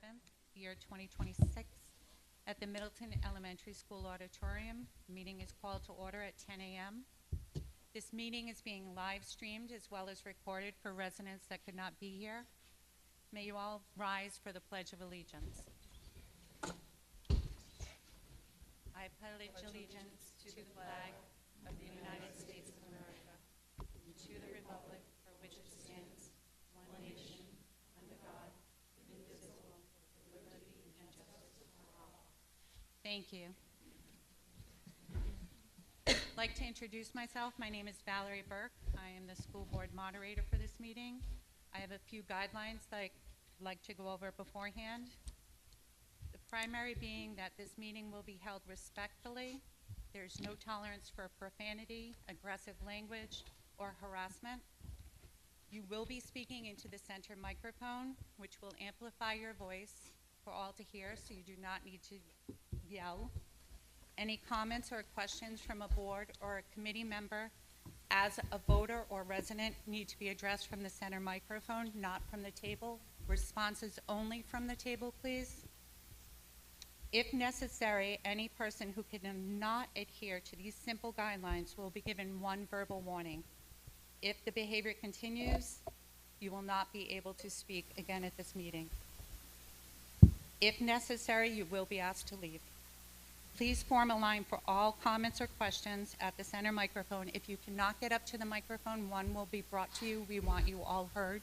7th, year 2026, at the Middleton Elementary School Auditorium. Meeting is called to order at 10 a.m. This meeting is being live streamed as well as recorded for residents that could not be here. May you all rise for the Pledge of Allegiance. I pledge allegiance to the flag of the United States of America and to the republic for which it stands, one nation, under God, indivisible, with liberty and justice for all. Thank you. I'd like to introduce myself. My name is Valerie Burke. I am the school board moderator for this meeting. I have a few guidelines that I'd like to go over beforehand. The primary being that this meeting will be held respectfully. There's no tolerance for profanity, aggressive language, or harassment. You will be speaking into the center microphone, which will amplify your voice for all to hear, so you do not need to yell. Any comments or questions from a board or a committee member as a voter or resident need to be addressed from the center microphone, not from the table. Responses only from the table, please. If necessary, any person who cannot adhere to these simple guidelines will be given one verbal warning. If the behavior continues, you will not be able to speak again at this meeting. If necessary, you will be asked to leave. Please form a line for all comments or questions at the center microphone. If you cannot get up to the microphone, one will be brought to you. We want you all heard.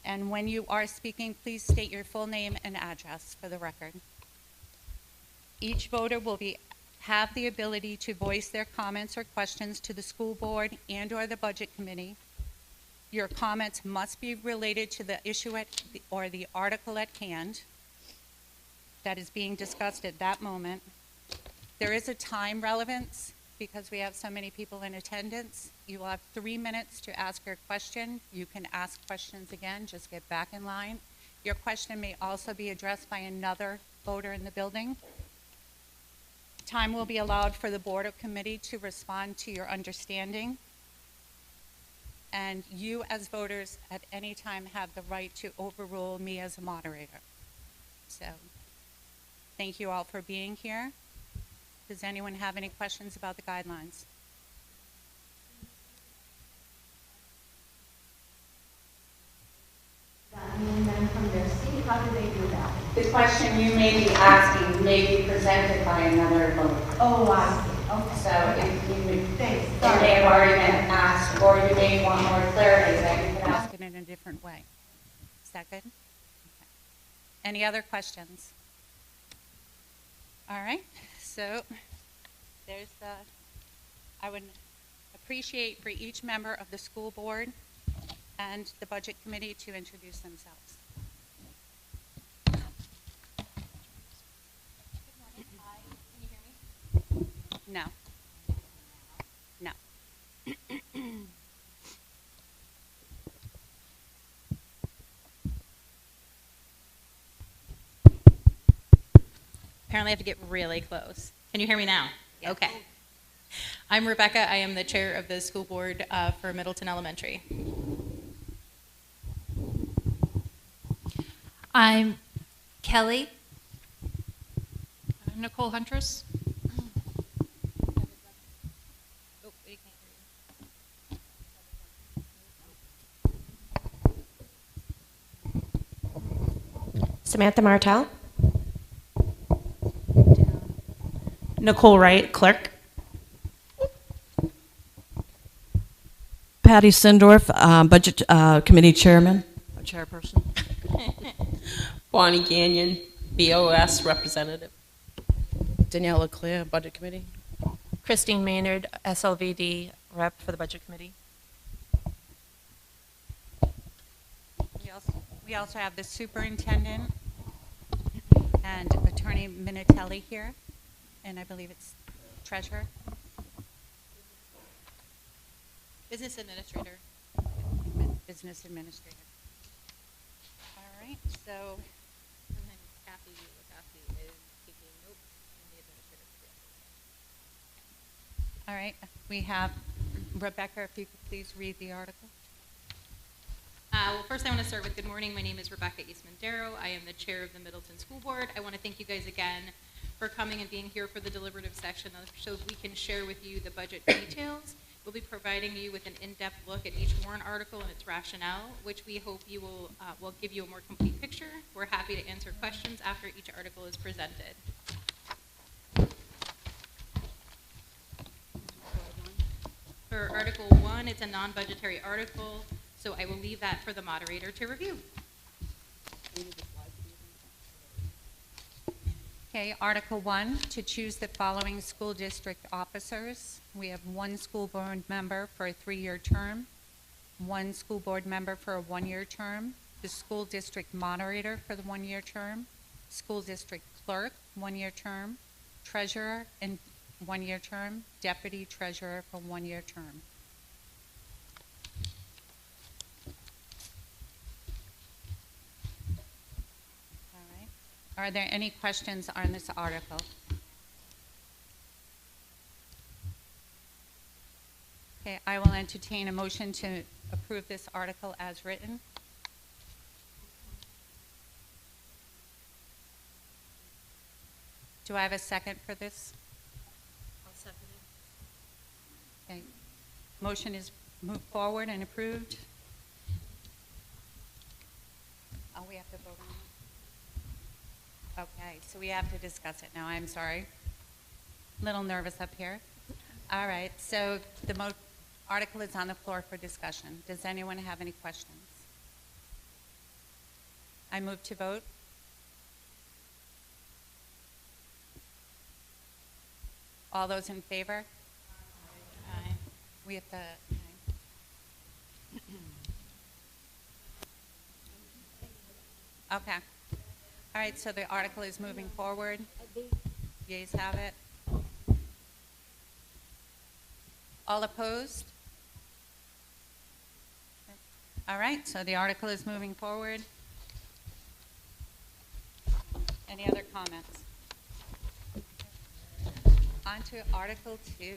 And when you are speaking, please state your full name and address for the record. Each voter will have the ability to voice their comments or questions to the school board and or the budget committee. Your comments must be related to the issue or the article at hand that is being discussed at that moment. There is a time relevance because we have so many people in attendance. You will have 3 minutes to ask your question. You can ask questions again, just get back in line. Your question may also be addressed by another voter in the building. Time will be allowed for the board or committee to respond to your understanding. And you as voters at any time have the right to overrule me as a moderator. So, thank you all for being here. Does anyone have any questions about the guidelines? And then from their seat, how do they do that? The question you may be asking may be presented by another voter. Oh, I see. Okay. So if you Thanks. it may have already been asked, or you may want more clarity, that you can ask it in a different way. Is that good? Okay. Any other questions? All right. So there's I would appreciate for each member of the school board and the budget committee to introduce themselves. Good morning. Hi. Can you hear me? No. No. Apparently I have to get really close. Can you hear me now? Yes. Okay. I'm Rebecca. I am the chair of the school board for Middleton Elementary. I'm Kelly. Nicole Huntress. Oh, we can't hear you. Samantha Martel. Nicole Wright, clerk. Patty Sindorf, Budget Committee Chairman. Chairperson. Bonnie Gagnon, BOS representative. Danielle Leclerc, Budget Committee. Christine Maynard, SLVD rep for the Budget Committee. We also have the superintendent and Attorney Minatelli here, and I believe it's treasurer. Business administrator. Business administrator. All right, so And then Kathy is taking notes in the administrative position. all right, we have Rebecca, if you could please read the article. We'll First, I want to start with good morning. My name is Rebecca Eastman-Darrow. I am the chair of the Middleton School Board. I want to thank you guys again for coming and being here for the deliberative section so we can share with you the budget details. We'll be providing you with an in-depth look at each warrant article and its rationale, which we hope you will give you a more complete picture. We're happy to answer questions after each article is presented. For Article 1, it's a non-budgetary article, so I will leave that for the moderator to review. Okay, Article 1, to choose the following school district officers. We have one school board member for a 3-year term, one school board member for a 1-year term, the school district moderator for the 1-year term, school district clerk, 1-year term, treasurer and 1-year term, deputy treasurer for 1-year term. All right. Are there any questions on this article? Okay, I will entertain a motion to approve this article as written. Do I have a second for this? I'll second it. Okay. Motion is moved forward and approved. Oh, we have to vote on it? Okay, so we have to discuss it now. I'm sorry. Little nervous up here. All right, so the article is on the floor for discussion. Does anyone have any questions? I move to vote. All those in favor? Aye. We have to. Okay. All right, so the article is moving forward. Yeas have it. All opposed? All right, so the article is moving forward. Any other comments? On to Article 2.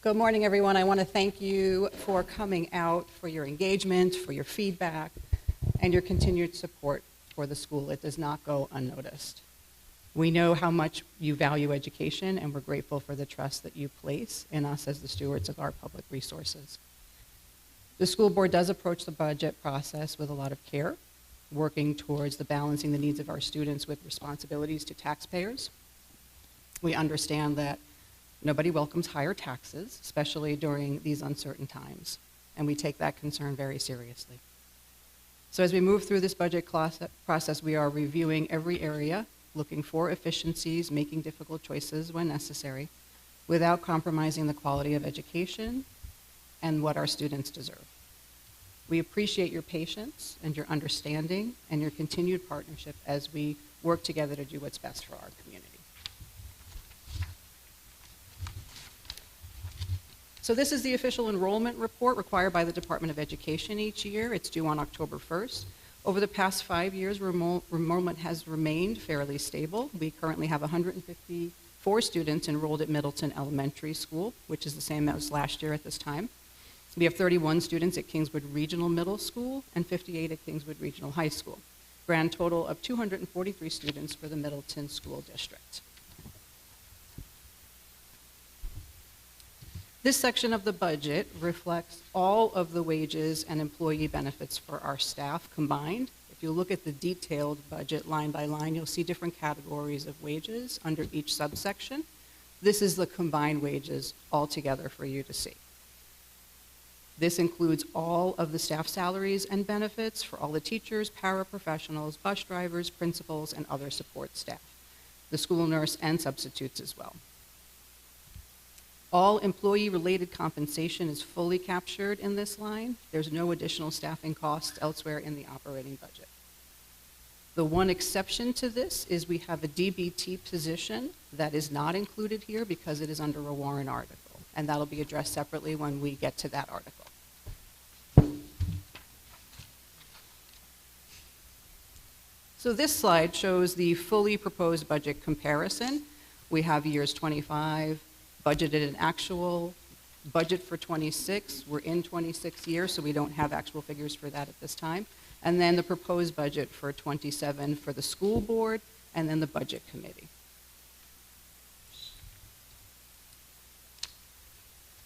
Good morning, everyone. I want to thank you for coming out, for your engagement, for your feedback, and your continued support for the school. It does not go unnoticed. We know how much you value education, and we're grateful for the trust that you place in us as the stewards of our public resources. The school board does approach the budget process with a lot of care, working towards the balancing the needs of our students with responsibilities to taxpayers. We understand that nobody welcomes higher taxes, especially during these uncertain times, and we take that concern very seriously. So as we move through this budget process, we are reviewing every area, looking for efficiencies, making difficult choices when necessary, without compromising the quality of education and what our students deserve. We appreciate your patience and your understanding and your continued partnership as we work together to do what's best for our community. So this is the official enrollment report required by the Department of Education each year. It's due on October 1st. Over the past 5 years, enrollment has remained fairly stable. We currently have 154 students enrolled at Middleton Elementary School, which is the same as last year at this time. We have 31 students at Kingswood Regional Middle School and 58 at Kingswood Regional High School. Grand total of 243 students for the Middleton School District. This section of the budget reflects all of the wages and employee benefits for our staff combined. If you look at the detailed budget line by line, you'll see different categories of wages under each subsection. This is the combined wages all together for you to see. This includes all of the staff salaries and benefits for all the teachers, paraprofessionals, bus drivers, principals, and other support staff, the school nurse and substitutes as well. All employee-related compensation is fully captured in this line. There's no additional staffing costs elsewhere in the operating budget. The one exception to this is we have a DBT position that is not included here because it is under a warrant article, and that'll be addressed separately when we get to that article. So this slide shows the fully proposed budget comparison. We have years 25, budgeted and actual, budget for 26. We're in 26 years, so we don't have actual figures for that at this time. And then the proposed budget for 27 for the school board, and then the budget committee.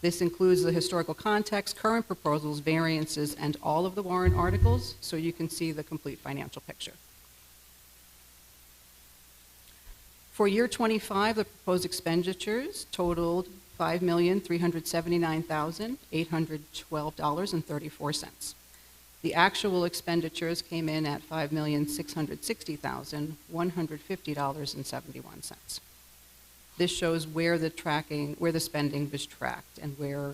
This includes the historical context, current proposals, variances, and all of the warrant articles, so you can see the complete financial picture. For year 25, the proposed expenditures totaled $5,379,812.34. The actual expenditures came in at $5,660,150.71. This shows where the spending was tracked and where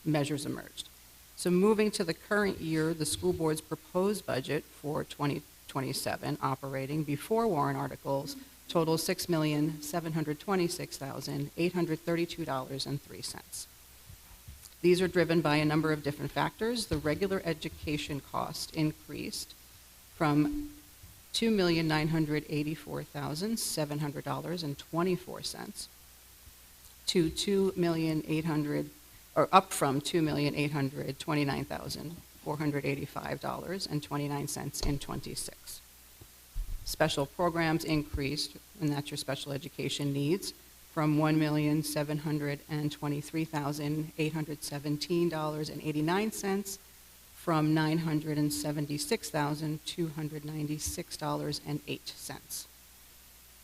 measures emerged. So moving to the current year, the school board's proposed budget for 2027 operating before warrant articles totals $6,726,832.03. These are driven by a number of different factors. The regular education cost increased from $2,984,700.24 to up from $2,829,485.29 in 26. Special programs increased, and that's your special education needs, from $1,723,817.89 from $976,296.08.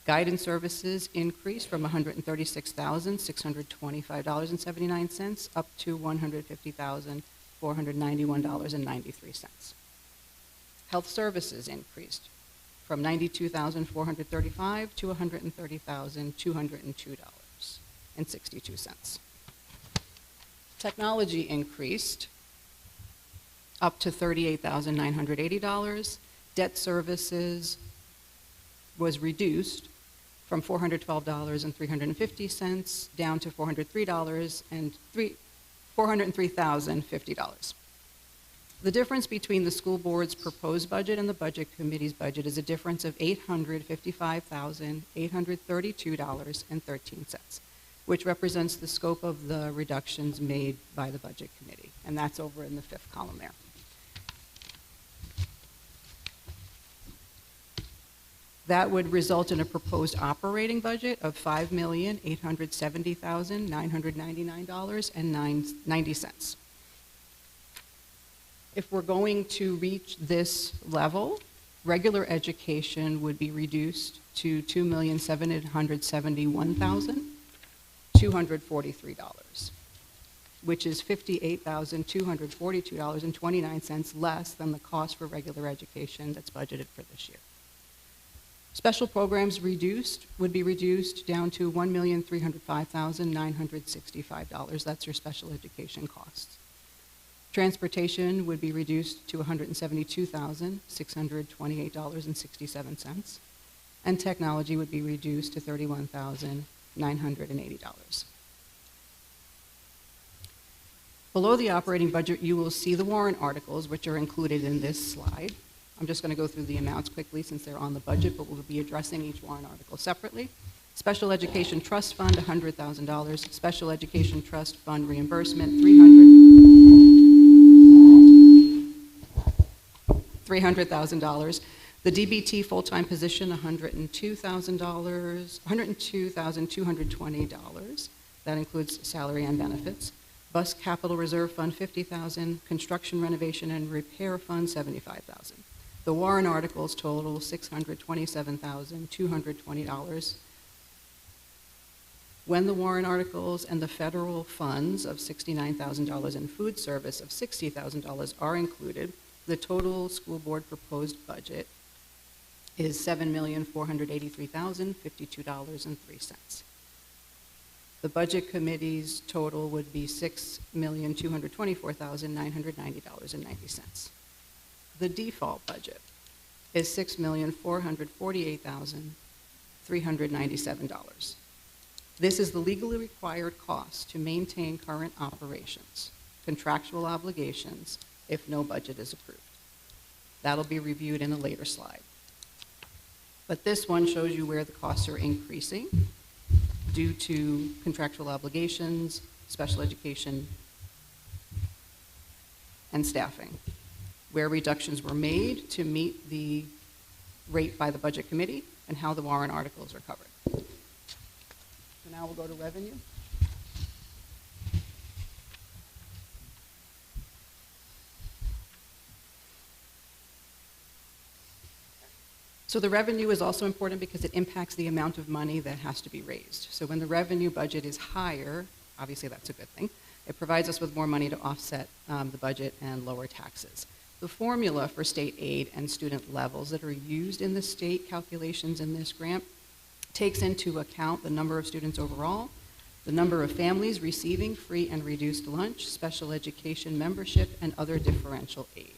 Guidance services increased from $136,625.79 up to $150,491.93. Health services increased from $92,435 to $130,202.62. Technology increased up to $38,980. Debt services was reduced from $412,350 down to $403,050. The difference between the school board's proposed budget and the budget committee's budget is a difference of $855,832.13, which represents the scope of the reductions made by the budget committee, and that's over in the fifth column there. That would result in a proposed operating budget of $5,870,999.90. If we're going to reach this level, regular education would be reduced to $2,771,243, which is $58,242.29 less than the cost for regular education that's budgeted for this year. Special programs would be reduced down to $1,305,965. That's your special education costs. Transportation would be reduced to $172,628.67. And technology would be reduced to $31,980. Below the operating budget, you will see the warrant articles, which are included in this slide. I'm just going to go through the amounts quickly since they're on the budget, but we'll be addressing each warrant article separately. Special Education Trust Fund, $100,000. Special Education Trust Fund reimbursement, $300,000. The DBT full-time position, $102,220. That includes salary and benefits. Bus Capital Reserve Fund, $50,000. Construction Renovation and Repair Fund, $75,000. The warrant articles total $627,220. When the warrant articles and the federal funds of $69,000 and food service of $60,000 are included, the total school board proposed budget is $7,483,052.03. The budget committee's total would be $6,224,990.90. The default budget is $6,448,397. This is the legally required cost to maintain current operations, contractual obligations, if no budget is approved. That'll be reviewed in a later slide. But this one shows you where the costs are increasing due to contractual obligations, special education, and staffing, where reductions were made to meet the rate by the Budget Committee, and how the warrant articles are covered. So now we'll go to revenue. So the revenue is also important because it impacts the amount of money that has to be raised. So when the revenue budget is higher, obviously that's a good thing, it provides us with more money to offset the budget and lower taxes. The formula for state aid and student levels that are used in the state calculations in this grant takes into account the number of students overall, the number of families receiving free and reduced lunch, special education membership, and other differential aid.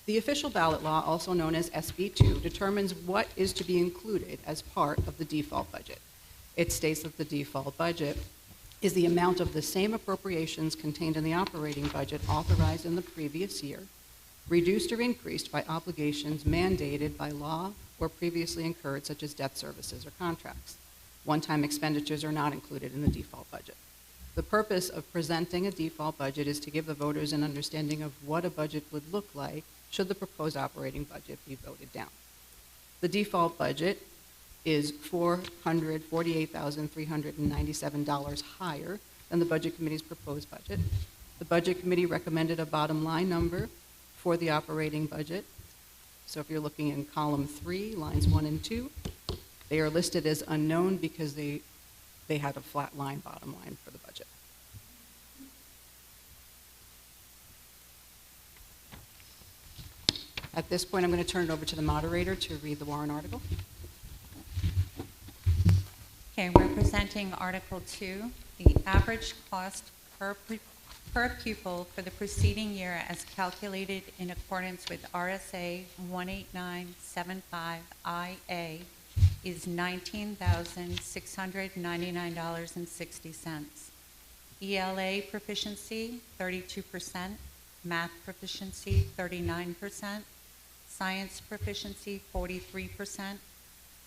The official ballot law, also known as SB 2, determines what is to be included as part of the default budget. It states that the default budget is the amount of the same appropriations contained in the operating budget authorized in the previous year, reduced or increased by obligations mandated by law or previously incurred, such as debt services or contracts. One-time expenditures are not included in the default budget. The purpose of presenting a default budget is to give the voters an understanding of what a budget would look like should the proposed operating budget be voted down. The default budget is $448,397 higher than the Budget Committee's proposed budget. The Budget Committee recommended a bottom line number for the operating budget. So if you're looking in column 3, lines 1 and 2, they are listed as unknown because they had a flat line bottom line for the budget. At this point, I'm going to turn it over to the moderator to read the warrant article. Okay, we're presenting Article 2, the average cost per pupil for the preceding year as calculated in accordance with RSA 18975IA is $19,699.60. ELA proficiency, 32%, math proficiency, 39%, science proficiency, 43%.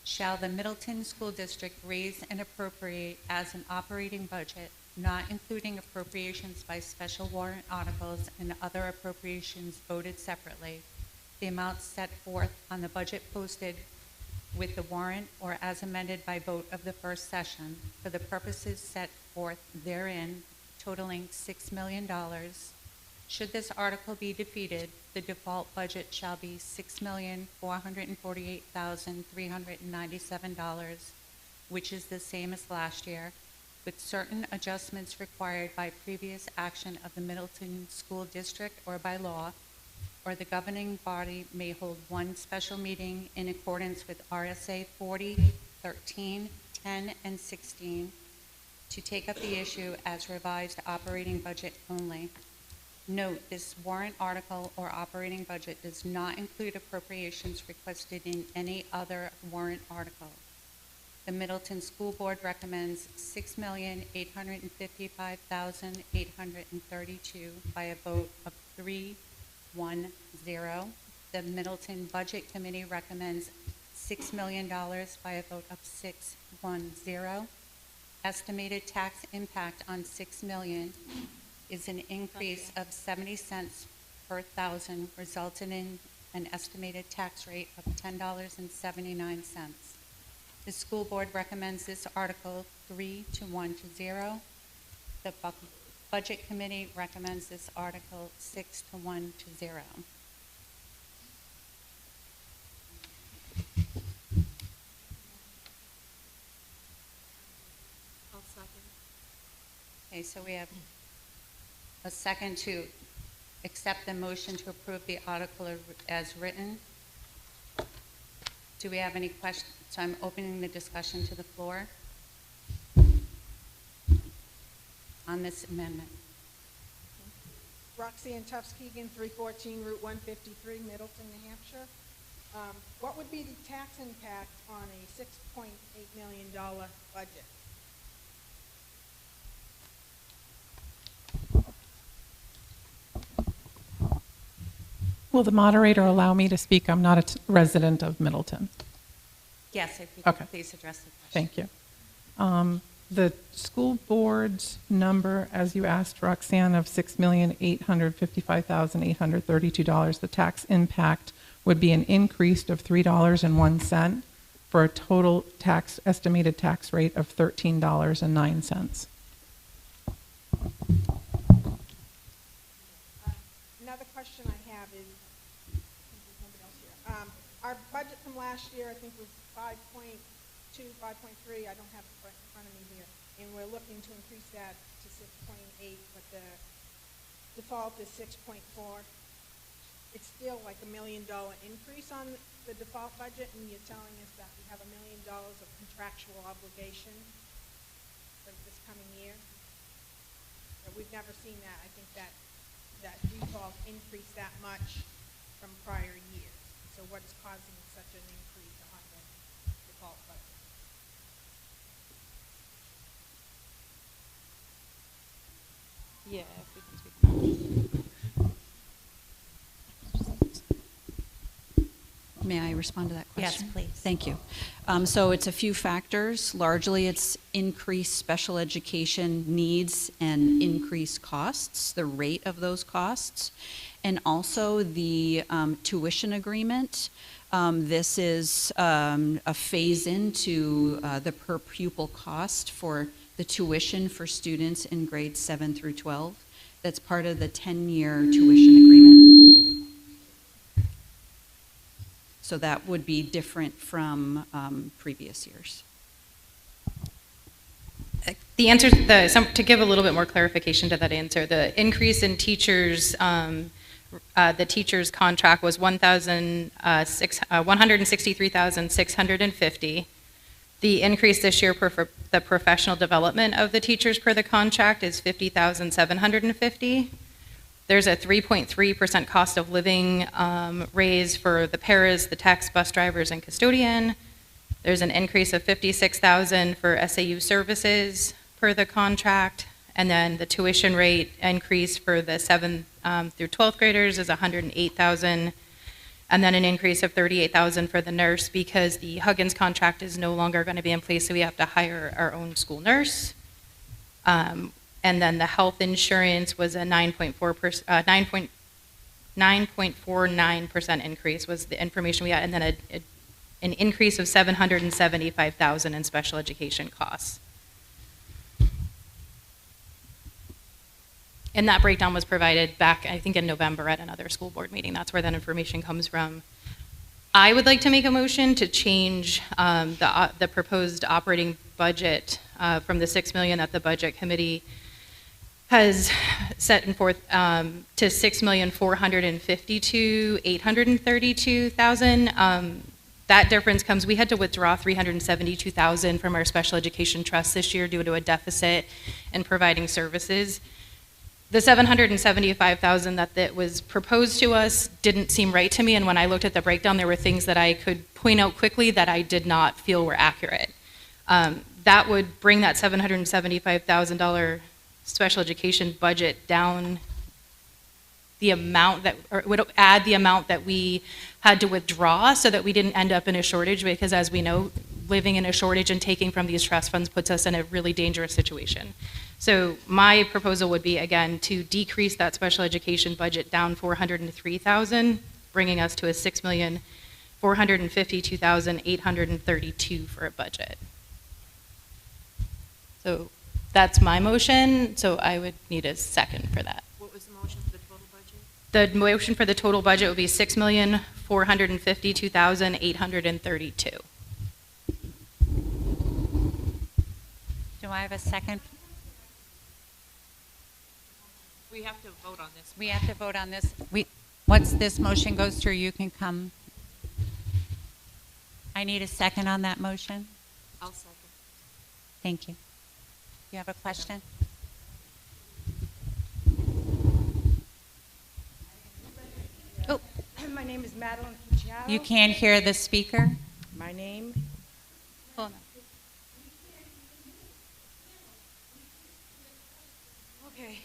Shall the Middleton School District raise and appropriate as an operating budget, not including appropriations by special warrant articles and other appropriations voted separately, the amounts set forth on the budget posted with the warrant or as amended by vote of the first session for the purposes set forth therein, totaling $6 million. Should this article be defeated, the default budget shall be $6,448,397, which is the same as last year, with certain adjustments required by previous action of the Middleton School District or by law, or the governing body may hold one special meeting in accordance with RSA 40, 13, 10, and 16 to take up the issue as revised operating budget only. Note, this warrant article or operating budget does not include appropriations requested in any other warrant article. The Middleton School Board recommends $6,855,832 by a vote of 3-1-0. The Middleton Budget Committee recommends $6 million by a vote of 6-1-0. Estimated tax impact on $6 million is an increase of 70 cents per thousand, resulting in an estimated tax rate of $10.79. The school board recommends this article 3-1-0. The budget committee recommends this article 6-1-0. I'll second. Okay, so we have a second to accept the motion to approve the article as written. Do we have any questions? So I'm opening the discussion to the floor on this amendment. Roxanne Tuskegee, 314 Route 153, Middleton, New Hampshire. What would be the tax impact on a $6.8 million budget? Will the moderator allow me to speak? I'm not a resident of Middleton. Yes, if you Okay. could please address the question. Thank you. The school board's number, as you asked, Roxanne, of $6,855,832, the tax impact would be an increase of $3.01 for a total estimated tax rate of $13.09. Another question I have is, there's nobody else here. Our budget from last year, I think, was 5.2, 5.3. I don't have it right in front of me here. And we're looking to increase that to 6.8, but the default is 6.4. It's still like $1 million increase on the default budget, and you're telling us that we have $1 million of contractual obligation for this coming year. But we've never seen that. I think that default increased that much from prior years. So what is causing such an increase on the default budget? Yeah, if we can speak on that. May I respond to that Yes, question? please. Thank you. So it's a few factors. Largely, it's increased special education needs and increased costs, the rate of those costs, and also the tuition agreement. This is a phase into the per pupil cost for the tuition for students in grades 7 through 12. That's part of the 10-year tuition agreement. So that would be different from previous years. The answer, to give a little bit more clarification to that answer, the increase in teachers, the teachers' contract was $163,650. The increase this year for the professional development of the teachers per the contract is $50,750. There's a 3.3% cost of living raise for the paras, the techs, bus drivers, and custodian. There's an increase of $56,000 for SAU services per the contract. And then the tuition rate increase for the 7th through 12th graders is $108,000. And then an increase of $38,000 for the nurse because the Huggins contract is no longer going to be in place, so we have to hire our own school nurse. And then the health insurance was a 9.49% increase was the information we had, and then an increase of $775,000 in special education costs. And that breakdown was provided back, I think, in November at another school board meeting. That's where that information comes from. I would like to make a motion to change the proposed operating budget from the $6 million that the budget committee has set forth to $6,452,832,000. That difference comes, we had to withdraw $372,000 from our special education trust this year due to a deficit in providing services. The $775,000 that was proposed to us didn't seem right to me, and when I looked at the breakdown, there were things that I could point out quickly that I did not feel were accurate. That would bring that $775,000 special education budget down the amount that, or it would add the amount that we had to withdraw so that we didn't end up in a shortage, because as we know, living in a shortage and taking from these trust funds puts us in a really dangerous situation. So my proposal would be, again, to decrease that special education budget down $403,000, bringing us to a $6,452,832 for a budget. So that's my motion, so I would need a second for that. What was the motion for the total budget? The motion for the total budget would be $6,452,832. Do I have a second? We have to vote on this. We have to vote on this. Once this motion goes through, you can come. I need a second on that motion. I'll second. Thank you. You have a question? Oh, my name is Madeline Cucciaro. You can't hear the speaker? My name. Hold on. Okay.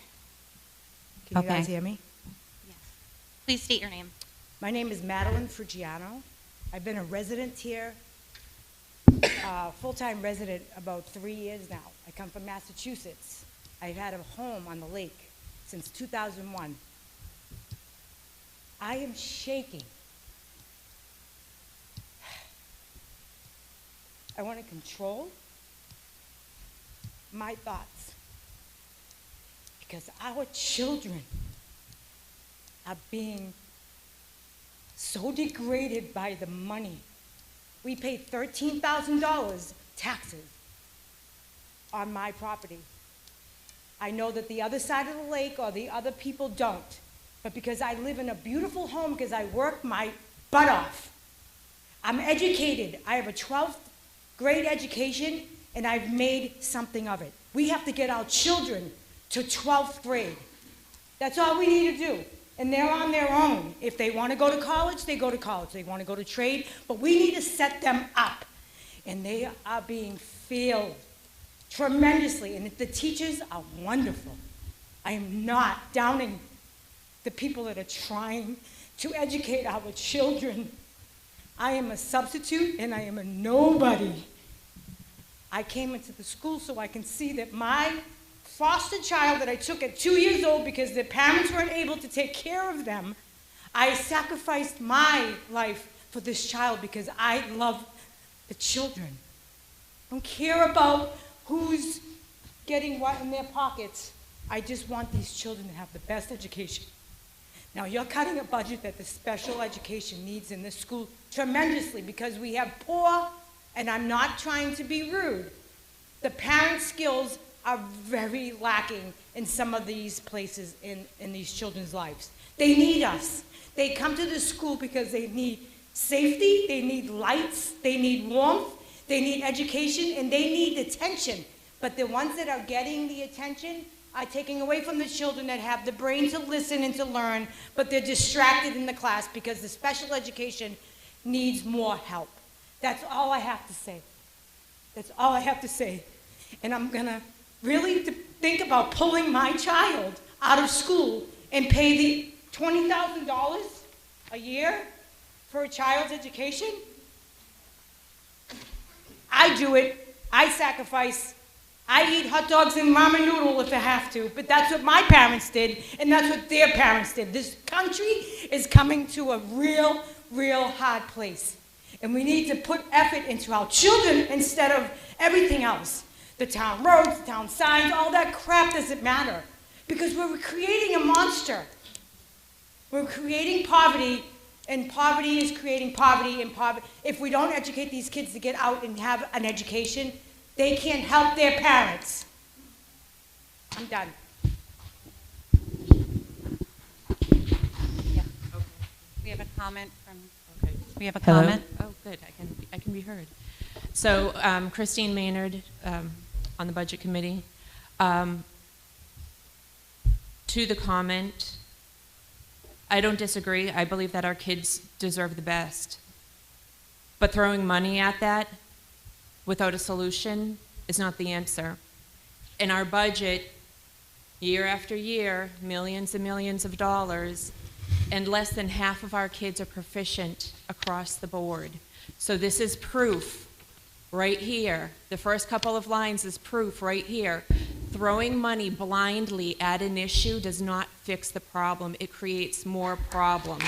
Can you guys Okay. hear me? Yes. Please state your name. My name is Madeline Frugiano. I've been a resident here, full-time resident, about 3 years now. I come from Massachusetts. I've had a home on the lake since 2001. I am shaking. I want to control my thoughts because our children are being so degraded by the money. We pay $13,000 taxes on my property. I know that the other side of the lake or the other people don't, but because I live in a beautiful home, because I work my butt off, I'm educated. I have a 12th grade education, and I've made something of it. We have to get our children to 12th grade. That's all we need to do. And they're on their own. If they want to go to college, they go to college. They want to go to trade, but we need to set them up. And they are being failed tremendously, and the teachers are wonderful. I am not downing the people that are trying to educate our children. I am a substitute, and I am a nobody. I came into the school so I can see that my foster child that I took at 2 years old because their parents weren't able to take care of them, I sacrificed my life for this child because I love the children. I don't care about who's getting what in their pockets. I just want these children to have the best education. Now, you're cutting a budget that the special education needs in this school tremendously because we have poor, and I'm not trying to be rude, the parent skills are very lacking in some of these places in these children's lives. They need us. They come to this school because they need safety, they need lights, they need warmth, they need education, and they need attention. But the ones that are getting the attention are taking away from the children that have the brain to listen and to learn, but they're distracted in the class because the special education needs more help. That's all I have to say. That's all I have to say. And I'm going to really think about pulling my child out of school and pay the $20,000 a year for a child's education. I do it. I sacrifice. I eat hot dogs and ramen noodle if I have to, but that's what my parents did, and that's what their parents did. This country is coming to a real, real hard place. And we need to put effort into our children instead of everything else. The town roads, the town signs, all that crap doesn't matter. Because we're creating a monster. We're creating poverty, and poverty is creating poverty and poverty. If we don't educate these kids to get out and have an education, they can't help their parents. I'm done. Yeah. Okay. We have a comment from, Okay. we have a Hello? comment. Oh, good. I can be heard. So, Christine Maynard, on the Budget Committee. To the comment, I don't disagree. I believe that our kids deserve the best. But throwing money at that without a solution is not the answer. In our budget, year after year, millions and millions of dollars, and less than half of our kids are proficient across the board. So this is proof right here. The first couple of lines is proof right here. Throwing money blindly at an issue does not fix the problem. It creates more problems.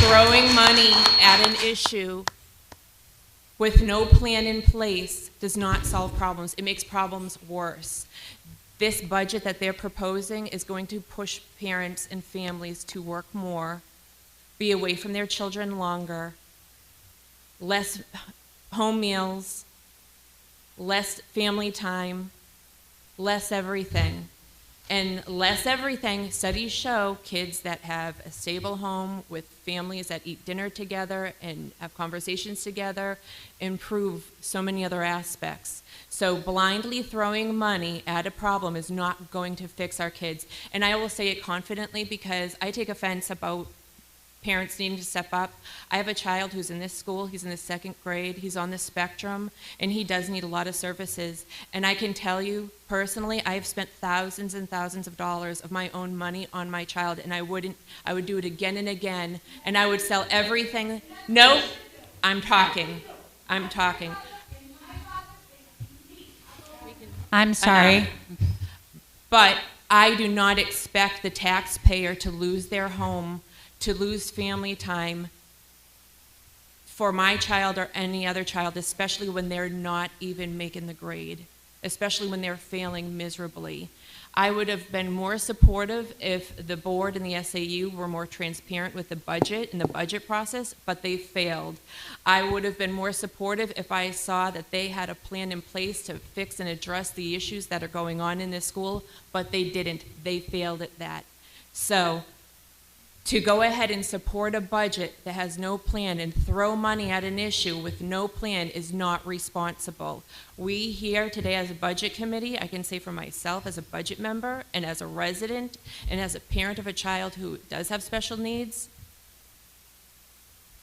Throwing money at an issue with no plan in place does not solve problems. It makes problems worse. This budget that they're proposing is going to push parents and families to work more, be away from their children longer, less home meals, less family time, less everything. And less everything, studies show kids that have a stable home with families that eat dinner together and have conversations together improve so many other aspects. So blindly throwing money at a problem is not going to fix our kids. And I will say it confidently because I take offense about parents needing to step up. I have a child who's in this school, he's in the 2nd grade, he's on the spectrum, and he does need a lot of services. And I can tell you, personally, I have spent thousands and thousands of dollars of my own money on my child, and I would do it again and again, and I would sell everything. No, I'm talking. I'm sorry. But I do not expect the taxpayer to lose their home, to lose family time for my child or any other child, especially when they're not even making the grade, especially when they're failing miserably. I would have been more supportive if the board and the SAU were more transparent with the budget and the budget process, but they failed. I would have been more supportive if I saw that they had a plan in place to fix and address the issues that are going on in this school, but they didn't. They failed at that. So, to go ahead and support a budget that has no plan and throw money at an issue with no plan is not responsible. We here today as a budget committee, I can say for myself as a budget member and as a resident and as a parent of a child who does have special needs,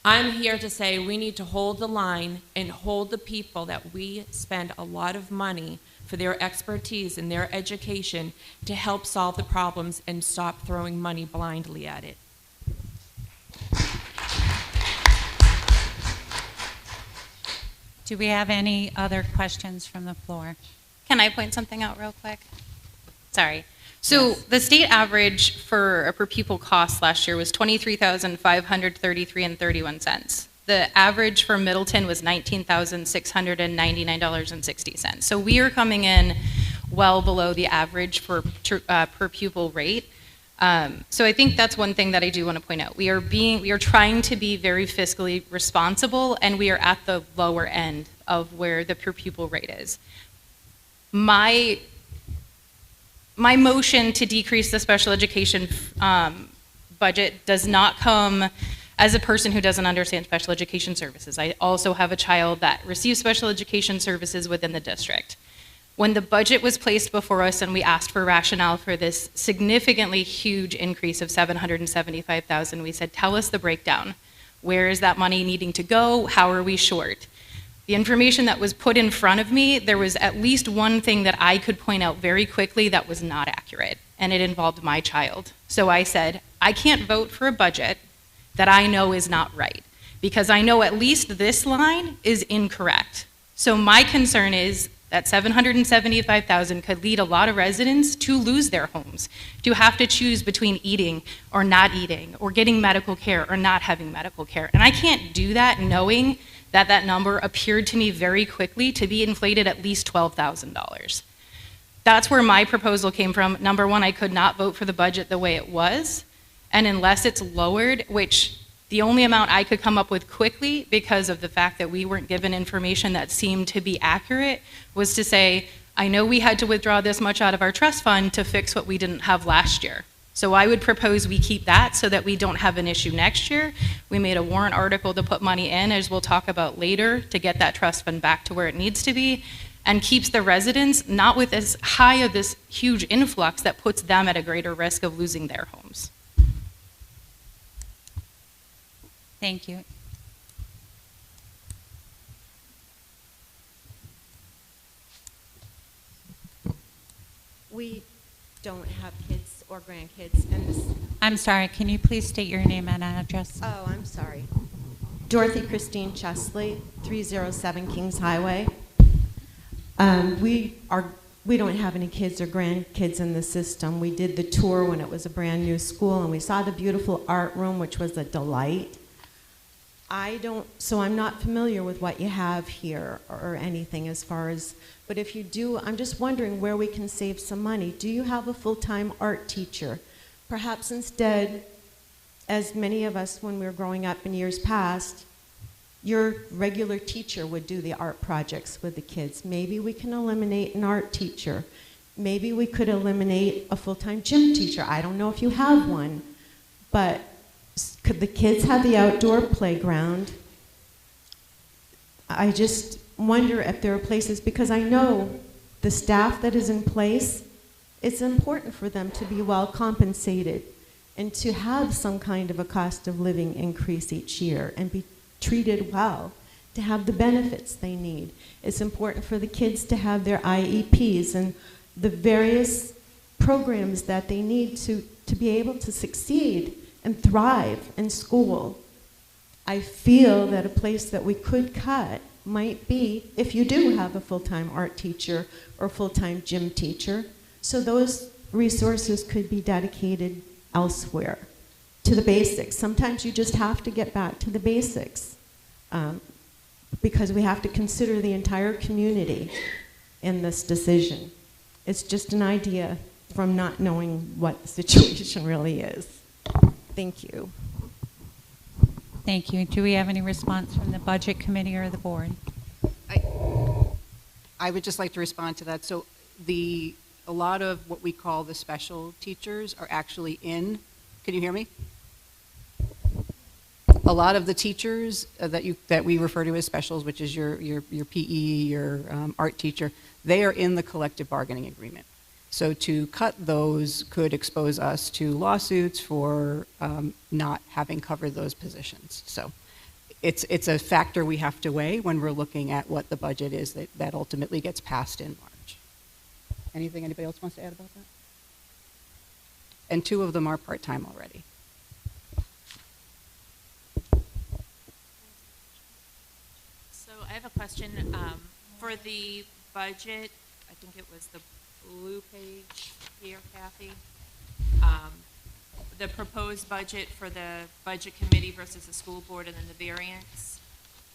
I'm here to say we need to hold the line and hold the people that we spend a lot of money for their expertise and their education to help solve the problems and stop throwing money blindly at it. Do we have any other questions from the floor? Can I point something out real quick? Sorry. So Yes. the state average for a per pupil cost last year was $23,533.31. The average for Middleton was $19,699.60. So we are coming in well below the average for per pupil rate. So I think that's one thing that I do want to point out. We are trying to be very fiscally responsible, and we are at the lower end of where the per pupil rate is. My motion to decrease the special education budget does not come as a person who doesn't understand special education services. I also have a child that receives special education services within the district. When the budget was placed before us and we asked for rationale for this significantly huge increase of $775,000, we said, tell us the breakdown. Where is that money needing to go? How are we short? The information that was put in front of me, there was at least one thing that I could point out very quickly that was not accurate, and it involved my child. So I said, I can't vote for a budget that I know is not right, because I know at least this line is incorrect. So my concern is that $775,000 could lead a lot of residents to lose their homes, to have to choose between eating or not eating, or getting medical care or not having medical care. And I can't do that knowing that that number appeared to me very quickly to be inflated at least $12,000. That's where my proposal came from. Number one, I could not vote for the budget the way it was, and unless it's lowered, which the only amount I could come up with quickly, because of the fact that we weren't given information that seemed to be accurate, was to say, I know we had to withdraw this much out of our trust fund to fix what we didn't have last year. So I would propose we keep that so that we don't have an issue next year. We made a warrant article to put money in, as we'll talk about later, to get that trust fund back to where it needs to be, and keeps the residents not with as high of this huge influx that puts them at a greater risk of losing their homes. Thank you. We don't have kids or grandkids, and this. I'm sorry, can you please state your name and address? Oh, I'm sorry. Dorothy Christine Chesley, 307 Kings Highway. We don't have any kids or grandkids in the system. We did the tour when it was a brand new school, and we saw the beautiful art room, which was a delight. So I'm not familiar with what you have here or anything as far as, but if you do, I'm just wondering where we can save some money. Do you have a full-time art teacher? Perhaps instead, as many of us when we were growing up in years past, your regular teacher would do the art projects with the kids. Maybe we can eliminate an art teacher. Maybe we could eliminate a full-time gym teacher. I don't know if you have one, but could the kids have the outdoor playground? I just wonder if there are places, because I know the staff that is in place, it's important for them to be well compensated. and to have some kind of a cost of living increase each year and be treated well, to have the benefits they need. It's important for the kids to have their IEPs and the various programs that they need to be able to succeed and thrive in school. I feel that a place that we could cut might be if you do have a full-time art teacher or full-time gym teacher, so those resources could be dedicated elsewhere to the basics. Sometimes you just have to get back to the basics because we have to consider the entire community in this decision. It's just an idea from not knowing what the situation really is. Thank you. Thank you. Do we have any response from the Budget Committee or the board? I would just like to respond to that. So a lot of what we call the special teachers are actually in, can you hear me? A lot of the teachers that we refer to as specials, which is your PE, your art teacher, they are in the collective bargaining agreement. So to cut those could expose us to lawsuits for not having covered those positions. So it's a factor we have to weigh when we're looking at what the budget is that ultimately gets passed in March. Anything anybody else wants to add about that? And 2 of them are part-time already. So I have a question. For the budget, I think it was the blue page here, Kathy. The proposed budget for the budget committee versus the school board and then the variance.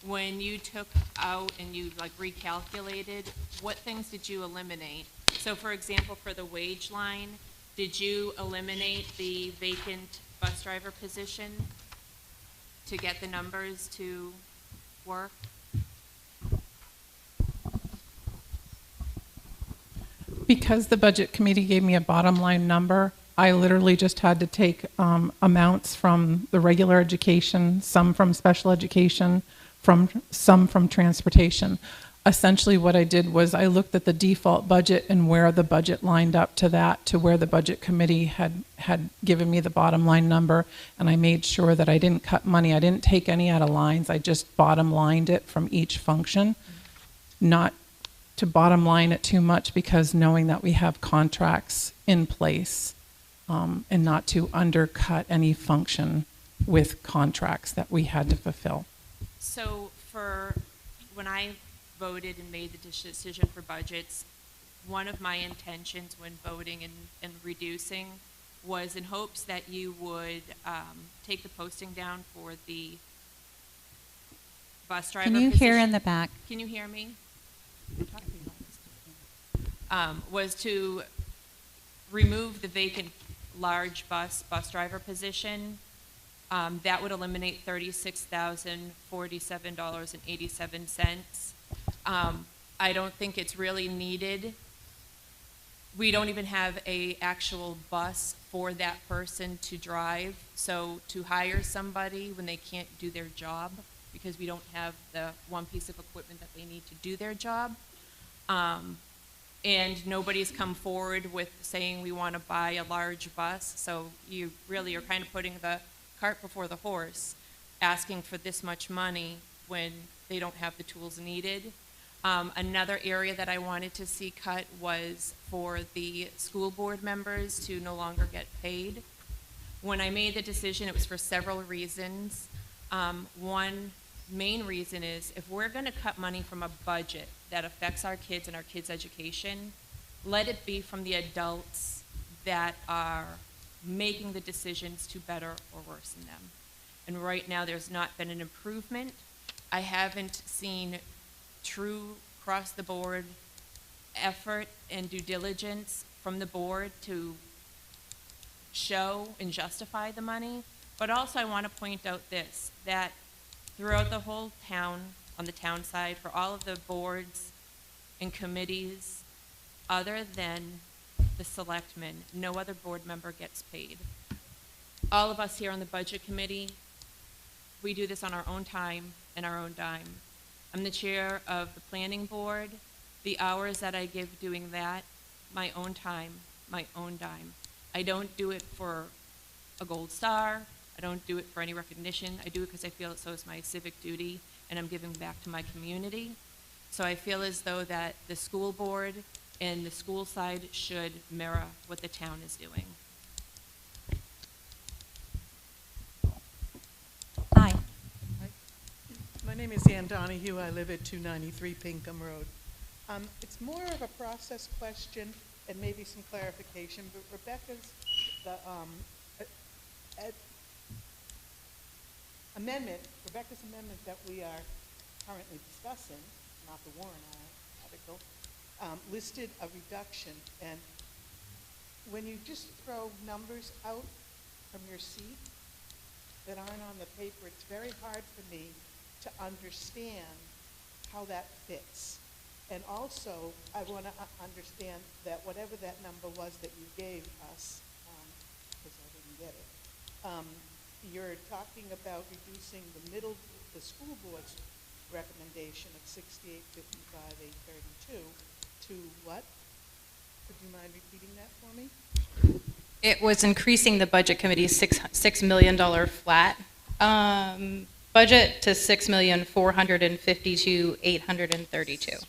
When you took out and you recalculated, what things did you eliminate? So for example, for the wage line, did you eliminate the vacant bus driver position to get the numbers to work? Because the budget committee gave me a bottom line number, I literally just had to take amounts from the regular education, some from special education, some from transportation. Essentially what I did was I looked at the default budget and where the budget lined up to that, to where the budget committee had given me the bottom line number, and I made sure that I didn't cut money. I didn't take any out of lines. I just bottom lined it from each function, not to bottom line it too much, because knowing that we have contracts in place and not to undercut any function with contracts that we had to fulfill. So for when I voted and made the decision for budgets, one of my intentions when voting and reducing was in hopes that you would take the posting down for the bus driver Can you position. hear in the back? Can you hear me? Was to remove the vacant large bus driver position. That would eliminate $36,047.87. I don't think it's really needed. We don't even have a actual bus for that person to drive. So to hire somebody when they can't do their job because we don't have the one piece of equipment that they need to do their job. And nobody's come forward with saying we want to buy a large bus. So you really are kind of putting the cart before the horse, asking for this much money when they don't have the tools needed. Another area that I wanted to see cut was for the school board members to no longer get paid. When I made the decision, it was for several reasons. One main reason is if we're going to cut money from a budget that affects our kids and our kids' education, let it be from the adults that are making the decisions to better or worsen them. And right now there's not been an improvement. I haven't seen true across-the-board effort and due diligence from the board to show and justify the money. But also I want to point out this, that throughout the whole town, on the town side, for all of the boards and committees, other than the selectmen, no other board member gets paid. All of us here on the budget committee, we do this on our own time and our own dime. I'm the chair of the planning board. The hours that I give doing that, my own time, my own dime. I don't do it for a gold star. I don't do it for any recognition. I do it because I feel so it's my civic duty, and I'm giving back to my community. So I feel as though that the school board and the school side should mirror what the town is doing. Hi. My name is Ann Donahue. I live at 293 Pinkham Road. It's more of a process question and maybe some clarification, but Rebecca's amendment that we are currently discussing, not the warrant article, listed a reduction. And when you just throw numbers out from your seat that aren't on the paper, it's very hard for me to understand how that fits. And also, I want to understand that whatever that number was that you gave us, because I didn't get it, you're talking about reducing the school board's recommendation of 6855, 832 to what? Would you mind repeating that for me? It was increasing the budget committee's $6 million flat budget to $6,452,832.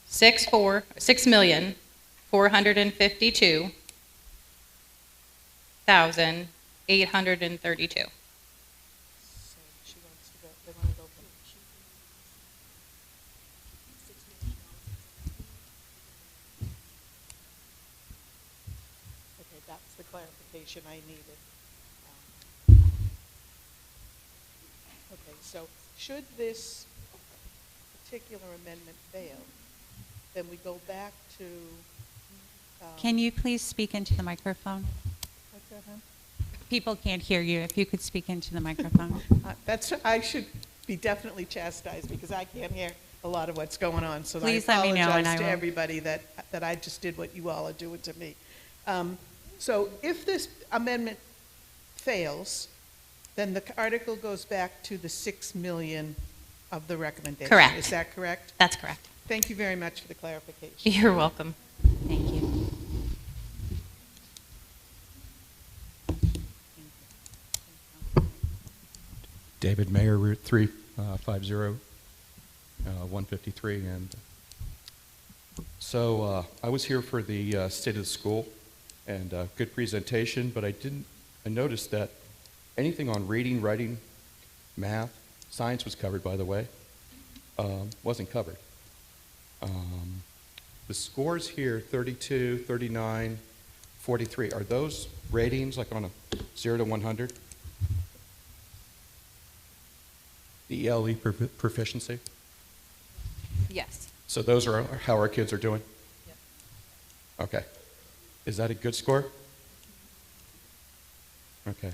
6,452,832. So she wants to go, they want to go from. Okay, that's the clarification I needed. Okay, so should this particular amendment fail, then we go back to. Can you please speak into the microphone? What's that, hon? People can't hear you. If you could speak into the microphone. I should be definitely chastised because I can't hear a lot of what's going on. So Please I let me know, and apologize I to will. everybody that I just did what you all are doing to me. So if this amendment fails, then the article goes back to the 6 million of the recommendation. Correct. Is that correct? That's correct. Thank you very much for the clarification. You're welcome. Thank you. David Mayer, Route 350, 153. And so I was here for the State of the School, and good presentation, but I noticed that anything on reading, writing, math, science was covered, by the way, wasn't covered. The scores here, 32, 39, 43, are those ratings like on a 0 to 100? The ELE proficiency? Yes. So those are how our kids are doing? Okay. Is that a good score? Okay.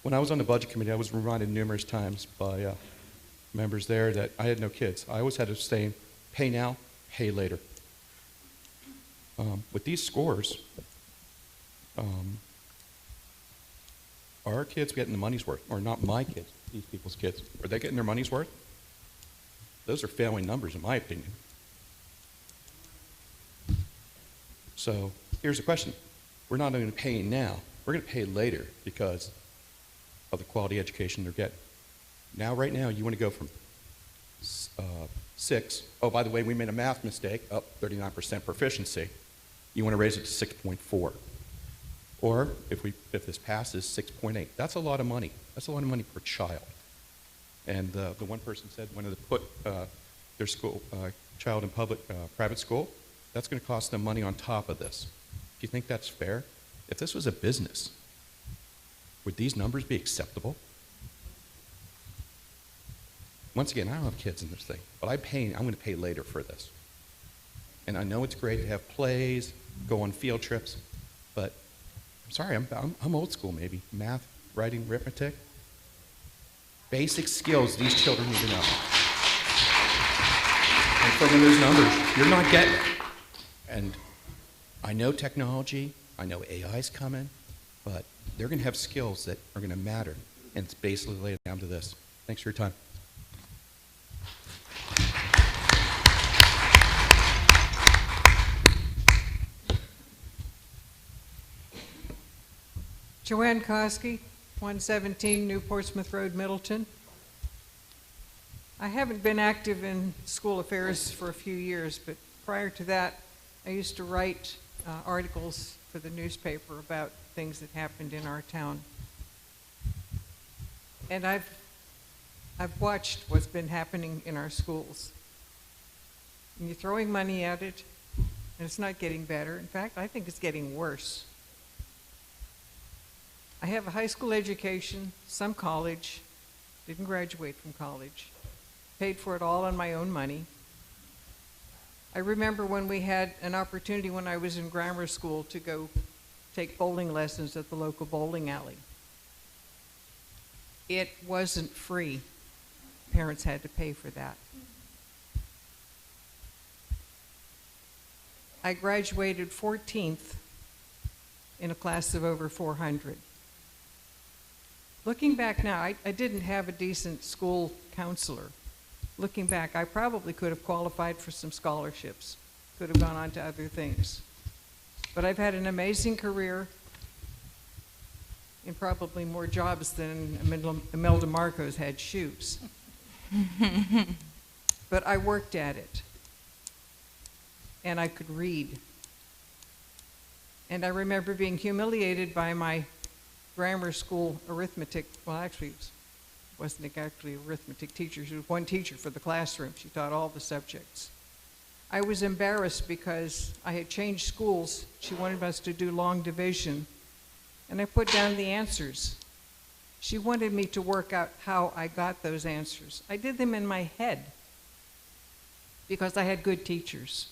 When I was on the budget committee, I was reminded numerous times by members there that I had no kids. I always had to say, pay now, pay later. With these scores, are our kids getting the money's worth? Or not my kids, these people's kids. Are they getting their money's worth? Those are failing numbers, in my opinion. So here's the question. We're not going to pay now. We're going to pay later because of the quality education they're getting. Now, right now, you want to go from 6. Oh, by the way, we made a math mistake, up 39% proficiency. You want to raise it to 6.4. Or if this passes, 6.8. That's a lot of money. That's a lot of money per child. And the one person said wanted to put their school child in private school. That's going to cost them money on top of this. Do you think that's fair? If this was a business, would these numbers be acceptable? Once again, I don't have kids in this thing, but I'm going to pay later for this. And I know it's great to have plays, go on field trips, but I'm sorry, I'm old school maybe. Math, writing, arithmetic. Basic skills these children need to know. And from those numbers, you're not getting it. And I know technology, I know AI's coming, but they're going to have skills that are going to matter. And it's basically laid down to this. Thanks for your time. Joanne Koski, 117 New Portsmouth Road, Middleton. I haven't been active in school affairs for a few years, but prior to that, I used to write articles for the newspaper about things that happened in our town. And I've watched what's been happening in our schools. And you're throwing money at it, and it's not getting better. In fact, I think it's getting worse. I have a high school education, some college, didn't graduate from college, paid for it all on my own money. I remember when we had an opportunity when I was in grammar school to go take bowling lessons at the local bowling alley. It wasn't free. Parents had to pay for that. I graduated 14th in a class of over 400. Looking back now, I didn't have a decent school counselor. Looking back, I probably could have qualified for some scholarships, could have gone on to other things. But I've had an amazing career in probably more jobs than Imelda Marcos had shoes. But I worked at it. And I could read. And I remember being humiliated by my grammar school arithmetic, well actually it wasn't actually arithmetic teacher, she was one teacher for the classroom. She taught all the subjects. I was embarrassed because I had changed schools. She wanted us to do long division. And I put down the answers. She wanted me to work out how I got those answers. I did them in my head because I had good teachers.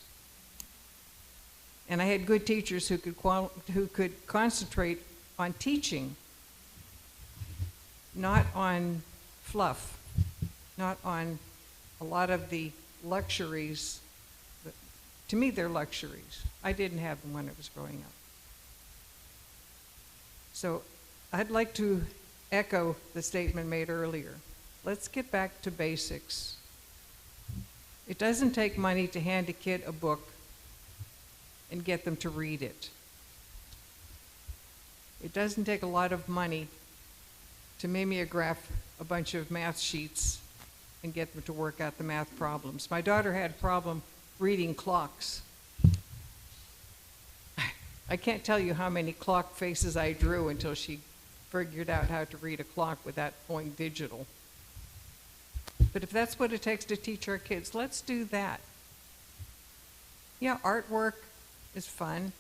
And I had good teachers who could concentrate on teaching, not on fluff, not on a lot of the luxuries. To me, they're luxuries. I didn't have them when I was growing up. So I'd like to echo the statement made earlier. Let's get back to basics. It doesn't take money to hand a kid a book and get them to read it. It doesn't take a lot of money to mimeograph a bunch of math sheets and get them to work out the math problems. My daughter had a problem reading clocks. I can't tell you how many clock faces I drew until she figured out how to read a clock without going digital. But if that's what it takes to teach our kids, let's do that. Yeah, artwork is fun.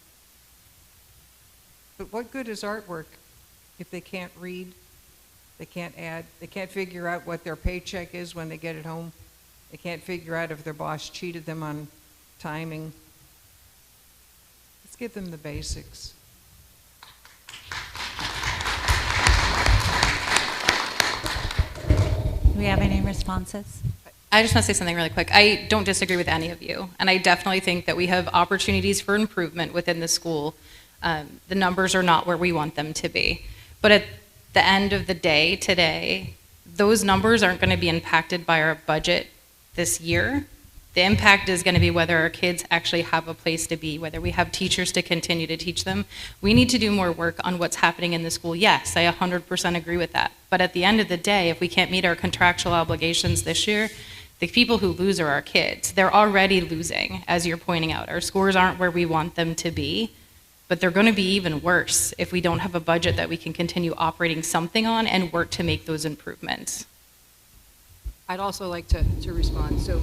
But what good is artwork if they can't read, they can't add, they can't figure out what their paycheck is when they get it home, they can't figure out if their boss cheated them on timing. Let's give them the basics. Do we have any responses? I just want to say something really quick. I don't disagree with any of you, and I definitely think that we have opportunities for improvement within the school. The numbers are not where we want them to be. But at the end of the day today, those numbers aren't going to be impacted by our budget this year. The impact is going to be whether our kids actually have a place to be, whether we have teachers to continue to teach them. We need to do more work on what's happening in the school. Yes, I 100% agree with that. But at the end of the day, if we can't meet our contractual obligations this year, the people who lose are our kids. They're already losing, as you're pointing out. Our scores aren't where we want them to be, but they're going to be even worse if we don't have a budget that we can continue operating something on and work to make those improvements. I'd also like to respond. So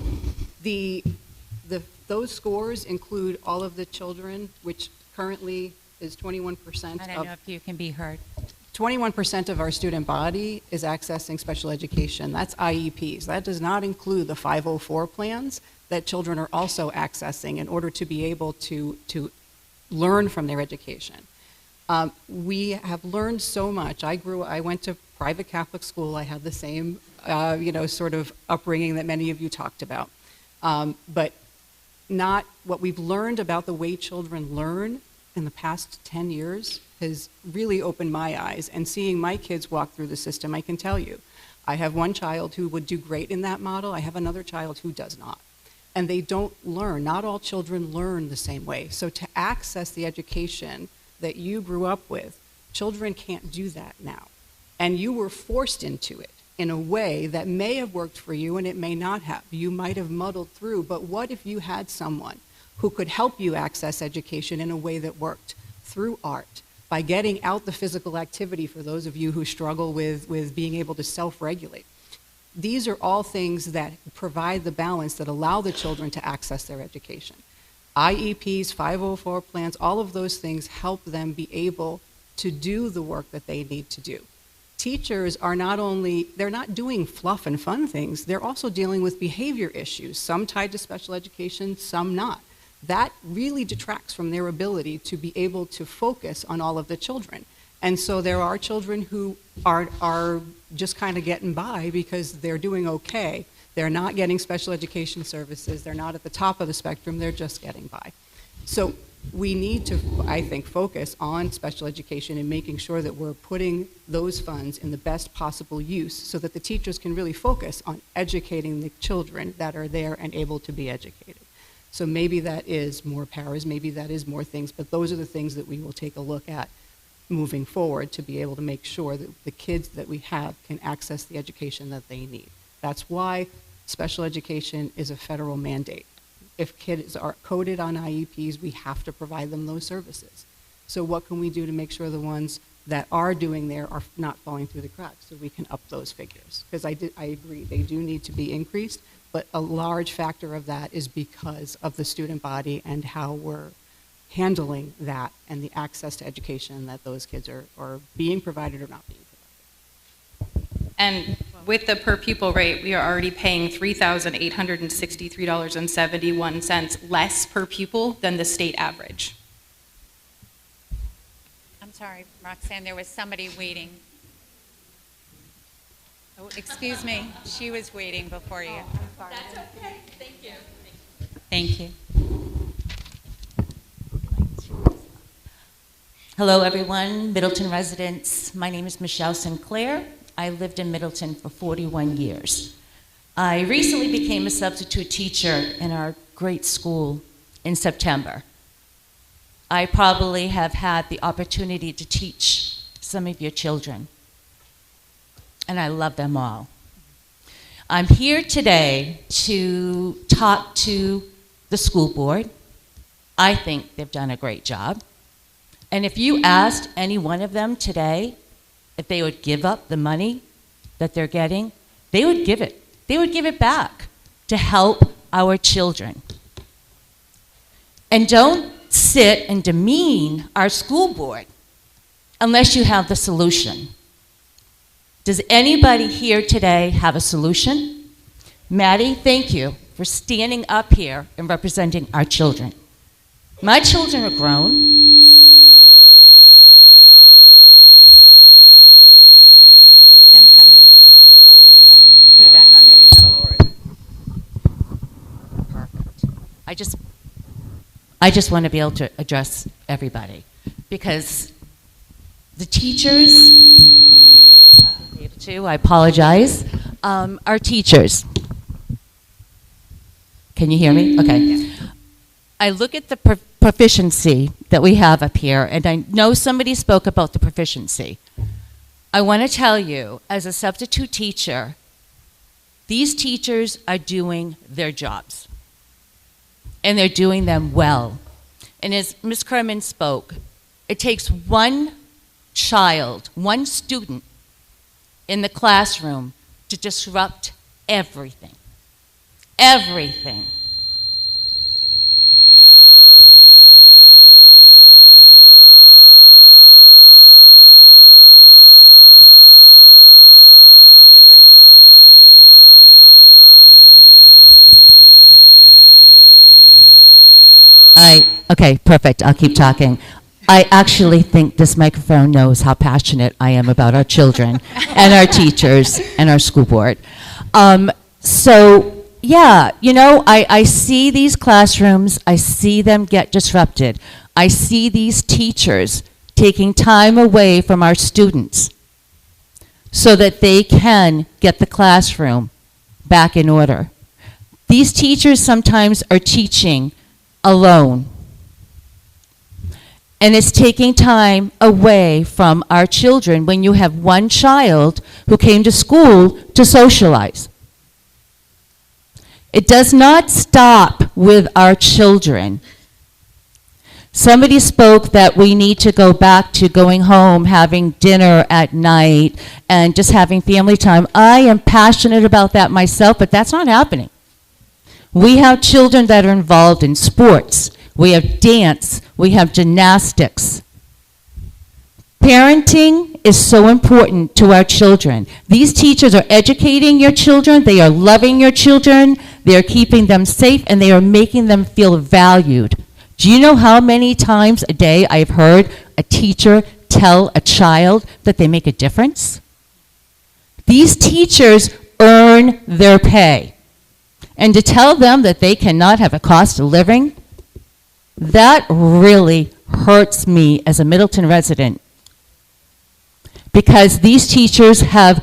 those scores include all of the children, which currently is 21% I don't know if you can be heard. 21% of our student body is accessing special education. That's IEPs. That does not include the 504 plans that children are also accessing in order to be able to learn from their education. We have learned so much. I went to private Catholic school. I had the same, sort of upbringing that many of you talked about. But not what we've learned about the way children learn in the past 10 years has really opened my eyes. And seeing my kids walk through the system, I can tell you, I have one child who would do great in that model. I have another child who does not. And they don't learn. Not all children learn the same way. So to access the education that you grew up with Children can't do that now. And you were forced into it in a way that may have worked for you and it may not have. You might have muddled through, but what if you had someone who could help you access education in a way that worked through art, by getting out the physical activity for those of you who struggle with being able to self-regulate? These are all things that provide the balance that allow the children to access their education. IEPs, 504 plans, all of those things help them be able to do the work that they need to do. Teachers are they're not doing fluff and fun things, they're also dealing with behavior issues, some tied to special education, some not. That really detracts from their ability to be able to focus on all of the children. And so there are children who are just kind of getting by because they're doing okay. They're not getting special education services, they're not at the top of the spectrum, they're just getting by. So we need to, I think, focus on special education and making sure that we're putting those funds in the best possible use so that the teachers can really focus on educating the children that are there and able to be educated. So maybe that is more paras, maybe that is more things, but those are the things that we will take a look at moving forward to be able to make sure that the kids that we have can access the education that they need. That's why special education is a federal mandate. If kids are coded on IEPs, we have to provide them those services. So what can we do to make sure the ones that are doing there are not falling through the cracks so we can up those figures? Because I agree, they do need to be increased, but a large factor of that is because of the student body and how we're handling that and the access to education that those kids are being provided or not being provided. And with the per pupil rate, we are already paying $3,863.71 less per pupil than the state average. I'm sorry, Roxanne, there was somebody waiting. Oh, excuse me, she was waiting before you. That's okay, thank you. Thank you. Hello, everyone, Middleton residents. My name is Michelle Sinclair. I lived in Middleton for 41 years. I recently became a substitute teacher in our great school in September. I probably have had the opportunity to teach some of your children, and I love them all. I'm here today to talk to the school board. I think they've done a great job. And if you asked any one of them today if they would give up the money that they're getting, they would give it. They would give it back to help our children. And don't sit and demean our school board unless you have the solution. Does anybody here today have a solution? Maddie, thank you for standing up here and representing our children. My children are grown. Kim's coming. Put it back. Perfect. I just want to be able to address everybody because the teachers, I apologize, our teachers. Can you hear me? Okay. I look at the proficiency that we have up here, and I know somebody spoke about the proficiency. I want to tell you, as a substitute teacher, these teachers are doing their jobs, and they're doing them well. And as Ms. Kerman spoke, it takes one child, one student in the classroom to disrupt everything. Everything. Okay, perfect. I'll keep talking. I actually think this microphone knows how passionate I am about our children and our teachers and our school board. So, yeah, you know, I see these classrooms, I see them get disrupted. I see these teachers taking time away from our students so that they can get the classroom back in order. These teachers sometimes are teaching alone. And it's taking time away from our children when you have one child who came to school to socialize. It does not stop with our children. Somebody spoke that we need to go back to going home, having dinner at night, and just having family time. I am passionate about that myself, but that's not happening. We have children that are involved in sports. We have dance. We have gymnastics. Parenting is so important to our children. These teachers are educating your children. They are loving your children. They are keeping them safe, and they are making them feel valued. Do you know how many times a day I've heard a teacher tell a child that they make a difference? These teachers earn their pay. And to tell them that they cannot have a cost of living, that really hurts me as a Middleton resident. Because these teachers have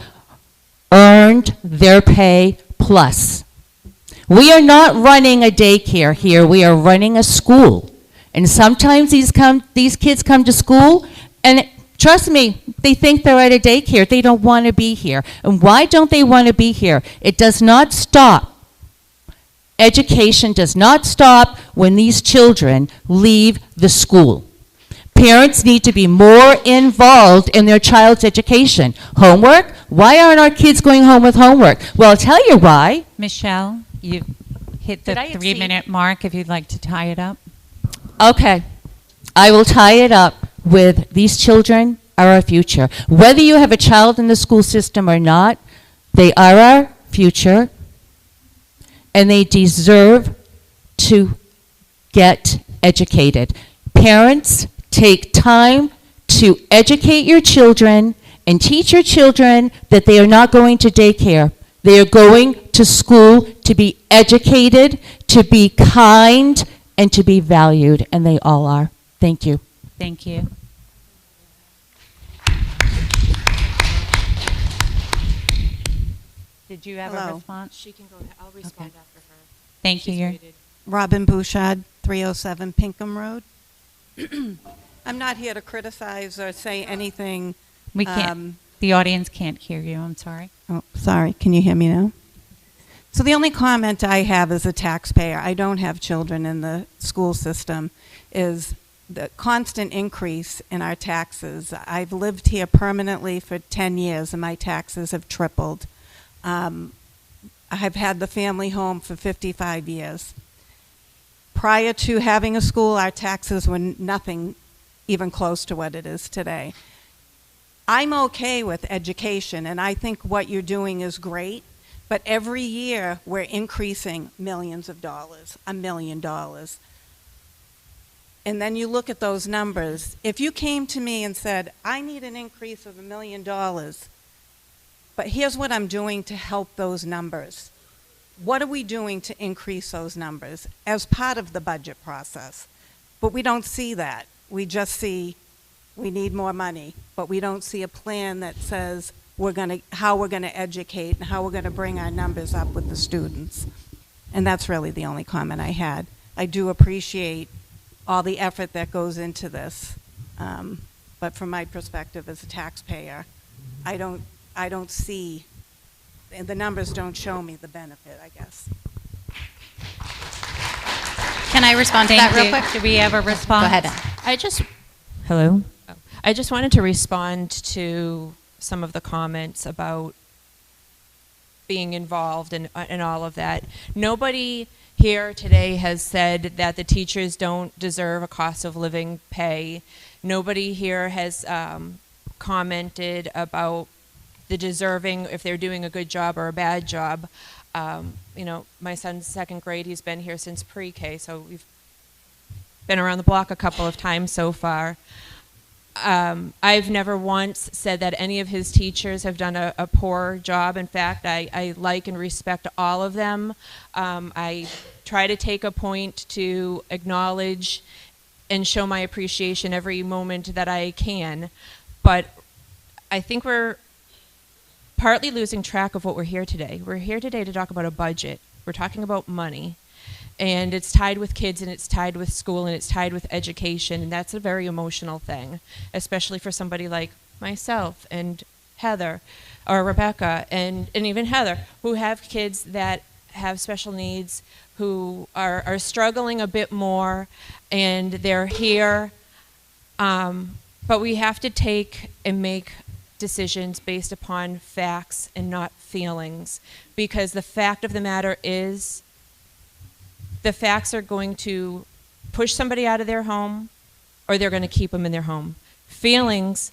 earned their pay plus. We are not running a daycare here, we are running a school. And sometimes these kids come to school, and trust me, they think they're at a daycare. They don't want to be here. And why don't they want to be here? It does not stop. Education does not stop when these children leave the school. Parents need to be more involved in their child's education. Homework? Why aren't our kids going home with homework? Well, I'll tell you why. Michelle, you hit the Did I 3-minute mark if you'd like to tie it up. Okay, I will tie it up with these children are our future. Whether you have a child in the school system or not, they are our future, and they deserve to get educated. Parents, take time to educate your children and teach your children that they are not going to daycare. They are going to school to be educated, to be kind, and to be valued, and they all are. Thank you. Thank you. Did you have a Hello. response? She can go ahead. I'll respond after her. Thank you. She's You're- waited. Robin Bouchard, 307 Pinkham Road. I'm not here to criticize or say anything. We can't, the audience can't hear you, I'm sorry. Oh, sorry. Can you hear me now? So the only comment I have as a taxpayer, I don't have children in the school system, is the constant increase in our taxes. I've lived here permanently for 10 years, and my taxes have tripled. I've had the family home for 55 years. Prior to having a school, our taxes were nothing even close to what it is today. I'm okay with education, and I think what you're doing is great, but every year we're increasing millions of dollars, $1 million. And then you look at those numbers. If you came to me and said, I need an increase of $1 million, but here's what I'm doing to help those numbers. What are we doing to increase those numbers as part of the budget process? But we don't see that. We just see we need more money, but we don't see a plan that says how we're going to educate and how we're going to bring our numbers up with the students. And that's really the only comment I had. I do appreciate all the effort that goes into this, but from my perspective as a taxpayer, I don't see, and the numbers don't show me the benefit, I guess. Can I respond to Thank that real you. quick? Do we have a response? Go ahead. Hello? I just wanted to respond to some of the comments about being involved and all of that. Nobody here today has said that the teachers don't deserve a cost of living pay. Nobody here has commented about the deserving, if they're doing a good job or a bad job. You know, my son's second grade, he's been here since pre-K, so we've been around the block a couple of times so far. I've never once said that any of his teachers have done a poor job. In fact, I like and respect all of them. I try to take a point to acknowledge and show my appreciation every moment that I can. But I think we're partly losing track of what we're here today. We're here today to talk about a budget. We're talking about money. And it's tied with kids, and it's tied with school, and it's tied with education, and that's a very emotional thing, especially for somebody like myself and Heather, or Rebecca, and even Heather, who have kids that have special needs, who are struggling a bit more, and they're here. But we have to take and make decisions based upon facts and not feelings, because the fact of the matter is the facts are going to push somebody out of their home, or they're going to keep them in their home. Feelings,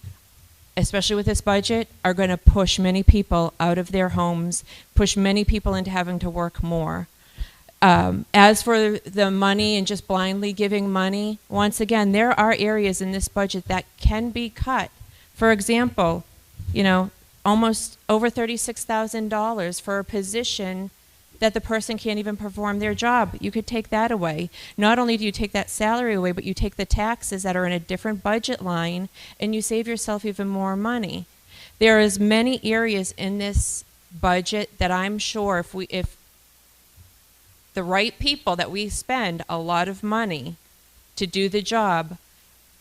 especially with this budget, are going to push many people out of their homes, push many people into having to work more. As for the money and just blindly giving money, once again, there are areas in this budget that can be cut. For example, almost over $36,000 for a position that the person can't even perform their job. You could take that away. Not only do you take that salary away, but you take the taxes that are in a different budget line, and you save yourself even more money. There is many areas in this budget that I'm sure if the right people that we spend a lot of money to do the job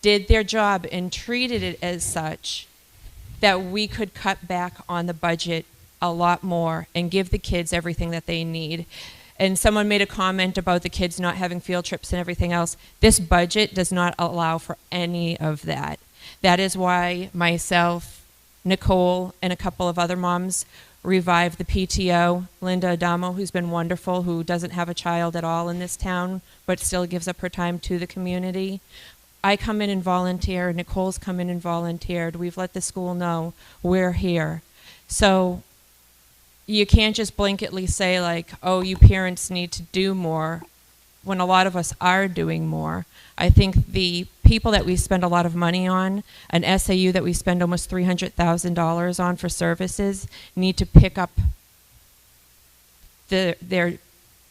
did their job and treated it as such, that we could cut back on the budget a lot more and give the kids everything that they need. And someone made a comment about the kids not having field trips and everything else. This budget does not allow for any of that. That is why myself, Nicole, and a couple of other moms revived the PTO. Linda Adamo, who's been wonderful, who doesn't have a child at all in this town, but still gives up her time to the community. I come in and volunteer. Nicole's come in and volunteered. We've let the school know we're here. So you can't just blanketly say like, oh, you parents need to do more, when a lot of us are doing more. I think the people that we spend a lot of money on, an SAU that we spend almost $300,000 on for services, need to pick up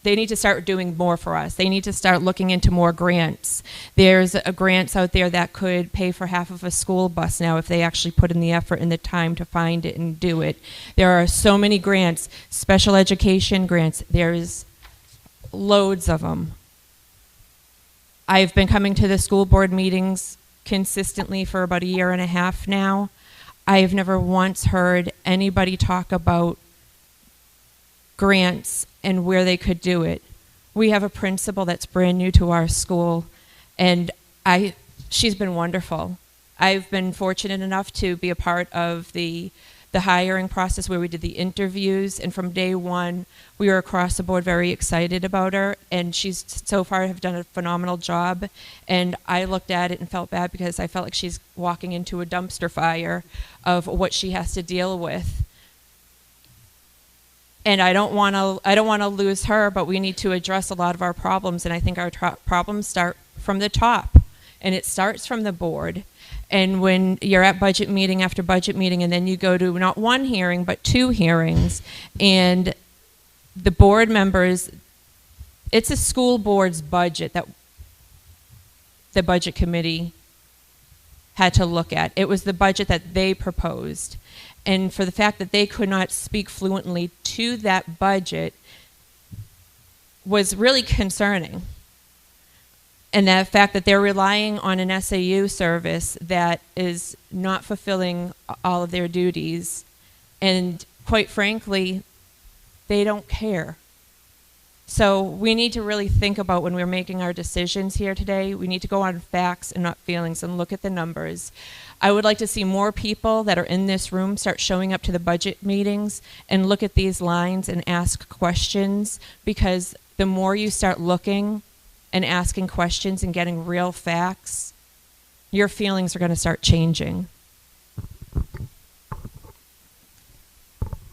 they need to start doing more for us. They need to start looking into more grants. There's grants out there that could pay for half of a school bus now if they actually put in the effort and the time to find it and do it. There are so many grants, special education grants. There's loads of them. I've been coming to the school board meetings consistently for about a year and a half now. I've never once heard anybody talk about grants and where they could do it. We have a principal that's brand new to our school, and she's been wonderful. I've been fortunate enough to be a part of the hiring process where we did the interviews, and from day one, we were across the board very excited about her, and she's so far have done a phenomenal job. And I looked at it and felt bad because I felt like she's walking into a dumpster fire of what she has to deal with. And I don't want to lose her, but we need to address a lot of our problems, and I think our problems start from the top, and it starts from the board. And when you're at budget meeting after budget meeting, and then you go to not one hearing, but 2 hearings, and the board members, it's a school board's budget that the budget committee had to look at. It was the budget that they proposed. And for the fact that they could not speak fluently to that budget was really concerning. And that fact that they're relying on an SAU service that is not fulfilling all of their duties. And quite frankly, they don't care. So we need to really think about when we're making our decisions here today, we need to go on facts and not feelings and look at the numbers. I would like to see more people that are in this room start showing up to the budget meetings and look at these lines and ask questions, because the more you start looking and asking questions and getting real facts, your feelings are going to start changing.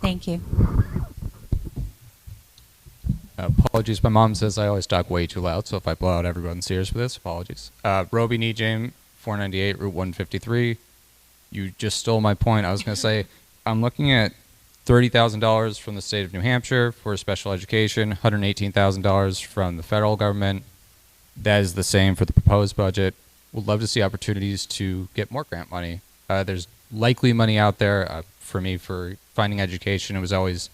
Thank you. Apologies, my mom says I always talk way too loud, so if I blow out everyone's ears for this, apologies. Roby Nejame, 498 Route 153. You just stole my point. I was going to say, I'm looking at $30,000 from the state of New Hampshire for special education, $118,000 from the federal government. That is the same for the proposed budget. Would love to see opportunities to get more grant money. There's likely money out there. For me, for finding education, it was always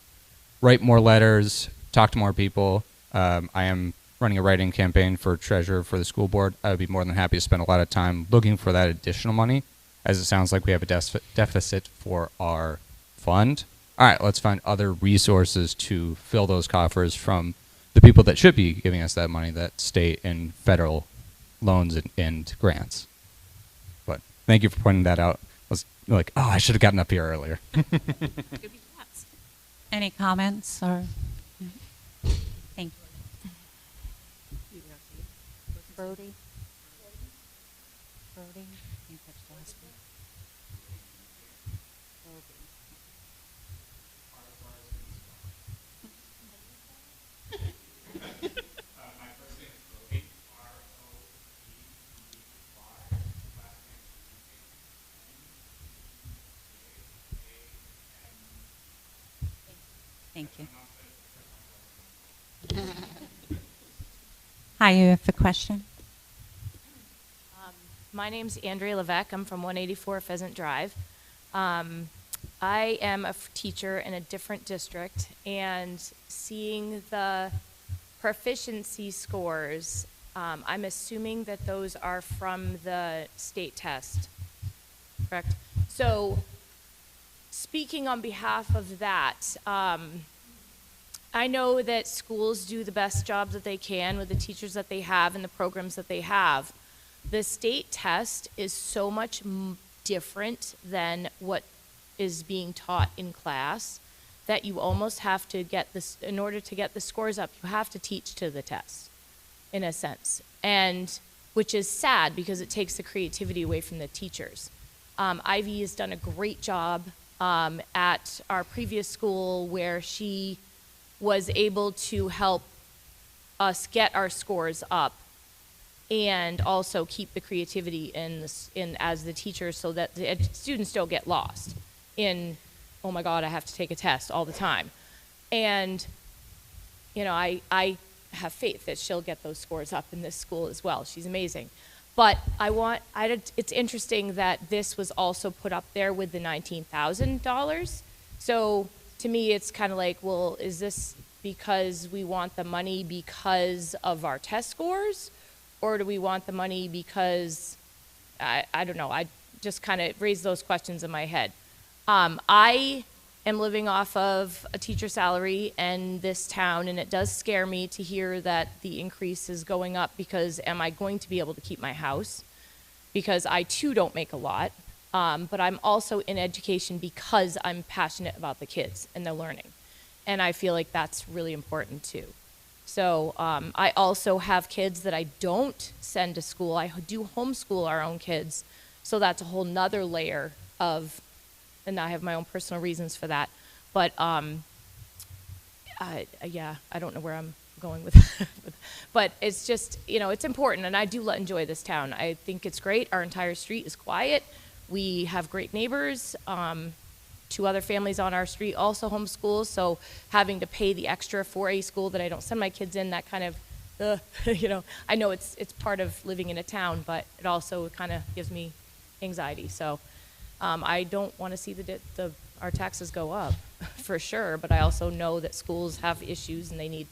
write more letters, talk to more people. I am running a writing campaign for treasurer for the school board, I would be more than happy to spend a lot of time looking for that additional money, as it sounds like we have a deficit for our fund. All right, let's find other resources to fill those coffers from the people that should be giving us that money, that state and federal loans and grants. But thank you for pointing that out. I was like, oh, I should have gotten up here earlier. Any comments or? Thank you. Brody? Brody? You catch the last one. Thank you. Hi, you have a question? My name's Andrea Levesque. I'm from 184 Pheasant Drive. I am a teacher in a different district, and seeing the proficiency scores, I'm assuming that those are from the state test, correct? So, speaking on behalf of that, I know that schools do the best job that they can with the teachers that they have and the programs that they have. The state test is so much different than what is being taught in class that you almost have to get this, in order to get the scores up, you have to teach to the test, in a sense. And which is sad because it takes the creativity away from the teachers. Ivy has done a great job at our previous school where she was able to help us get our scores up and also keep the creativity in as the teachers so that the students don't get lost in, oh my God, I have to take a test all the time. And, you know, I have faith that she'll get those scores up in this school as well. She's amazing. But it's interesting that this was also put up there with the $19,000. So to me, it's kind of like, well, is this because we want the money because of our test scores? Or do we want the money because, I don't know, I just kind of raised those questions in my head. I am living off of a teacher salary in this town, and it does scare me to hear that the increase is going up because am I going to be able to keep my house? Because I too don't make a lot, but I'm also in education because I'm passionate about the kids and their learning. And I feel like that's really important too. So I also have kids that I don't send to school. I do homeschool our own kids. So that's a whole nother layer of, and I have my own personal reasons for that. But yeah, I don't know where I'm going with that. But it's just, you know, it's important. And I do enjoy this town. I think it's great. Our entire street is quiet. We have great neighbors. 2 other families on our street also homeschool, so having to pay the extra for a school that I don't send my kids in, that kind of, you know, I know it's part of living in a town, but it also kind of gives me anxiety. So I don't want to see our taxes go up for sure, but I also know that schools have issues and they need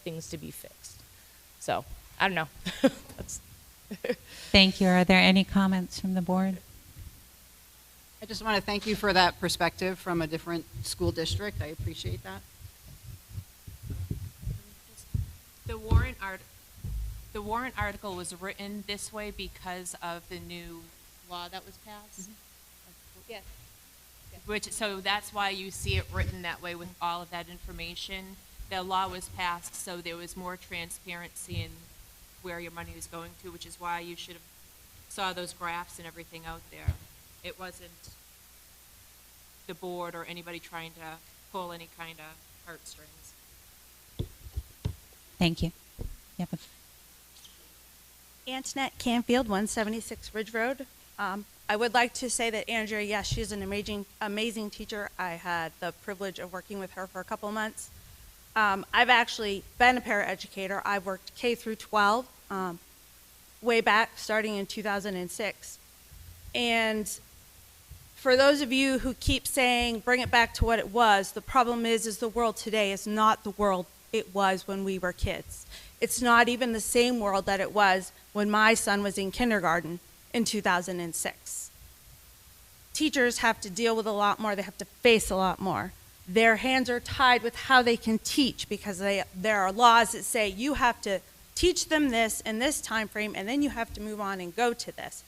things to be fixed. So I don't know. Thank you. Are there any comments from the board? I just want to thank you for that perspective from a different school district. I appreciate that. The warrant article was written this way because of the new law that was passed. Mm-hmm. Yes. So that's why you see it written that way with all of that information. The law was passed, so there was more transparency in where your money was going to, which is why you should have saw those graphs and everything out there. It wasn't the board or anybody trying to pull any kind of heartstrings. Thank you. Yep. Antoinette Canfield, 176 Ridge Road. I would like to say that Andrea, yes, she's an amazing teacher. I had the privilege of working with her for a couple of months. I've actually been a paraeducator. I've worked K through 12 way back, starting in 2006. And for those of you who keep saying, bring it back to what it was, the problem is the world today is not the world it was when we were kids. It's not even the same world that it was when my son was in kindergarten in 2006. Teachers have to deal with a lot more. They have to face a lot more. Their hands are tied with how they can teach because there are laws that say you have to teach them this in this time frame, and then you have to move on and go to this.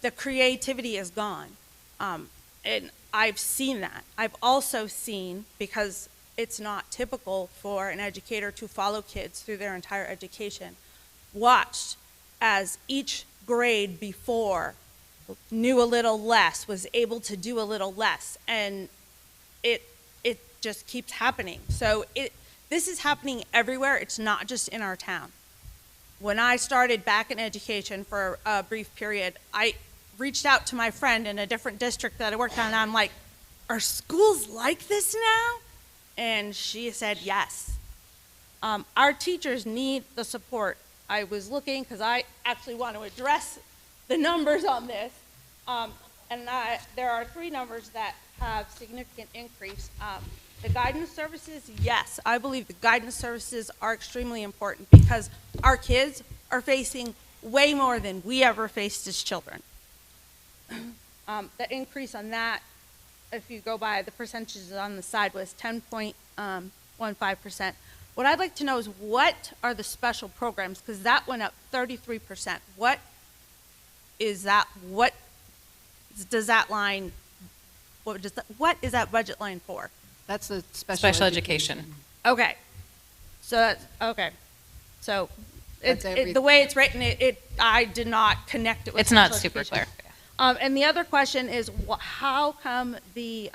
The creativity is gone. And I've seen that. I've also seen, because it's not typical for an educator to follow kids through their entire education, watched as each grade before knew a little less, was able to do a little less, and it just keeps happening. So this is happening everywhere. It's not just in our town. When I started back in education for a brief period, I reached out to my friend in a different district that I worked on, and I'm like, are schools like this now? And she said yes. Our teachers need the support. I was looking, because I actually want to address the numbers on this, there are 3 numbers that have significant increase. The guidance services, yes, I believe the guidance services are extremely important because our kids are facing way more than we ever faced as children. The increase on that, if you go by the percentages on the side, was 10.15%. What I'd like to know is what are the special programs, because that went up 33%. What is that? What does that line? What is that budget line for? That's the special education. Okay. So that's okay. So That's the way it's written, I did not connect it with. It's not special super education. clear. And the other question is, how come the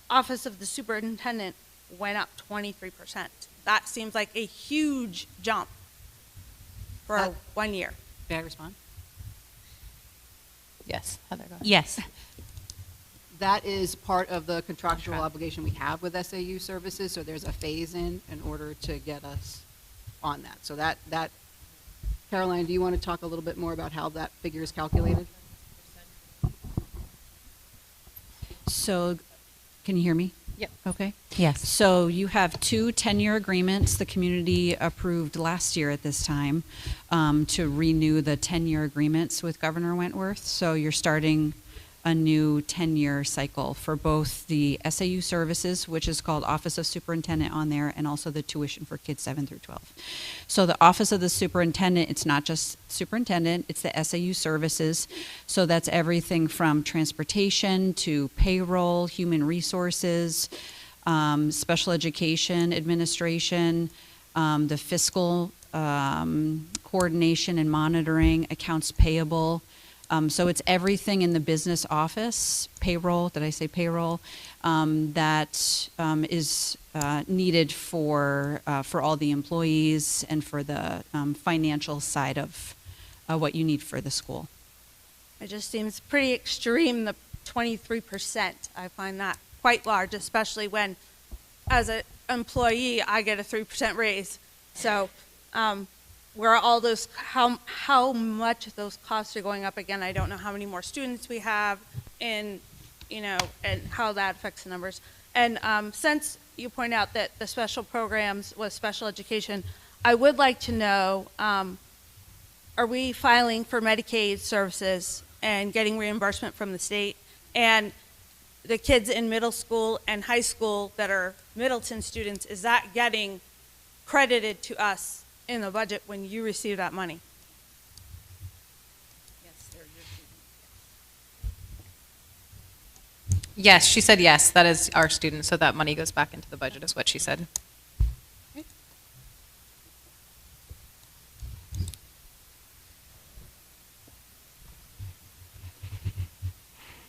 Office of the Superintendent went up 23%? That seems like a huge jump for 1 year. May I respond? Yes, Heather, go ahead. Yes. That is part of the contractual obligation we have with SAU services, so there's a phase-in in order to get us on that. So that Caroline, do you want to talk a little bit more about how that figure is calculated? So, can you hear me? Yep. Okay. Yes. So you have 2 10-year agreements the community approved last year at this time to renew the 10-year agreements with Governor Wentworth. So you're starting a new 10-year cycle for both the SAU services, which is called Office of Superintendent on there, and also the tuition for kids 7 through 12. So the Office of the Superintendent, it's not just superintendent, it's the SAU services. So that's everything from transportation to payroll, human resources, special education administration, the fiscal coordination and monitoring, accounts payable. So it's everything in the business office, payroll, did I say payroll, that is needed for all the employees and for the financial side of what you need for the school. It just seems pretty extreme, the 23%. I find that quite large, especially when, as an employee, I get a 3% raise. So where all those, how much those costs are going up again, I don't know how many more students we have, and and how that affects the numbers. And since you point out that the special programs was special education, I would like to know, are we filing for Medicaid services and getting reimbursement from the state? And the kids in middle school and high school that are Middleton students, is that getting credited to us in the budget when you receive that money? Yes, she said yes. That is our student, so that money goes back into the budget, is what she said.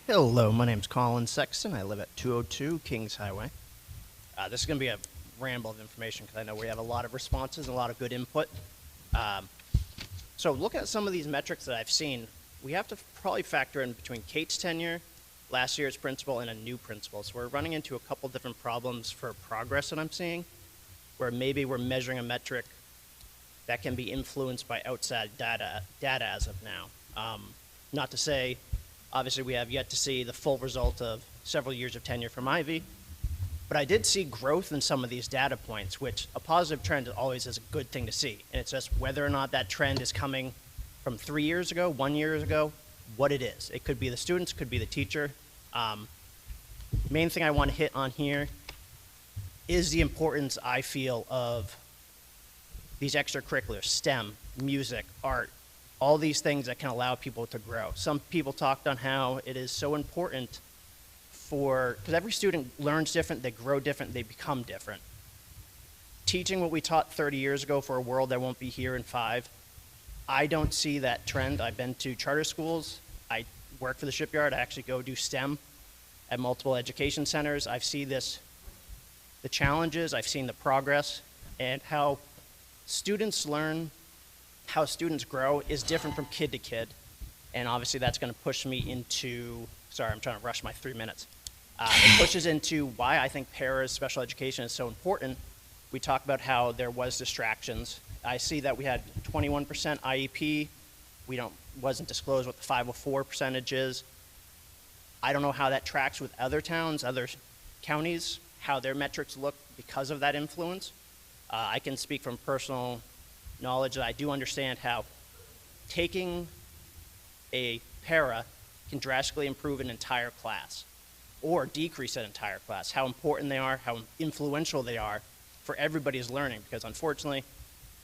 Hello, my name's Colin Sexton. I live at 202 Kings Highway. This is going to be a ramble of information because I know we have a lot of responses and a lot of good input. So look at some of these metrics that I've seen. We have to probably factor in between Kate's tenure, last year's principal, and a new principal. So we're running into a couple different problems for progress that I'm seeing, where maybe we're measuring a metric that can be influenced by outside data as of now. Not to say, obviously we have yet to see the full result of several years of tenure from Ivy, But I did see growth in some of these data points, which a positive trend always is a good thing to see. And it's just whether or not that trend is coming from 3 years ago, 1 year ago, what it is. It could be the students, could be the teacher. Main thing I want to hit on here is the importance, I feel, of these extracurriculars, STEM, music, art, all these things that can allow people to grow. Some people talked on how it is so important because every student learns different, they grow different, they become different. Teaching what we taught 30 years ago for a world that won't be here in 5, I don't see that trend. I've been to charter schools, I work for the shipyard, I actually go do STEM at multiple education centers. I've seen the challenges, I've seen the progress, and how students learn, how students grow is different from kid to kid. And obviously that's gonna push me into, sorry, I'm trying to rush my 3 minutes. It pushes into why I think paras, special education is so important. We talked about how there was distractions. I see that we had 21% IEP. Wasn't disclosed what the 504 percentage is. I don't know how that tracks with other towns, other counties, how their metrics look because of that influence. I can speak from personal knowledge that I do understand how taking a para can drastically improve an entire class or decrease an entire class, how important they are, how influential they are for everybody's learning, because unfortunately,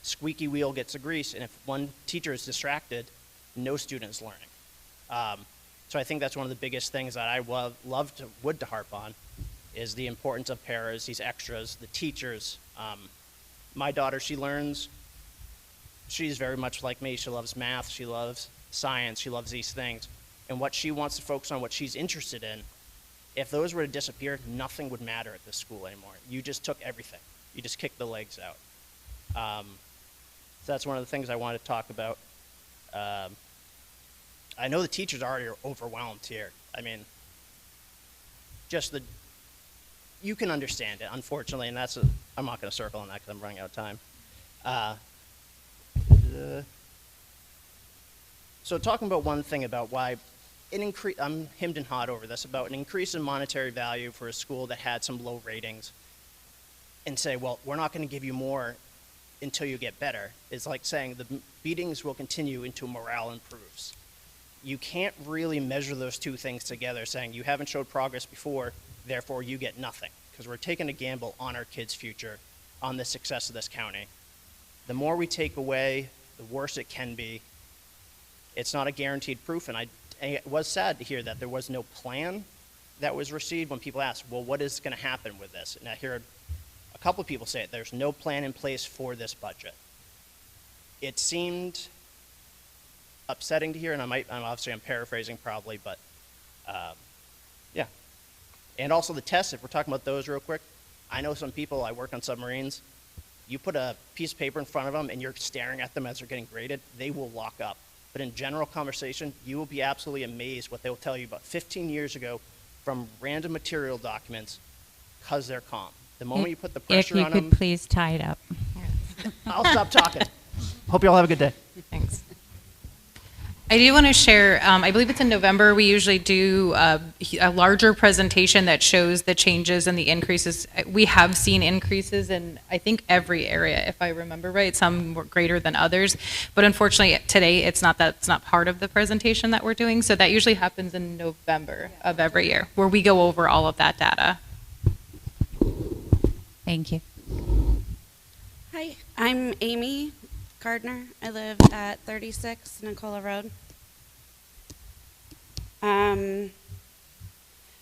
squeaky wheel gets the grease, and if one teacher is distracted, no student is learning. So I think that's one of the biggest things that I would to harp on, is the importance of paras, these extras, the teachers. My daughter, she learns, she's very much like me. She loves math, she loves science, she loves these things. And what she wants to focus on, what she's interested in, if those were to disappear, nothing would matter at this school anymore. You just took everything. You just kicked the legs out. So that's one of the things I wanted to talk about. I know the teachers already are overwhelmed here. I mean, you can understand it, unfortunately, and I'm not going to circle on that because I'm running out of time. So talking about one thing about why I'm hemmed and hawed over this, about an increase in monetary value for a school that had some low ratings, and say, well, we're not going to give you more until you get better. It's like saying the beatings will continue until morale improves. You can't really measure those two things together, saying you haven't showed progress before, therefore you get nothing, because we're taking a gamble on our kids' future, on the success of this county. The more we take away, the worse it can be. It's not a guaranteed proof, and it was sad to hear that there was no plan that was received when people asked, well, what is going to happen with this? And I heard a couple of people say it, there's no plan in place for this budget. It seemed upsetting to hear, and I'm paraphrasing probably, but yeah. And also the tests, if we're talking about those real quick, I know some people, I work on submarines, you put a piece of paper in front of them and you're staring at them as they're getting graded, they will lock up. But in general conversation, you will be absolutely amazed what they'll tell you about 15 years ago from random material documents, because they're calm. The moment you put the pressure on them... If you could please tie it up. I'll stop talking. Hope you all have a good day. Thanks. I do want to share, I believe it's in November, we usually do a larger presentation that shows the changes and the increases. We have seen increases in, I think, every area, if I remember right, some were greater than others. But unfortunately, today, it's not part of the presentation that we're doing. So that usually happens in November of every year, where we go over all of that data. Thank you. Hi, I'm Amy Gardner. I live at 36 Nicola Road.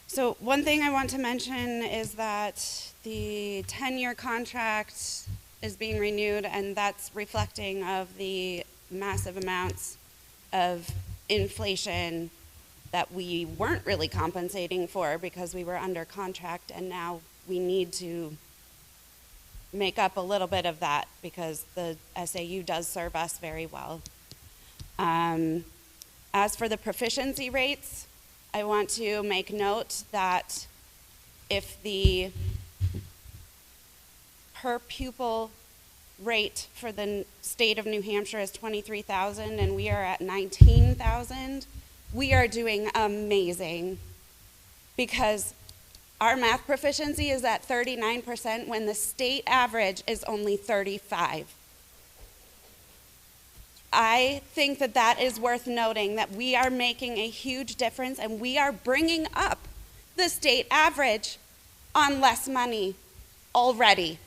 So one thing I want to mention is that the 10-year contract is being renewed, and that's reflecting of the massive amounts of inflation that we weren't really compensating for because we were under contract, and now we need to make up a little bit of that because the SAU does serve us very well. As for the proficiency rates, I want to make note that if the per pupil rate for the state of New Hampshire is $23,000 and we are at $19,000, we are doing amazing, because Our math proficiency is at 39% when the state average is only 35. I think that that is worth noting, that we are making a huge difference and we are bringing up the state average on less money already.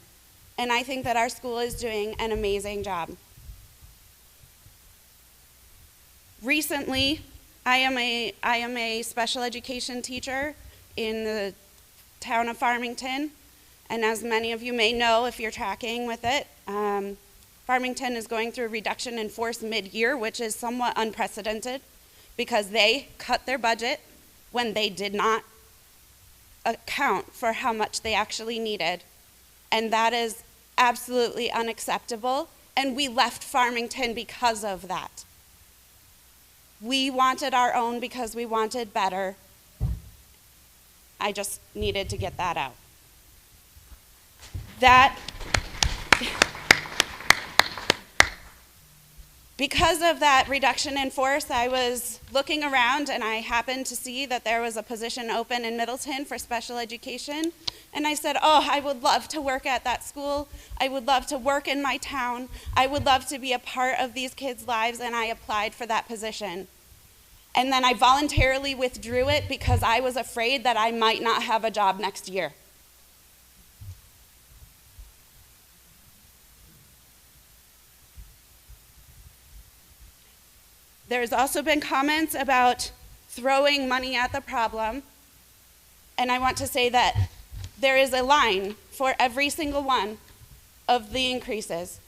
And I think that our school is doing an amazing job. Recently, I am a special education teacher in the town of Farmington, and as many of you may know if you're tracking with it, Farmington is going through a reduction in force mid-year, which is somewhat unprecedented because they cut their budget when they did not account for how much they actually needed. And that is absolutely unacceptable, and we left Farmington because of that. We wanted our own because we wanted better. I just needed to get that out. Because of that reduction in force, I was looking around and I happened to see that there was a position open in Middleton for special education. And I said, oh, I would love to work at that school. I would love to work in my town. I would love to be a part of these kids' lives, and I applied for that position. And then I voluntarily withdrew it because I was afraid that I might not have a job next year. There's also been comments about throwing money at the problem, and I want to say that there is a line for every single one of the increases,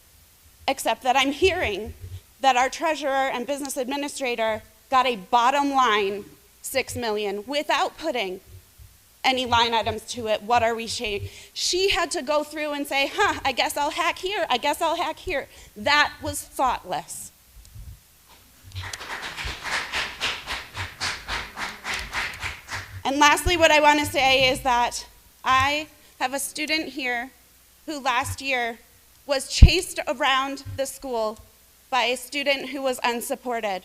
except that I'm hearing that our treasurer and business administrator got a bottom line $6 million without putting any line items to it. What are we saying? She had to go through and say, I guess I'll hack here, I guess I'll hack here. That was thoughtless. And lastly, what I want to say is that I have a student here who last year was chased around the school by a student who was unsupported.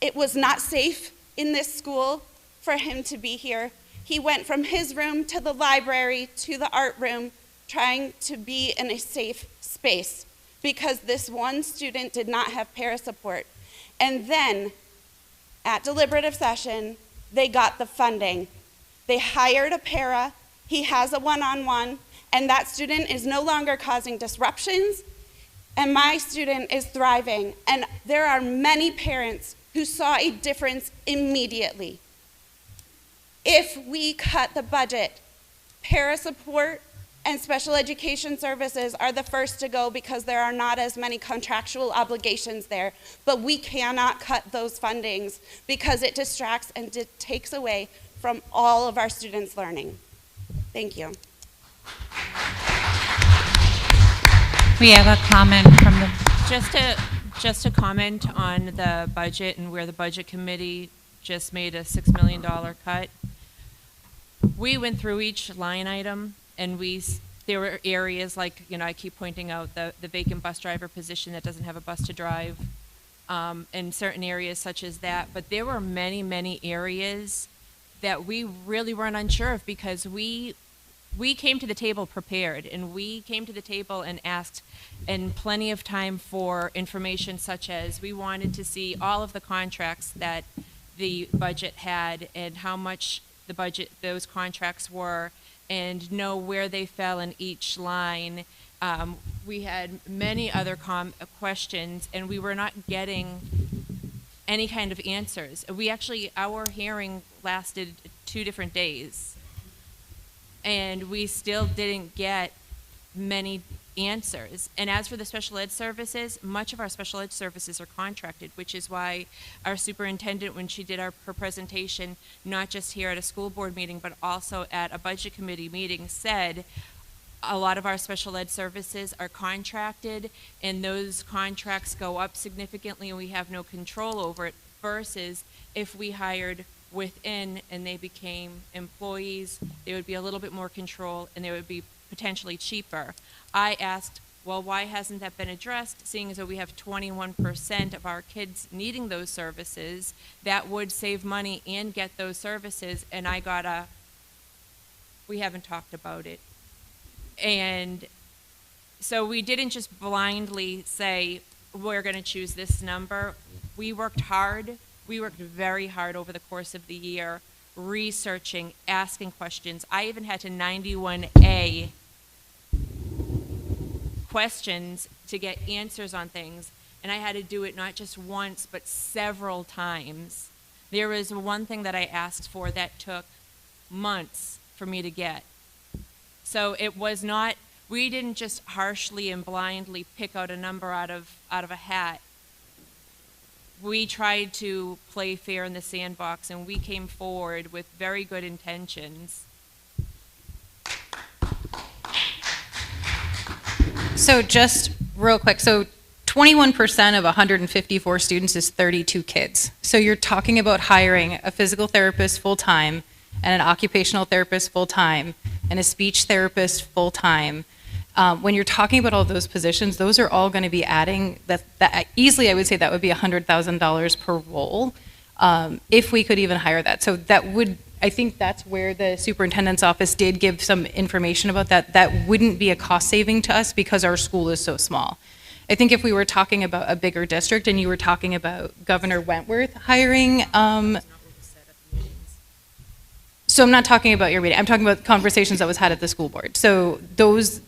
It was not safe in this school for him to be here. He went from his room to the library to the art room trying to be in a safe space because this one student did not have para support. And then at deliberative session, they got the funding. They hired a para, he has a one-on-one, and that student is no longer causing disruptions, and my student is thriving. And there are many parents who saw a difference immediately. If we cut the budget, para support and special education services are the first to go because there are not as many contractual obligations there. But we cannot cut those fundings because it distracts and it takes away from all of our students' learning. Thank you. We have a comment from the... Just to comment on the budget and where the budget committee just made a $6 million cut. We went through each line item and there were areas like, I keep pointing out the vacant bus driver position that doesn't have a bus to drive, and certain areas such as that. But there were many, many areas that we really weren't unsure of because we came to the table prepared, and we came to the table and asked in plenty of time for information such as we wanted to see all of the contracts that the budget had and how much those contracts were, and know where they fell in each line. We had many other questions, and we were not getting any kind of answers. Our hearing lasted 2 different days, and we still didn't get many answers. And as for the special ed services, much of our special ed services are contracted, which is why our superintendent, when she did her presentation, not just here at a school board meeting, but also at a budget committee meeting, said a lot of our special ed services are contracted, and those contracts go up significantly, and we have no control over it, versus if we hired within and they became employees, there would be a little bit more control, and they would be potentially cheaper. I asked, well, why hasn't that been addressed, seeing as though we have 21% of our kids needing those services? That would save money and get those services, and I got We haven't talked about it. And so we didn't just blindly say, we're going to choose this number. We worked hard. We worked very hard over the course of the year, researching, asking questions. I even had to 91A questions to get answers on things. And I had to do it not just once, but several times. There was one thing that I asked for that took months for me to get. So it was not, we didn't just harshly and blindly pick out a number out of a hat. We tried to play fair in the sandbox, and we came forward with very good intentions. So just real quick, so 21% of 154 students is 32 kids. So you're talking about hiring a physical therapist full-time and an occupational therapist full-time and a speech therapist full-time. When you're talking about all those positions, those are all going to be adding, that easily I would say that would be $100,000 per role, if we could even hire that. So that would, I think that's where the superintendent's office did give some information about that. That wouldn't be a cost saving to us because our school is so small. I think if we were talking about a bigger district and you were talking about Governor Wentworth hiring, so I'm not talking about your meeting, I'm talking about conversations that was had at the school board. So those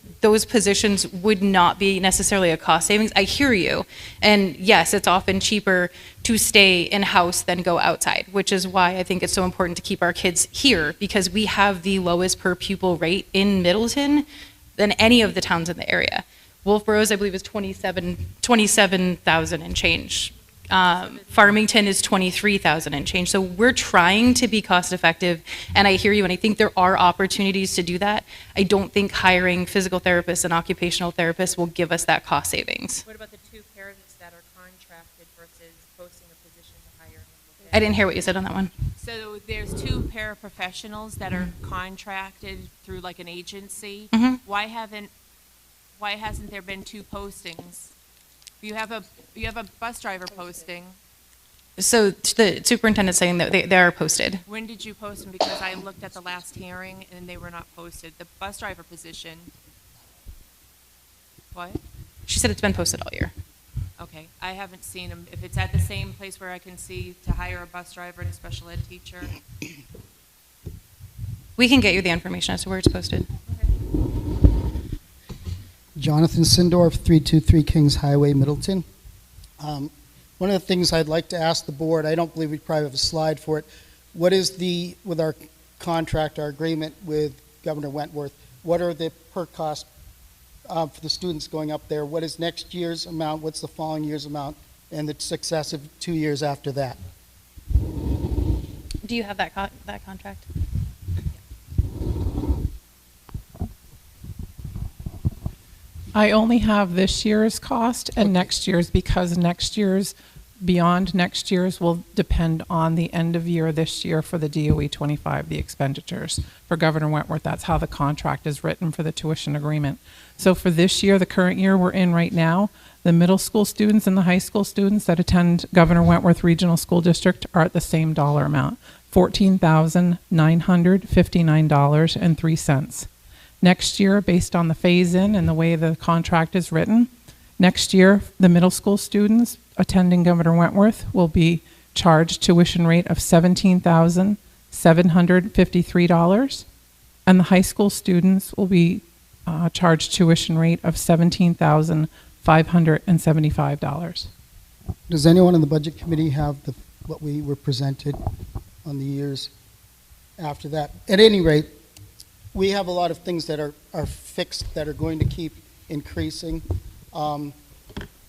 positions would not be necessarily a cost savings. I hear you. And yes, it's often cheaper to stay in-house than go outside, which is why I think it's so important to keep our kids here, because we have the lowest per pupil rate in Middleton than any of the towns in the area. Wolfborough's, I believe, is 27,000 and change. Farmington is 23,000 and change. So we're trying to be cost effective, and I hear you, and I think there are opportunities to do that. I don't think hiring physical therapists and occupational therapists will give us that cost savings. What about the two parents that are contracted versus posting a position to hire? I didn't hear what you said on that one. So there's two paraprofessionals that are contracted through like an agency. Mhm. Why hasn't there been two postings? You have a bus driver posting. So the superintendent's saying that they are posted. When did you post them? Because I looked at the last hearing and they were not posted. The bus driver position. What? She said it's been posted all year. Okay, I haven't seen them. If it's at the same place where I can see to hire a bus driver and a special ed teacher. We can get you the information as to where it's posted. Jonathan Sindorf, 323 Kings Highway, Middleton. One of the things I'd like to ask the board, I don't believe we probably have a slide for it, what is with our contract, our agreement with Governor Wentworth, what are the per cost for the students going up there? What is next year's amount? What's the following year's amount? And the successive 2 years after that? Do you have that contract? I only have this year's cost and next year's, because beyond next year's will depend on the end of year this year for the DOE 25, the expenditures. For Governor Wentworth, that's how the contract is written for the tuition agreement. So for this year, the current year we're in right now, the middle school students and the high school students that attend Governor Wentworth Regional School District are at the same dollar amount, $14,959.03. Next year, based on the phase-in and the way the contract is written, next year, the middle school students attending Governor Wentworth will be charged tuition rate of $17,753, and the high school students will be charged tuition rate of $17,575. Does anyone in the budget committee have what we were presented on the years after that? At any rate, we have a lot of things that are fixed that are going to keep increasing. The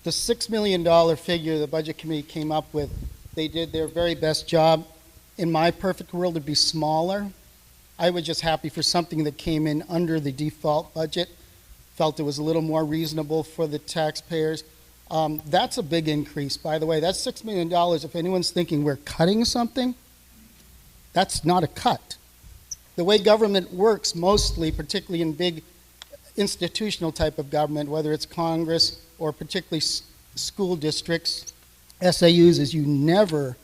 $6 million figure the budget committee came up with, they did their very best job. In my perfect world, it'd be smaller. I was just happy for something that came in under the default budget, felt it was a little more reasonable for the taxpayers. That's a big increase, by the way. That's $6 million. If anyone's thinking we're cutting something, that's not a cut. The way government works mostly, particularly in big institutional type of government, whether it's Congress or particularly school districts, SAUs, is you never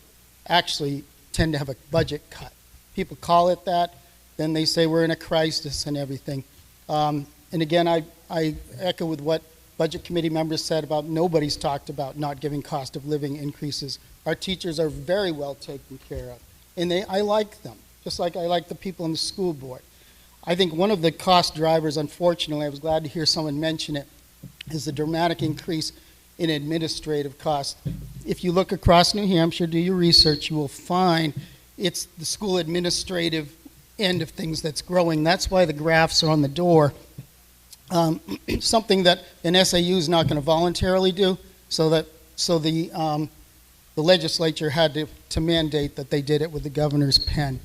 actually tend to have a budget cut. People call it that. then they say we're in a crisis and everything. And again, I echo with what Budget Committee members said about nobody's talked about not giving cost of living increases. Our teachers are very well taken care of, and I like them, just like I like the people on the school board. I think one of the cost drivers, unfortunately, I was glad to hear someone mention it, is the dramatic increase in administrative costs. If you look across New Hampshire, do your research, you will find it's the school administrative end of things that's growing. That's why the graphs are on the door. Something that an SAU is not going to voluntarily do, so the legislature had to mandate that they did it with the governor's pen.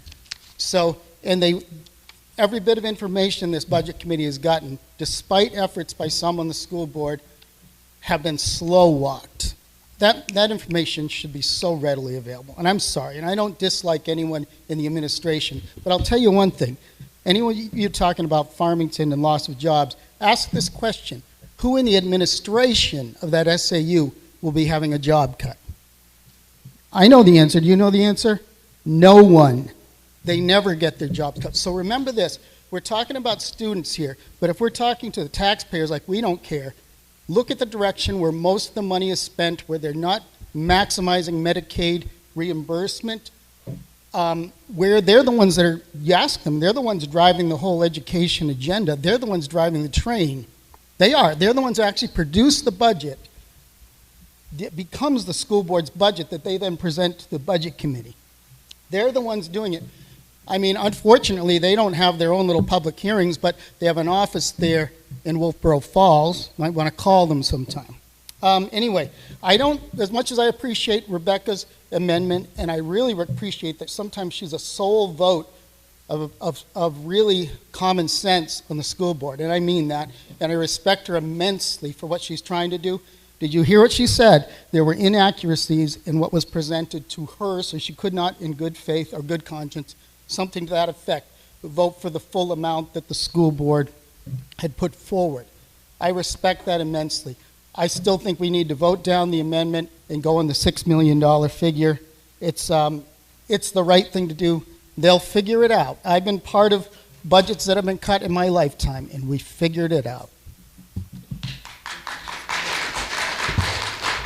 So, and every bit of information this budget committee has gotten, despite efforts by some on the school board, have been slow walked. That information should be so readily available. And I'm sorry, and I don't dislike anyone in the administration, but I'll tell you one thing. Anyone you're talking about Farmington and loss of jobs, ask this question. Who in the administration of that SAU will be having a job cut? I know the answer. Do you know the answer? No one. They never get their jobs cut. So remember this. We're talking about students here, but if we're talking to the taxpayers like we don't care, look at the direction where most of the money is spent, where they're not maximizing Medicaid reimbursement, where they're the ones that are, you ask them, they're the ones driving the whole education agenda. They're the ones driving the train. They are. They're the ones who actually produce the budget. It becomes the school board's budget that they then present to the budget committee. They're the ones doing it. I mean, unfortunately, they don't have their own little public hearings, but they have an office there in Wolfboro Falls. Might want to call them sometime. Anyway, as much as I appreciate Rebecca's amendment, and I really appreciate that sometimes she's a sole vote of really common sense on the school board, and I mean that, and I respect her immensely for what she's trying to do. Did you hear what she said? There were inaccuracies in what was presented to her, so she could not, in good faith or good conscience, something to that effect, vote for the full amount that the school board had put forward. I respect that immensely. I still think we need to vote down the amendment and go on the $6 million figure. It's the right thing to do. They'll figure it out. I've been part of budgets that have been cut in my lifetime, and we figured it out.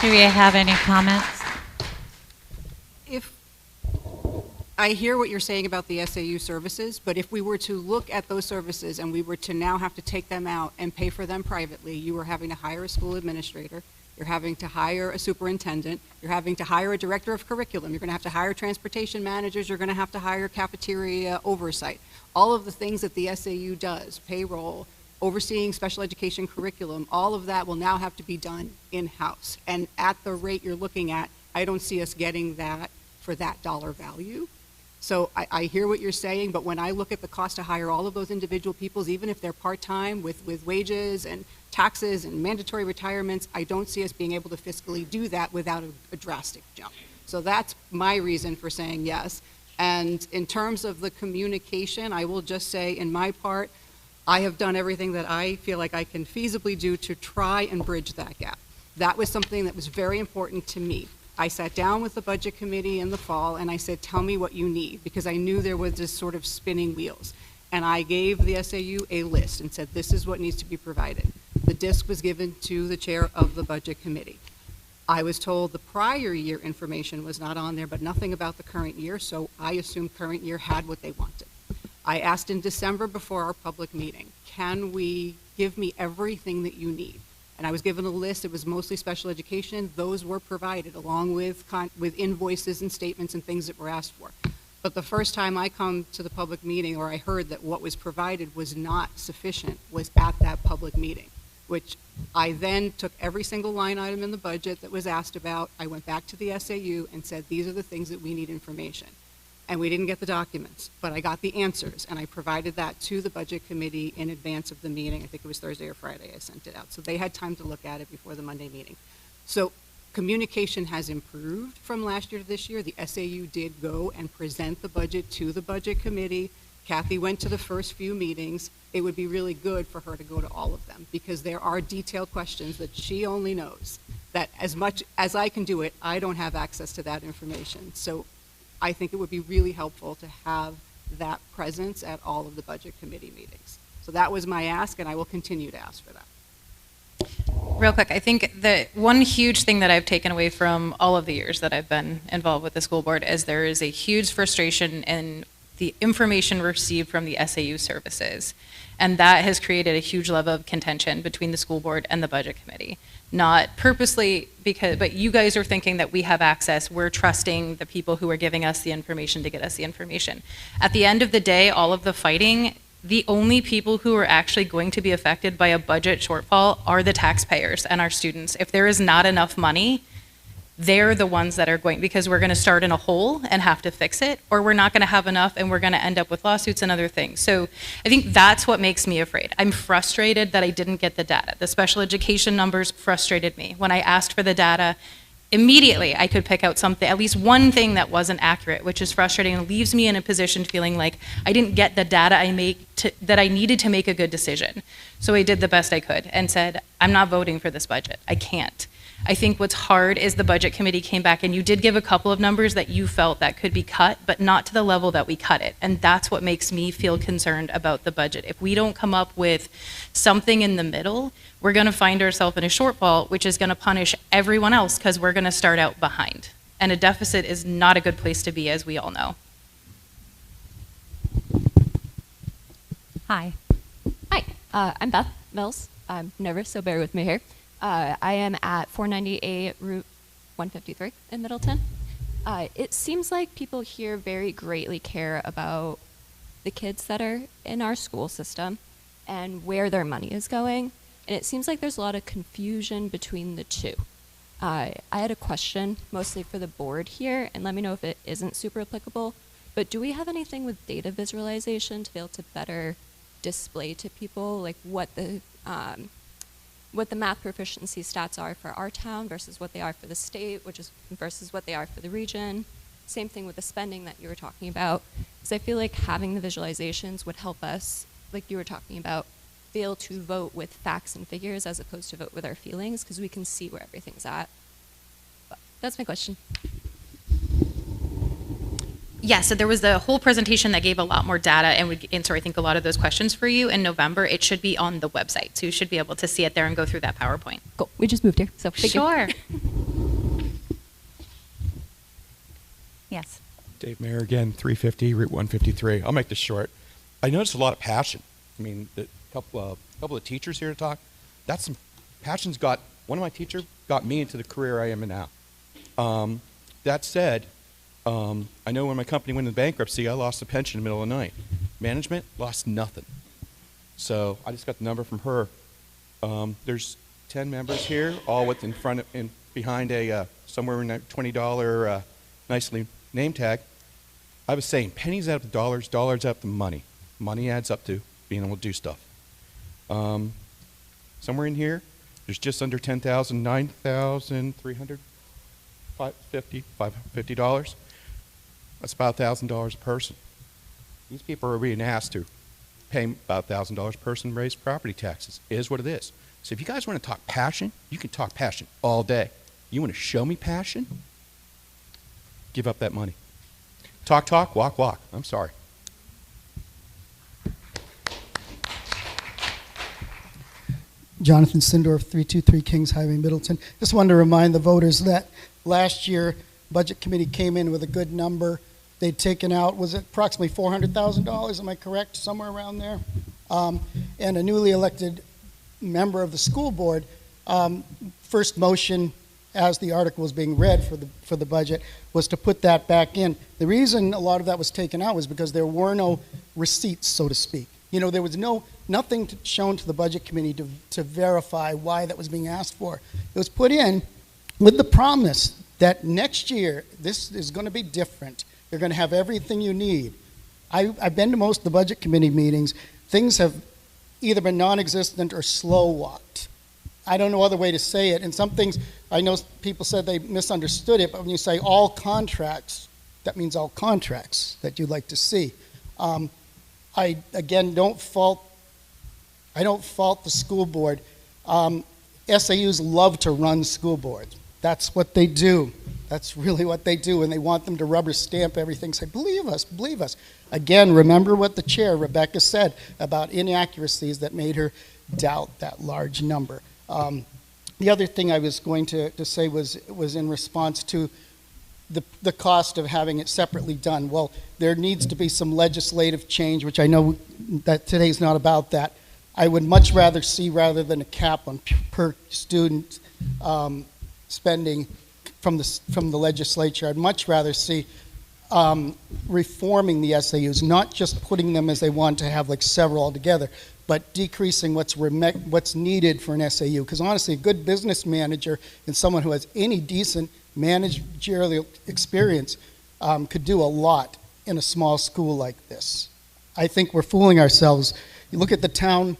Do we have any comments? I hear what you're saying about the SAU services, but if we were to look at those services and we were to now have to take them out and pay for them privately, you are having to hire a school administrator, you're having to hire a superintendent, you're having to hire a director of curriculum, you're going to have to hire transportation managers, you're going to have to hire cafeteria oversight. All of the things that the SAU does, payroll, overseeing special education curriculum, all of that will now have to be done in-house. And at the rate you're looking at, I don't see us getting that for that dollar value. So I hear what you're saying, but when I look at the cost to hire all of those individual peoples, even if they're part-time with wages and taxes and mandatory retirements, I don't see us being able to fiscally do that without a drastic jump. So that's my reason for saying yes. And in terms of the communication, I will just say in my part, I have done everything that I feel like I can feasibly do to try and bridge that gap. That was something that was very important to me. I sat down with the budget committee in the fall and I said, tell me what you need, because I knew there was this sort of spinning wheels. And I gave the SAU a list and said, this is what needs to be provided. The disc was given to the chair of the budget committee. I was told the prior year information was not on there, but nothing about the current year, so I assumed current year had what they wanted. I asked in December before our public meeting, can we give me everything that you need? And I was given a list. It was mostly special education. Those were provided along with invoices and statements and things that were asked for. But the first time I come to the public meeting, or I heard that what was provided was not sufficient, was at that public meeting, which I then took every single line item in the budget that was asked about. I went back to the SAU and said, these are the things that we need information. And we didn't get the documents, but I got the answers, and I provided that to the budget committee in advance of the meeting. I think it was Thursday or Friday I sent it out. So they had time to look at it before the Monday meeting. So communication has improved from last year to this year. The SAU did go and present the budget to the budget committee. Kathy went to the first few meetings. It would be really good for her to go to all of them, because there are detailed questions that she only knows. That as much as I can do it, I don't have access to that information. So I think it would be really helpful to have that presence at all of the budget committee meetings. So that was my ask, and I will continue to ask for that. Real quick, I think the one huge thing that I've taken away from all of the years that I've been involved with the school board is there is a huge frustration in the information received from the SAU services. And that has created a huge level of contention between the school board and the budget committee. Not purposely, but you guys are thinking that we have access, we're trusting the people who are giving us the information to get us the information. At the end of the day, all of the fighting, the only people who are actually going to be affected by a budget shortfall are the taxpayers and our students. If there is not enough money, they're the ones that are going, because we're going to start in a hole and have to fix it, or we're not going to have enough and we're going to end up with lawsuits and other things. So I think that's what makes me afraid. I'm frustrated that I didn't get the data. The special education numbers frustrated me. When I asked for the data, immediately I could pick out something, at least one thing that wasn't accurate, which is frustrating and leaves me in a position feeling like I didn't get the data that I needed to make a good decision. So I did the best I could and said, I'm not voting for this budget. I can't. I think what's hard is the budget committee came back and you did give a couple of numbers that you felt that could be cut, but not to the level that we cut it. And that's what makes me feel concerned about the budget. If we don't come up with something in the middle, we're going to find ourselves in a shortfall, which is going to punish everyone else because we're going to start out behind. And a deficit is not a good place to be, as we all know. Hi. Hi, I'm Beth Mills. I'm nervous, so bear with me here. I am at 498 Route 153 in Middleton. It seems like people here very greatly care about the kids that are in our school system and where their money is going. And it seems like there's a lot of confusion between the two. I had a question mostly for the board here, and let me know if it isn't super applicable, but do we have anything with data visualization to be able to better display to people like what the math proficiency stats are for our town versus what they are for the state, which is versus what they are for the region? Same thing with the spending that you were talking about, because I feel like having the visualizations would help us, like you were talking about, be able to vote with facts and figures as opposed to vote with our feelings, because we can see where everything's at. But that's my question. Yeah, so there was the whole presentation that gave a lot more data and would answer, I think, a lot of those questions for you in November. It should be on the website, so you should be able to see it there and go through that PowerPoint. Cool. We just moved here, so thank Sure. you. Yes. Dave Mayer again, 350 Route 153. I'll make this short. I noticed a lot of passion. I mean, the couple of teachers here to talk. That's some passion's got. One of my teachers got me into the career I am in now. That said, I know when my company went into bankruptcy, I lost a pension in the middle of the night. Management lost nothing. So I just got the number from her. There's 10 members here, all with behind a somewhere in that $20 nicely name tag. I was saying pennies add up to dollars, dollars add up to money. Money adds up to being able to do stuff. Somewhere in here, there's just under 10,000, $9,350. That's about $1,000 a person. These people are being asked to pay about $1,000 a person to raise property taxes. It is what it is. So if you guys want to talk passion, you can talk passion all day. You want to show me passion? Give up that money. Talk, talk, walk, walk. I'm sorry. Jonathan Sindorf, 323 Kings Highway, Middleton. Just wanted to remind the voters that last year, Budget Committee came in with a good number. They'd taken out, was it approximately $400,000, am I correct? Somewhere around there. And a newly elected member of the school board, first motion as the article was being read for the budget was to put that back in. The reason a lot of that was taken out was because there were no receipts, so to speak. You know, there was nothing shown to the Budget Committee to verify why that was being asked for. It was put in with the promise that next year, this is going to be different. You're going to have everything you need. I've been to most of the Budget Committee meetings. Things have either been non-existent or slow-walked. I don't know other way to say it. And some things, I know people said they misunderstood it, but when you say all contracts, that means all contracts that you'd like to see. I, again, don't fault the school board. SAUs love to run school boards. That's what they do. That's really what they do, and they want them to rubber stamp everything, say, believe us, believe us. Again, remember what the chair, Rebecca, said about inaccuracies that made her doubt that large number. The other thing I was going to say was in response to the cost of having it separately done. Well, there needs to be some legislative change, which I know that today's not about that. I would much rather see, rather than a cap on per student spending from the legislature, I'd much rather see reforming the SAUs, not just putting them as they want to have like several altogether, but decreasing what's needed for an SAU. Because honestly, a good business manager and someone who has any decent managerial experience could do a lot in a small school like this. I think we're fooling ourselves. You look at the town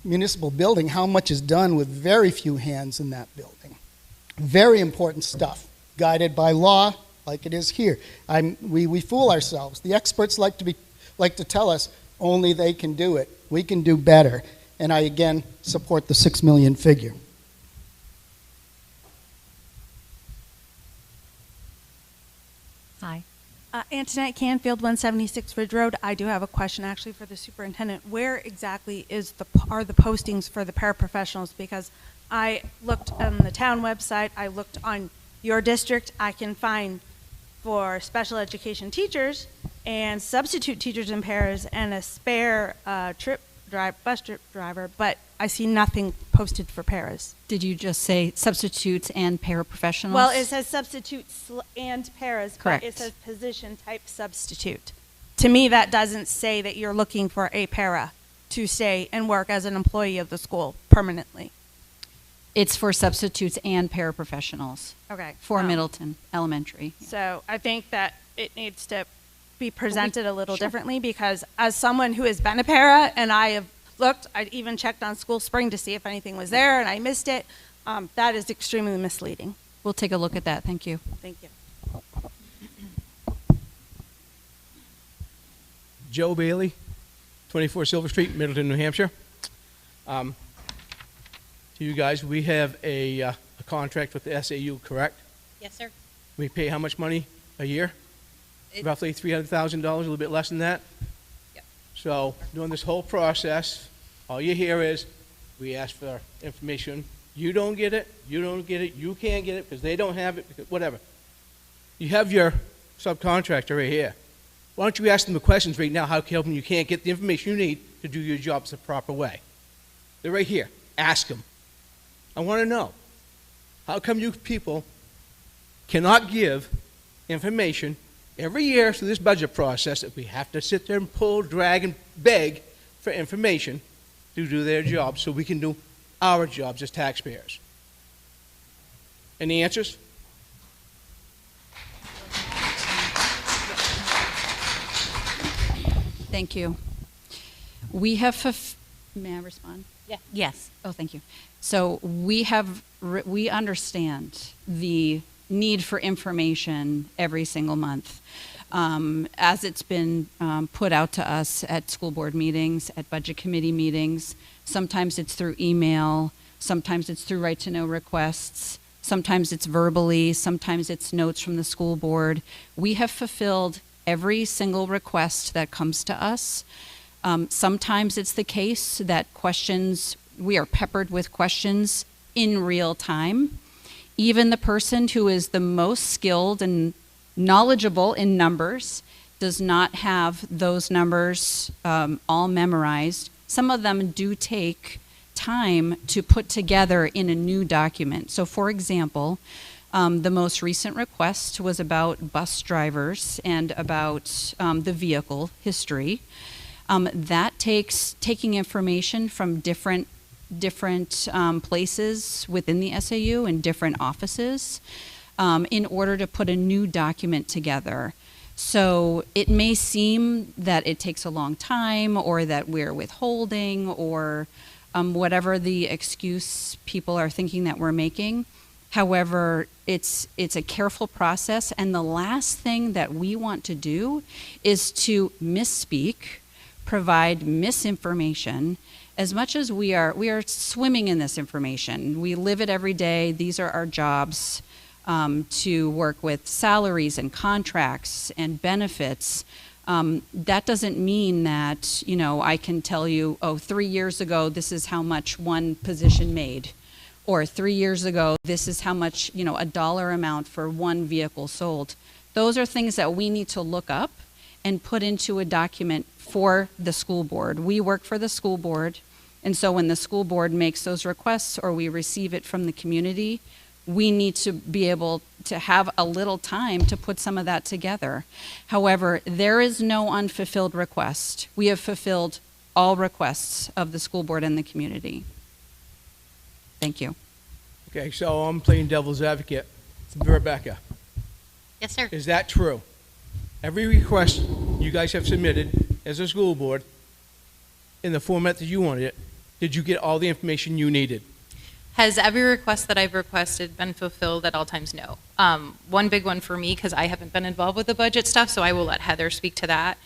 municipal building, how much is done with very few hands in that building. Very important stuff, guided by law, like it is here. We fool ourselves. The experts like to tell us only they can do it. We can do better. And I, again, support the 6 million figure. Hi. Antoinette Canfield, 176 Ridge Road. I do have a question actually for the superintendent. Where exactly are the postings for the paraprofessionals? Because I looked on the town website, I looked on your district, I can find for special education teachers and substitute teachers and paras and a spare bus trip driver, but I see nothing posted for paras. Did you just say substitutes and paraprofessionals? Well, it says substitutes and paras, correct, but it says position type substitute. To me, that doesn't say that you're looking for a para to stay and work as an employee of the school permanently. It's for substitutes and paraprofessionals. Okay. For Middleton Elementary. So I think that it needs to be presented a little differently, because as someone who has been a para and I have looked, I even checked on School Spring to see if anything was there and I missed it, that is extremely misleading. We'll take a look at that. Thank you. Thank you. Joe Bailey, 24 Silver Street, Middleton, New Hampshire. To you guys, we have a contract with the SAU, correct? Yes, sir. We pay how much money a year? Roughly $300,000, a little bit less than that? Yep. So during this whole process, all you hear is, we ask for information. You don't get it, you don't get it, you can't get it because they don't have it, because whatever. You have your subcontractor right here. Why don't you ask them the questions right now, how come you can't get the information you need to do your jobs the proper way? They're right here. Ask them. I want to know, how come you people cannot give information every year through this budget process that we have to sit there and pull, drag, and beg for information to do their job so we can do our jobs as taxpayers? Any answers? Thank you. We have, may I respond? Yeah. Yes. Oh, thank you. So we understand the need for information every single month. As it's been put out to us at school board meetings, at budget committee meetings, sometimes it's through email, sometimes it's through right-to-know requests, sometimes it's verbally, sometimes it's notes from the school board. We have fulfilled every single request that comes to us. Sometimes it's the case that we are peppered with questions in real time. Even the person who is the most skilled and knowledgeable in numbers does not have those numbers all memorized. Some of them do take time to put together in a new document. So for example, the most recent request was about bus drivers and about the vehicle history. That takes taking information from different places within the SAU and different offices in order to put a new document together. So it may seem that it takes a long time, or that we're withholding, or whatever the excuse people are thinking that we're making. However, it's a careful process, and the last thing that we want to do is to misspeak, provide misinformation. As much as we are swimming in this information, we live it every day, these are our jobs. to work with salaries and contracts and benefits, that doesn't mean that, you know, I can tell you, oh, 3 years ago, this is how much one position made. Or 3 years ago, this is how much, you know, a dollar amount for one vehicle sold. Those are things that we need to look up and put into a document for the school board. We work for the school board, and so when the school board makes those requests or we receive it from the community, we need to be able to have a little time to put some of that together. However, there is no unfulfilled request. We have fulfilled all requests of the school board and the community. Thank you. Okay, so I'm playing devil's advocate. Rebecca. Yes, sir. Is that true? Every request you guys have submitted as a school board in the format that you wanted it, did you get all the information you needed? Has every request that I've requested been fulfilled at all times? No. One big one for me, because I haven't been involved with the budget stuff, so I will let Heather speak to that,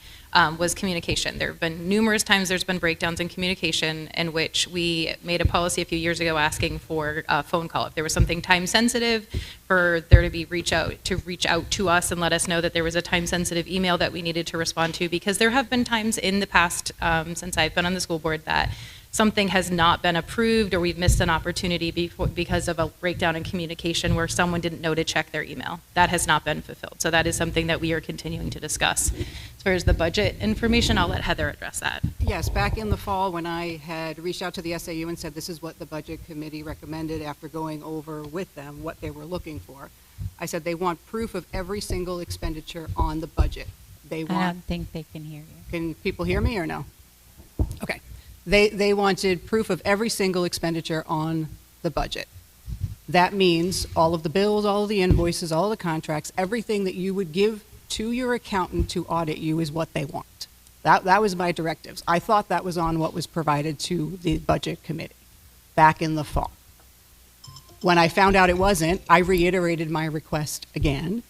was communication. There have been numerous times there's been breakdowns in communication in which we made a policy a few years ago asking for a phone call. If there was something time sensitive, for there to be reach out to us and let us know that there was a time sensitive email that we needed to respond to, because there have been times in the past since I've been on the school board that something has not been approved or we've missed an opportunity because of a breakdown in communication where someone didn't know to check their email. That has not been fulfilled. So that is something that we are continuing to discuss. As far as the budget information, I'll let Heather address that. Yes, back in the fall when I had reached out to the SAU and said this is what the budget committee recommended after going over with them what they were looking for, I said they want proof of every single expenditure on the budget. They want. I don't think they can hear you. Can people hear me or no? Okay. They wanted proof of every single expenditure on the budget. That means all of the bills, all of the invoices, all of the contracts, everything that you would give to your accountant to audit you is what they want. That was my directives. I thought that was on what was provided to the budget committee back in the fall. When I found out it wasn't, I reiterated my request again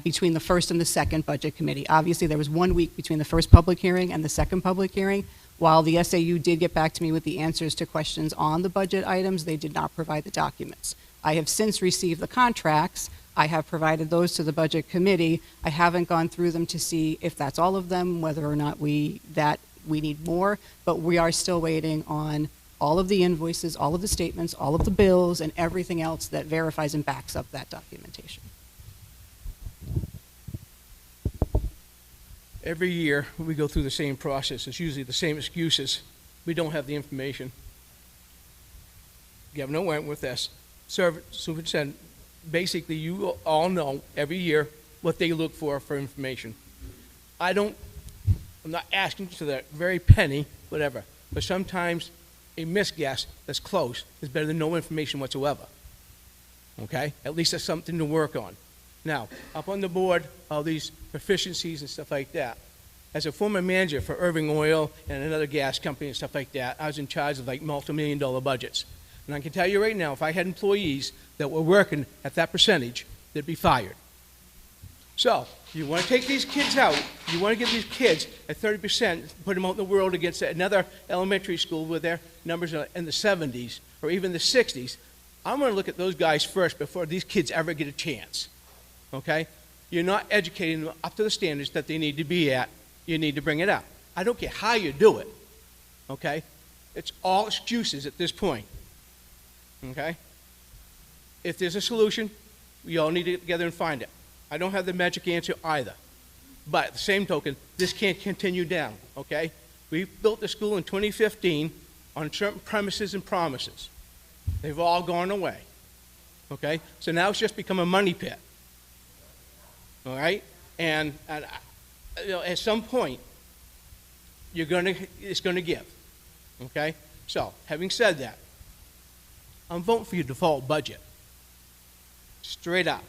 between the first and the second budget committee. Obviously, there was 1 week between the first public hearing and the second public hearing. While the SAU did get back to me with the answers to questions on the budget items, they did not provide the documents. I have since received the contracts. I have provided those to the budget committee. I haven't gone through them to see if that's all of them, whether or not we need more, but we are still waiting on all of the invoices, all of the statements, all of the bills, and everything else that verifies and backs up that documentation. Every year, we go through the same process. It's usually the same excuses. We don't have the information. Governor went with this. Superintendent, basically, you all know every year what they look for information. I'm not asking to the very penny, whatever, but sometimes a misguess that's close is better than no information whatsoever. Okay? At least that's something to work on. Now, up on the board, all these proficiencies and stuff like that. As a former manager for Irving Oil and another gas company and stuff like that, I was in charge of like multi-million-dollar budgets. And I can tell you right now, if I had employees that were working at that percentage, they'd be fired. So, you want to take these kids out, you want to give these kids at 30%, put them out in the world against another elementary school where their numbers are in the 70s or even the 60s. I'm going to look at those guys first before these kids ever get a chance. Okay? You're not educating them up to the standards that they need to be at. You need to bring it up. I don't care how you do it. Okay? It's all excuses at this point. Okay? If there's a solution, we all need to get together and find it. I don't have the magic answer either. But at the same token, this can't continue down. Okay? We built the school in 2015 on certain premises and promises. They've all gone away. Okay? So now it's just become a money pit. All right, and you know, at some point, it's going to give. Okay, so having said that, I'm voting for your default budget, straight up,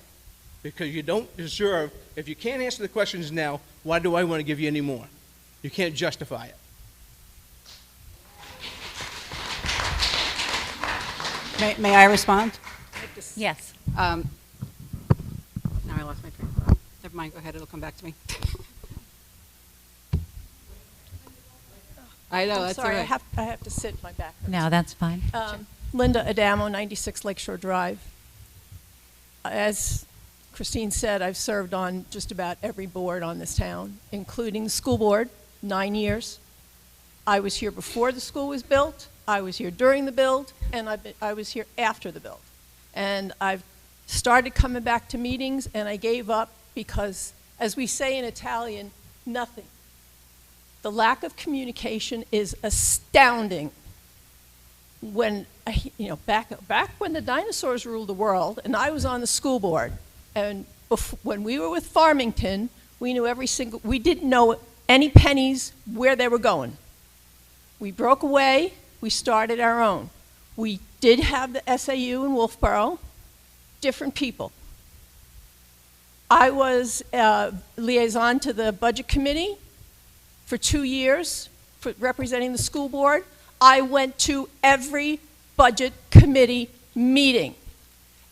because you don't deserve. If you can't answer the questions now, why do I want to give you any more? You can't justify it. May I respond? Yes. Now I lost my train of thought. Never mind, go ahead, it'll come back to me. I know, I'm that's sorry, all right. I have to sit my back. No, that's fine. Linda Adamo, 96 Lakeshore Drive. as Christine said, I've served on just about every board on this town, including the school board, 9 years. I was here before the school was built, I was here during the build, and I was here after the build. And I've started coming back to meetings, and I gave up because, as we say in Italian, nothing. The lack of communication is astounding. When, back when the dinosaurs ruled the world, and I was on the school board, and when we were with Farmington, we knew we didn't know any pennies where they were going. We broke away, we started our own. We did have the SAU in Wolfboro, different people. I was liaison to the budget committee for 2 years, representing the school board. I went to every budget committee meeting.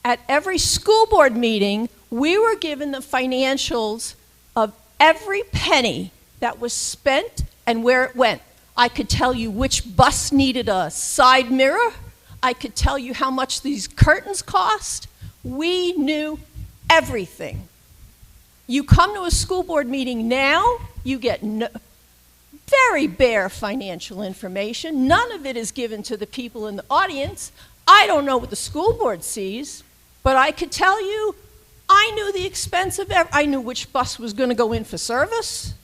At every school board meeting, we were given the financials of every penny that was spent and where it went. I could tell you which bus needed a side mirror. I could tell you how much these curtains cost. We knew everything. You come to a school board meeting now, you get very bare financial information. None of it is given to the people in the audience. I don't know what the school board sees, but I could tell you, I knew the expense of I knew which bus was going to go in for service.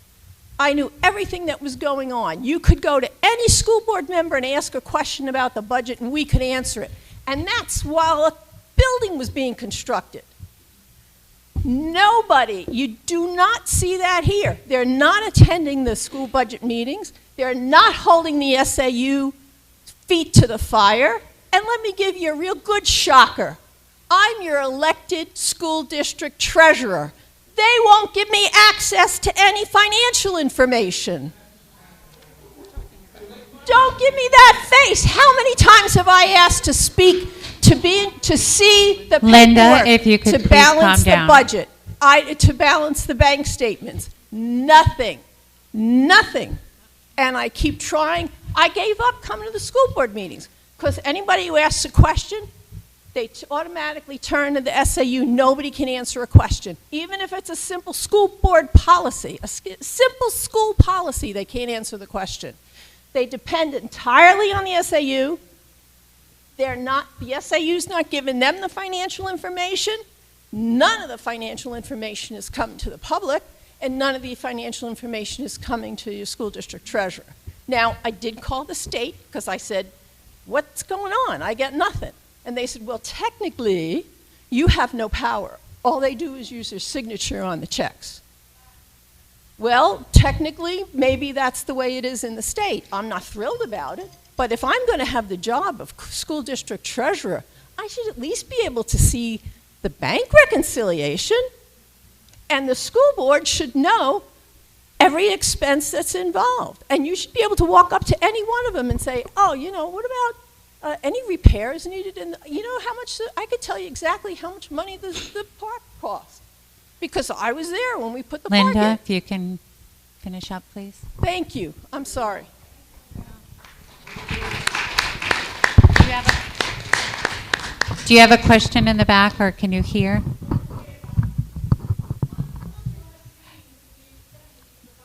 I knew everything that was going on. You could go to any school board member and ask a question about the budget, and we could answer it. And that's while a building was being constructed. Nobody, you do not see that here. They're not attending the school budget meetings. They're not holding the SAU feet to the fire. And let me give you a real good shocker. I'm your elected school district treasurer. They won't give me access to any financial information. Don't give me that face. How many times have I asked to speak, to see the Linda, paperwork, if you could to please balance calm the down. budget, to balance the bank statements? Nothing. Nothing. And I keep trying. I gave up coming to the school board meetings because anybody who asks a question, they automatically turn to the SAU. Nobody can answer a question. Even if it's a simple school board policy, simple school policy, they can't answer the question. They depend entirely on the SAU. The SAU's not giving them the financial information. None of the financial information is coming to the public, and none of the financial information is coming to your school district treasurer. Now, I did call the state because I said, what's going on? I get nothing. And they said, well, technically, you have no power. All they do is use their signature on the checks. Well, technically, maybe that's the way it is in the state. I'm not thrilled about it. But if I'm going to have the job of school district treasurer, I should at least be able to see the bank reconciliation. And the school board should know every expense that's involved. And you should be able to walk up to any one of them and say, oh, what about any repairs needed in how much, I could tell you exactly how much money the park cost. Because I was there when we put the park in. Linda, if you can finish up, please. Thank you. I'm sorry. Do you have a question in the back, or can you hear?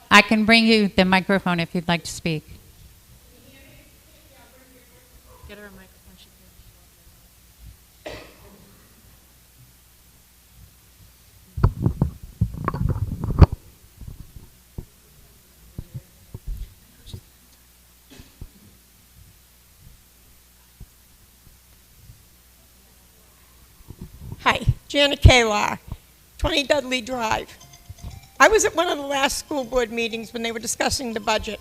I can bring you the microphone if you'd like to speak. Get her a microphone. Hi, Janet Kalar, 20 Dudley Drive. I was at one of the last school board meetings when they were discussing the budget.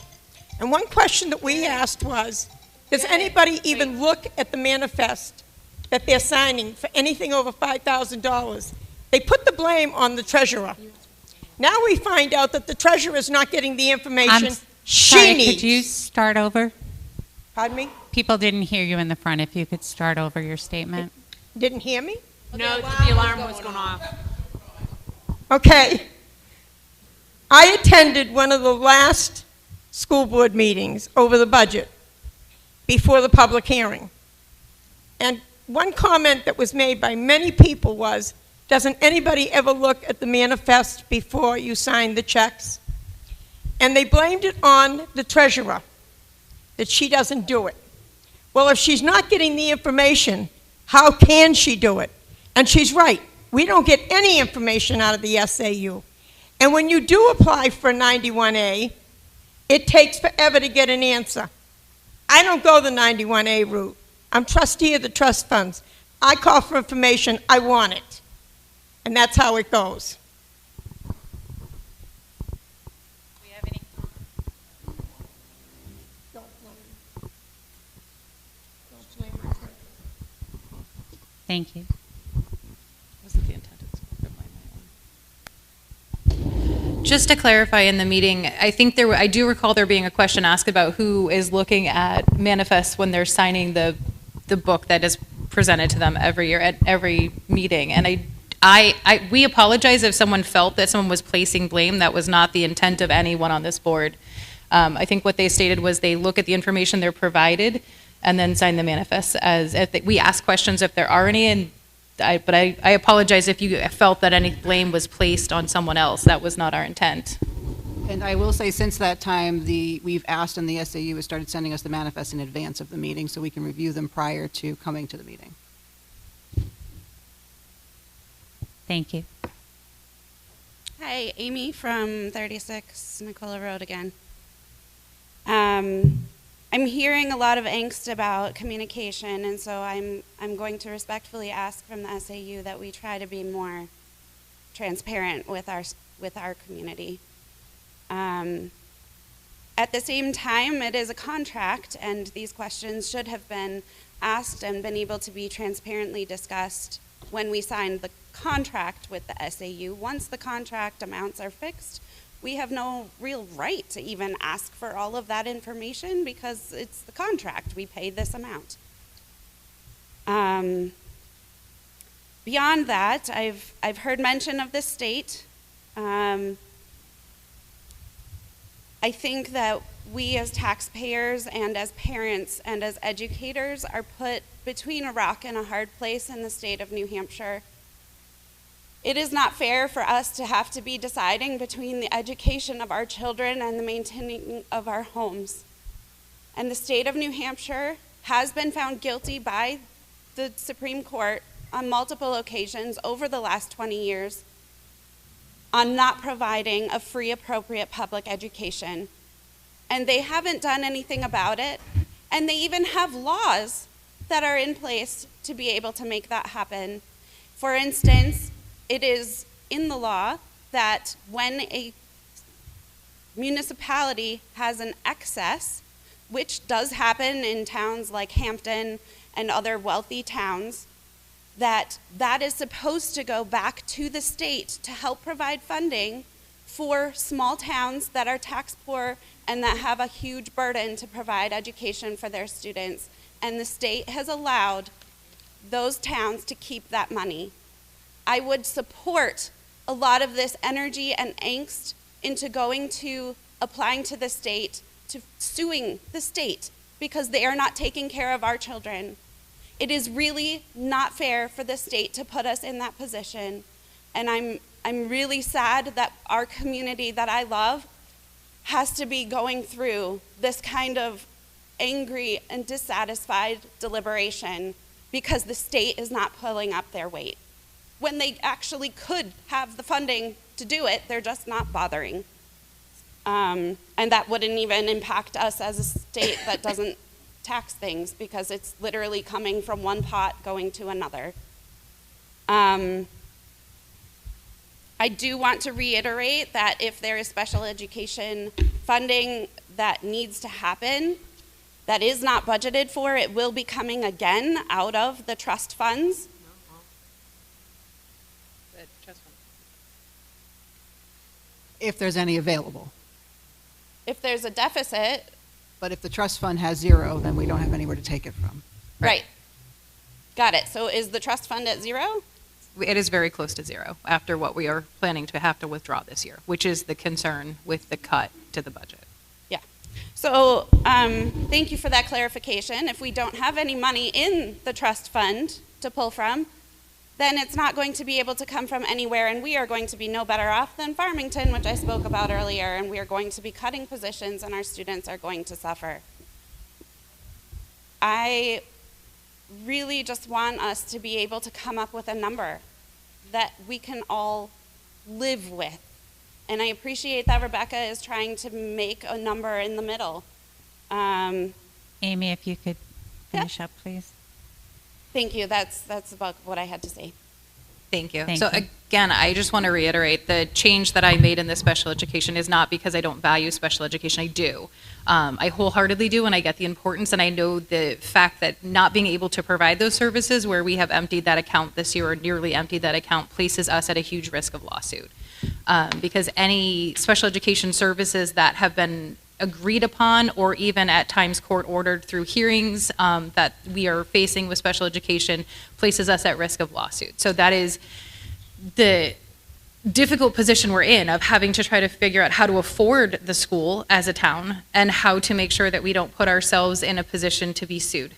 And one question that we asked was, does anybody even look at the manifest that they're signing for anything over $5,000? They put the blame on the treasurer. Now we find out that the treasurer is not getting the information she needs. Could you start over? Pardon me? People didn't hear you in the front. If you could start over your statement. Didn't hear me? No, the alarm was going off. Okay. I attended one of the last school board meetings over the budget before the public hearing. And one comment that was made by many people was Doesn't anybody ever look at the manifest before you sign the checks? And they blamed it on the treasurer, that she doesn't do it. Well, if she's not getting the information, how can she do it? And she's right. We don't get any information out of the SAU. And when you do apply for 91A, it takes forever to get an answer. I don't go the 91A route. I'm trustee of the trust funds. I call for information, I want it. And that's how it goes. Thank you. Just to clarify in the meeting, I think I do recall there being a question asked about who is looking at manifests when they're signing the book that is presented to them every year at every meeting. And we apologize if someone felt that someone was placing blame. That was not the intent of anyone on this board. I think what they stated was they look at the information they're provided and then sign the manifests we ask questions if there are any, but I apologize if you felt that any blame was placed on someone else. That was not our intent. And I will say, since that time, we've asked, and the SAU has started sending us the manifests in advance of the meeting, so we can review them prior to coming to the meeting. Thank you. Hi, Amy from 36 Nicola Road again. I'm hearing a lot of angst about communication, and so I'm going to respectfully ask from the SAU that we try to be more transparent with our community. At the same time, it is a contract, and these questions should have been asked and been able to be transparently discussed when we signed the contract with the SAU. Once the contract amounts are fixed, we have no real right to even ask for all of that information because it's the contract. We pay this amount. Beyond that, I've heard mention of the state. I think that we as taxpayers and as parents and as educators are put between a rock and a hard place in the state of New Hampshire. It is not fair for us to have to be deciding between the education of our children and the maintaining of our homes. And the state of New Hampshire has been found guilty by the Supreme Court on multiple occasions over the last 20 years on not providing a free, appropriate public education. And they haven't done anything about it. And they even have laws that are in place to be able to make that happen. For instance, it is in the law that when a municipality has an excess, which does happen in towns like Hampton and other wealthy towns, that is supposed to go back to the state to help provide funding for small towns that are tax poor and that have a huge burden to provide education for their students. And the state has allowed those towns to keep that money. I would support a lot of this energy and angst into applying to the state, to suing the state because they are not taking care of our children. It is really not fair for the state to put us in that position. And I'm really sad that our community that I love has to be going through this kind of angry and dissatisfied deliberation because the state is not pulling up their weight. When they actually could have the funding to do it, they're just not bothering. And that wouldn't even impact us as a state that doesn't tax things because it's literally coming from one pot going to another. I do want to reiterate that if there is special education funding that needs to happen, that is not budgeted for, it will be coming again out of the trust funds. If there's any available. If there's a deficit. But if the trust fund has zero, then we don't have anywhere to take it from. Right. Got it. So is the trust fund at zero? It is very close to zero after what we are planning to have to withdraw this year, which is the concern with the cut to the budget. Yeah. So thank you for that clarification. If we don't have any money in the trust fund to pull from, then it's not going to be able to come from anywhere, and we are going to be no better off than Farmington, which I spoke about earlier, and we are going to be cutting positions, and our students are going to suffer. I really just want us to be able to come up with a number that we can all live with. And I appreciate that Rebecca is trying to make a number in the middle. Amy, if you could finish up, please. Thank you. That's about what I had to say. Thank you. Thank So you. again, I just want to reiterate, the change that I made in the special education is not because I don't value special education. I do. I wholeheartedly do, and I get the importance, and I know the fact that not being able to provide those services where we have emptied that account this year or nearly emptied that account places us at a huge risk of lawsuit. Because any special education services that have been agreed upon or even at times court ordered through hearings that we are facing with special education places us at risk of lawsuit. So that is the difficult position we're in, of having to try to figure out how to afford the school as a town and how to make sure that we don't put ourselves in a position to be sued.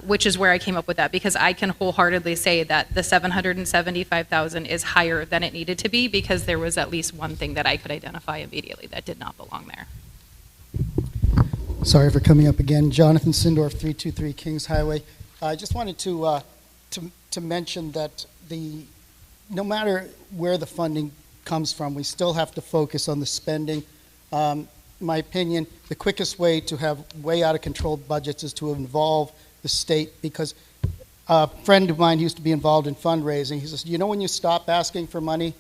Which is where I came up with that, because I can wholeheartedly say that the $775,000 is higher than it needed to be, because there was at least one thing that I could identify immediately that did not belong there. Sorry for coming up again. Jonathan Sindorf, 323 Kings Highway. I just wanted to mention that no matter where the funding comes from, we still have to focus on the spending. In my opinion, the quickest way to have way out of control budgets is to involve the state, because a friend of mine used to be involved in fundraising. He says, you know when you stop asking for money?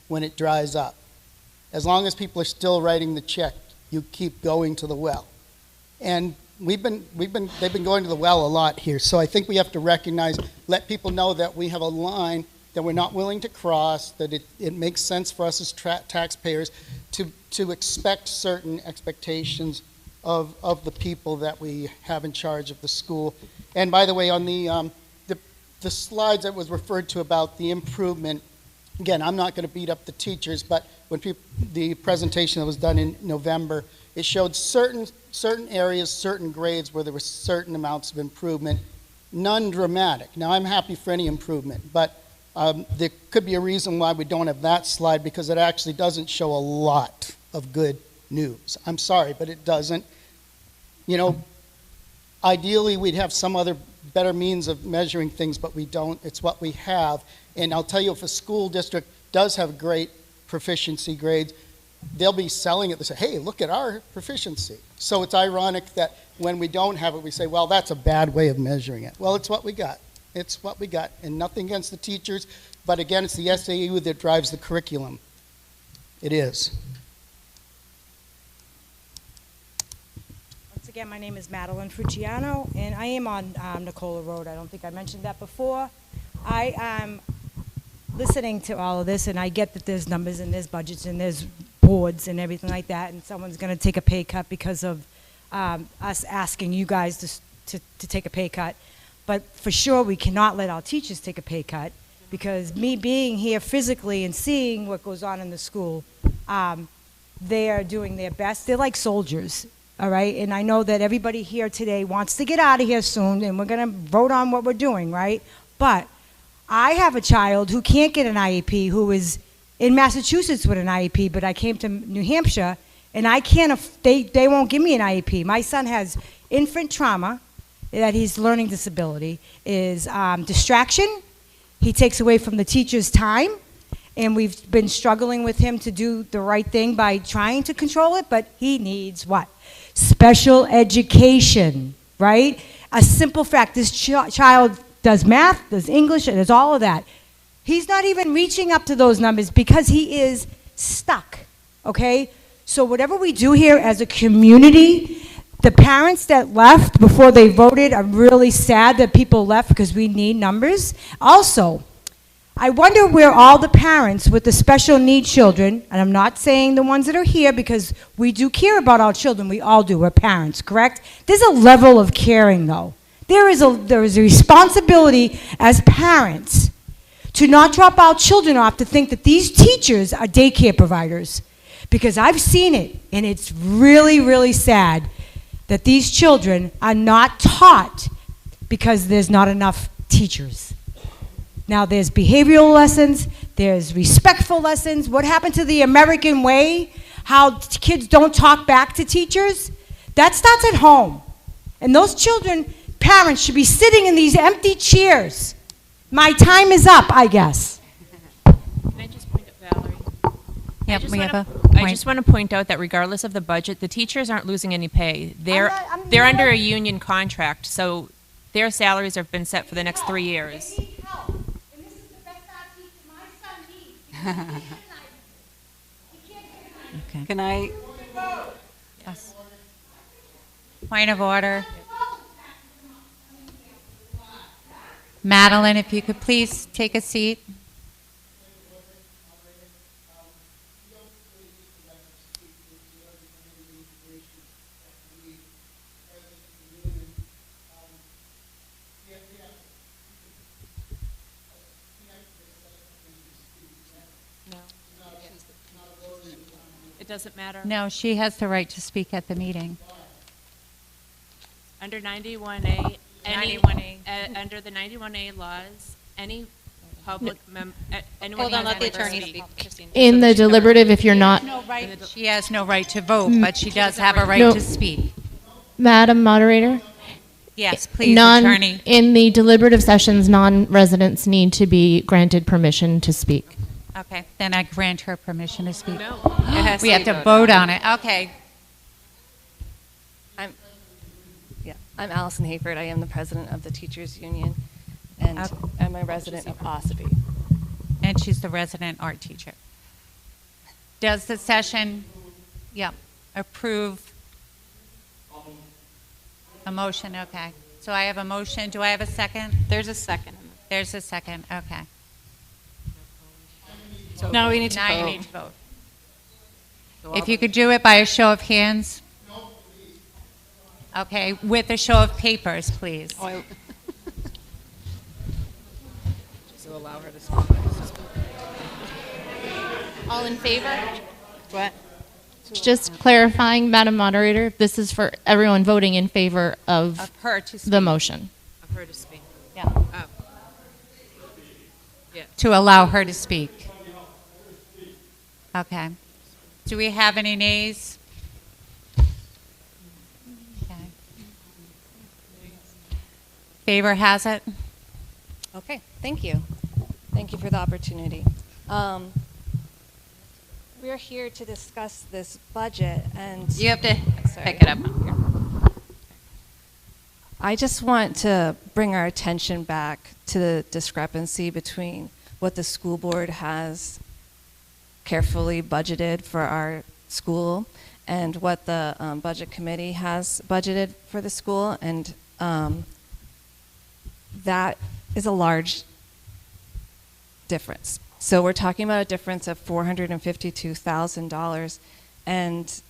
When it dries up. As long as people are still writing the check, you keep going to the well. And they've been going to the well a lot here. So I think we have to recognize, let people know that we have a line that we're not willing to cross, that it makes sense for us as taxpayers to expect certain expectations of the people that we have in charge of the school. And by the way, on the slides that was referred to about the improvement, again, I'm not going to beat up the teachers, but when the presentation that was done in November, it showed certain areas, certain grades where there were certain amounts of improvement, none dramatic. Now, I'm happy for any improvement, but there could be a reason why we don't have that slide, because it actually doesn't show a lot of good news. I'm sorry, but it doesn't. You know, ideally, we'd have some other better means of measuring things, but we don't. It's what we have. And I'll tell you, if a school district does have great proficiency grades, they'll be selling it. They say, hey, look at our proficiency. So it's ironic that when we don't have it, we say, well, that's a bad way of measuring it. Well, it's what we got. It's what we got. And nothing against the teachers, but again, it's the SAU that drives the curriculum. It is. Once again, my name is Madeline Frucciano, and I am on Nicola Road. I don't think I mentioned that before. I am listening to all of this, and I get that there's numbers and there's budgets and there's boards and everything like that, and someone's going to take a pay cut because of us asking you guys to take a pay cut. But for sure, we cannot let our teachers take a pay cut, because me being here physically and seeing what goes on in the school, they are doing their best. They're like soldiers, all right? And I know that everybody here today wants to get out of here soon, and we're going to vote on what we're doing, right? But I have a child who can't get an IEP, who is in Massachusetts with an IEP, but I came to New Hampshire, and I can't, they won't give me an IEP. My son has infant trauma, that he's learning disability, is distraction. He takes away from the teacher's time, and we've been struggling with him to do the right thing by trying to control it, but he needs what? Special education, right? A simple fact, this child does math, does English, does all of that. He's not even reaching up to those numbers because he is stuck, okay? So whatever we do here as a community, the parents that left before they voted are really sad that people left, because we need numbers. Also, I wonder where all the parents with the special needs children, and I'm not saying the ones that are here, because we do care about our children, we all do, we're parents, correct? There's a level of caring, though. There is a responsibility as parents to not drop our children off to think that these teachers are daycare providers, because I've seen it, and it's really, really sad that these children are not taught because there's not enough teachers. Now, there's behavioral lessons, there's respectful lessons. What happened to the American way? How kids don't talk back to teachers? That starts at home. And those children, parents should be sitting in these empty chairs. My time is up, I guess. Can I just point out, Valerie? Yep, we have a I just want to point out that regardless of the budget, the teachers aren't losing any pay. They're under a union contract, so their salaries have been set for the next 3 years. Okay. Can I? Yes. Point of order. Madeline, if you could please take a seat. It doesn't matter. No, she has the right to speak at the meeting. Under 91A, under the 91A laws, any public anyone Hold on, has let the right to attorney speak. speak. In the deliberative, if you're not, She has no right to vote, but she does have a right No. to speak. Madam Moderator, Yes, please, attorney. in the deliberative sessions, non-residents need to be granted permission to speak. Okay, then I grant her permission to speak. No. We have to vote on it. Okay. I'm Allison Hayford. I am the president of the Teachers Union, and I'm a resident of Ossipee. And she's the resident art teacher. Does the session, approve a motion? Okay. So I have a motion. Do I have a second? There's a second. There's a second. Okay. Now we need to Now you vote. need to vote. If you could do it by a show of hands. Okay, with a show of papers, please. So allow her to speak. All in favor? What? Just clarifying, Madam Moderator, this is for everyone voting in favor of her to the motion. Of her to speak. Yeah. Oh. Yeah. To allow her to speak. Okay. Do we have any nays? Okay. Favor has it. Okay, thank you. Thank you for the opportunity. We're here to discuss this budget, and You have to pick it up. I just want to bring our attention back to the discrepancy between what the school board has carefully budgeted for our school and what the budget committee has budgeted for the school, and that is a large difference. So we're talking about a difference of $452,000, and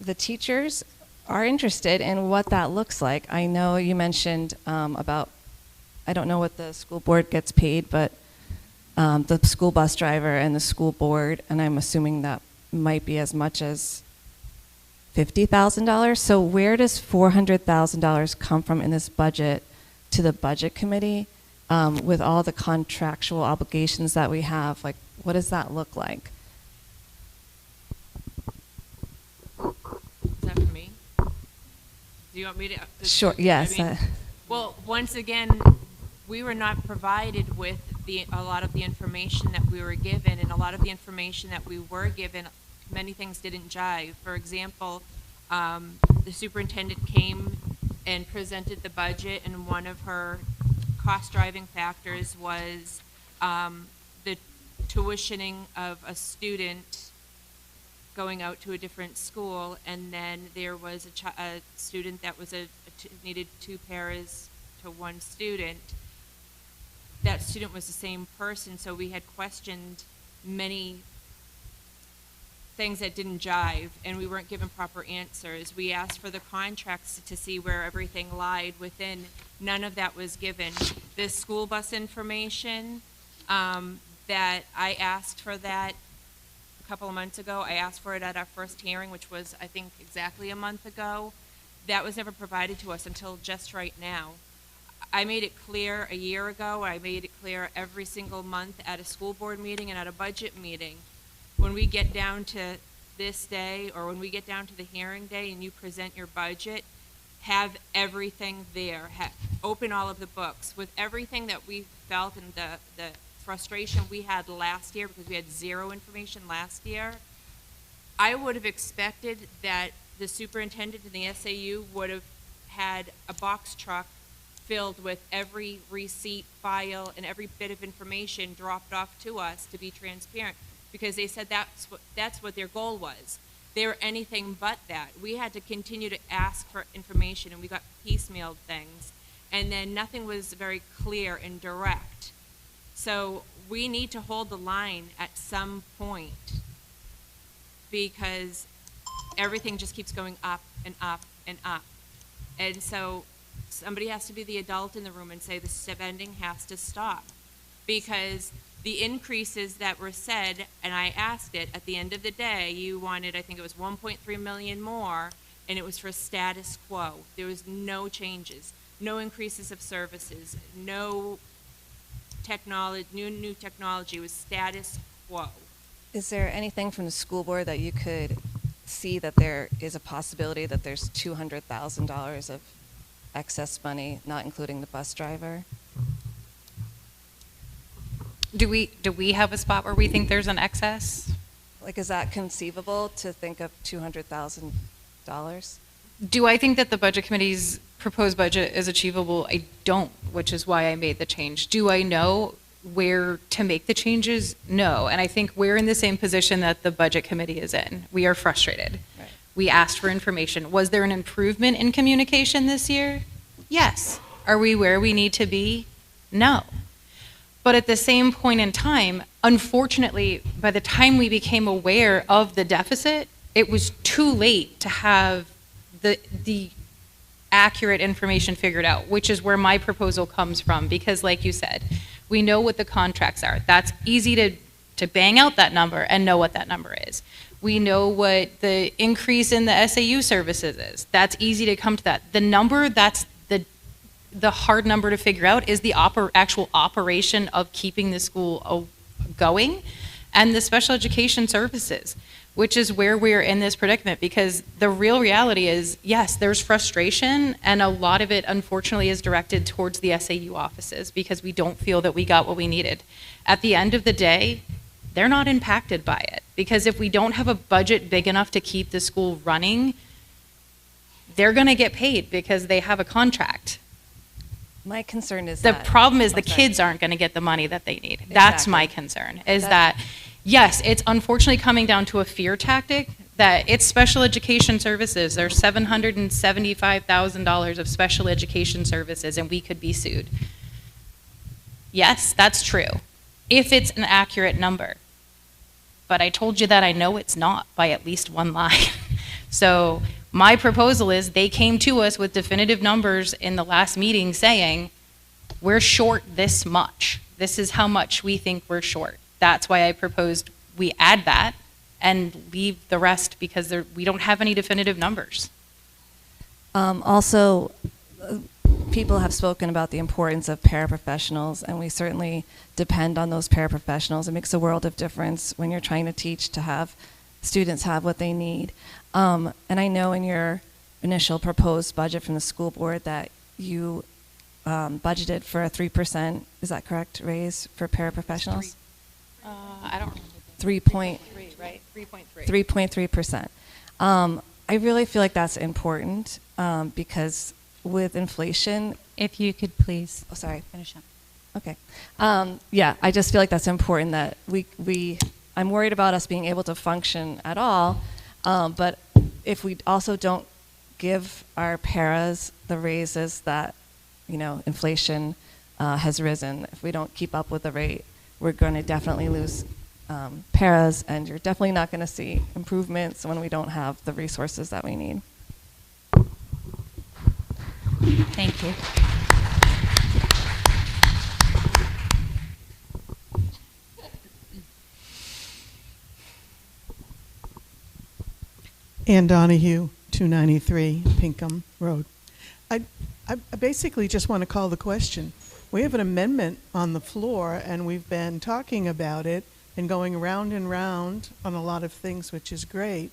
the teachers are interested in what that looks like. I know you mentioned about, I don't know what the school board gets paid, but the school bus driver and the school board, and I'm assuming that might be as much as $50,000. So where does $400,000 come from in this budget to the budget committee with all the contractual obligations that we have? Like, what does that look like? Is that for me? Do you want me to? Sure, yes. Well, once again, we were not provided with a lot of the information that we were given, and a lot of the information that we were given, many things didn't jive. For example, the superintendent came and presented the budget, and one of her cost driving factors was the tuitioning of a student going out to a different school, and then there was a student that was needed 2 paras to one student. That student was the same person, so we had questioned many things that didn't jive, and we weren't given proper answers. We asked for the contracts to see where everything lied within. None of that was given. This school bus information, that I asked for that a couple of months ago. I asked for it at our first hearing, which was, I think, exactly a month ago. That was never provided to us until just right now. I made it clear a year ago, I made it clear every single month at a school board meeting and at a budget meeting. When we get down to this day, or when we get down to the hearing day and you present your budget, have everything there. Open all of the books. With everything that we felt and the frustration we had last year, because we had zero information last year, I would have expected that the superintendent and the SAU would have had a box truck filled with every receipt, file, and every bit of information dropped off to us to be transparent, because they said that's what their goal was. They were anything but that. We had to continue to ask for information, and we got piecemealed things, and then nothing was very clear and direct. So we need to hold the line at some point, because everything just keeps going up and up and up. And so somebody has to be the adult in the room and say the spending has to stop, because the increases that were said, and I asked it, at the end of the day, you wanted, I think it was 1.3 million more, and it was for status quo. There was no changes, no increases of services, no technology, new technology. It was status quo. Is there anything from the school board that you could see that there is a possibility that there's $200,000 of excess money, not including the bus driver? Do we have a spot where we think there's an excess? Like, is that conceivable to think of $200,000? Do I think that the budget committee's proposed budget is achievable? I don't, which is why I made the change. Do I know where to make the changes? No. And I think we're in the same position that the budget committee is in. We are frustrated. Right. We asked for information. Was there an improvement in communication this year? Yes. Are we where we need to be? No. But at the same point in time, unfortunately, by the time we became aware of the deficit, it was too late to have the accurate information figured out, which is where my proposal comes from. Because like you said, we know what the contracts are. That's easy to bang out that number and know what that number is. We know what the increase in the SAU services is. That's easy to come to that. The number that's the hard number to figure out is the actual operation of keeping the school going, and the special education services, which is where we're in this predicament, because the real reality is, yes, there's frustration, and a lot of it, unfortunately, is directed towards the SAU offices, because we don't feel that we got what we needed. At the end of the day, they're not impacted by it, because if we don't have a budget big enough to keep the school running, they're gonna get paid because they have a contract. My concern is the problem is the kids aren't going to get the money that they need. That's my concern, is that, yes, it's unfortunately coming down to a fear tactic, that it's special education services. There's $775,000 of special education services, and we could be sued. Yes, that's true, if it's an accurate number. But I told you that I know it's not by at least one line. So my proposal is they came to us with definitive numbers in the last meeting saying, we're short this much. This is how much we think we're short. That's why I proposed we add that and leave the rest, because we don't have any definitive numbers. Also, people have spoken about the importance of paraprofessionals, and we certainly depend on those paraprofessionals. It makes a world of difference when you're trying to teach to have students have what they need. And I know in your initial proposed budget from the school board that you budgeted for a 3%, is that correct, raise for paraprofessionals? I don't remember. 3.3, right? 3.3. 3.3%. I really feel like that's important because with inflation. If you could please. Oh, sorry. Finish up. Okay. Yeah, I just feel like that's important that I'm worried about us being able to function at all, but if we also don't give our paras the raises that, inflation has risen, if we don't keep up with the rate, we're going to definitely lose paras, and you're definitely not going to see improvements when we don't have the resources that we need. Thank you. Ann Donahue, 293 Pinkham Road. I basically just want to call the question. We have an amendment on the floor, and we've been talking about it and going round and round on a lot of things, which is great.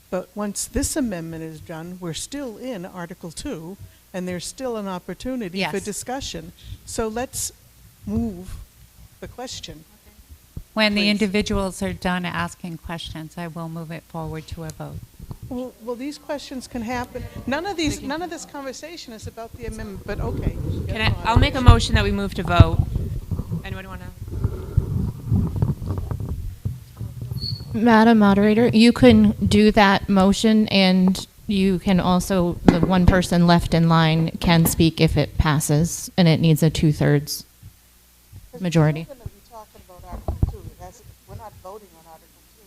But once this amendment is done, we're still in Article 2, and there's still an opportunity for Yes. discussion. So let's move the question. When the Please. individuals are done asking questions, I will move it forward to a vote. Well, these questions can happen. None of this conversation is about the amendment, but okay. I'll make a motion that we move to vote. Anyone want to? Madam Moderator, you can do that motion, and you can also, the one person left in line can speak if it passes, and it needs a 2/3 majority. We're going to be talking about Article 2. We're not voting on Article 2.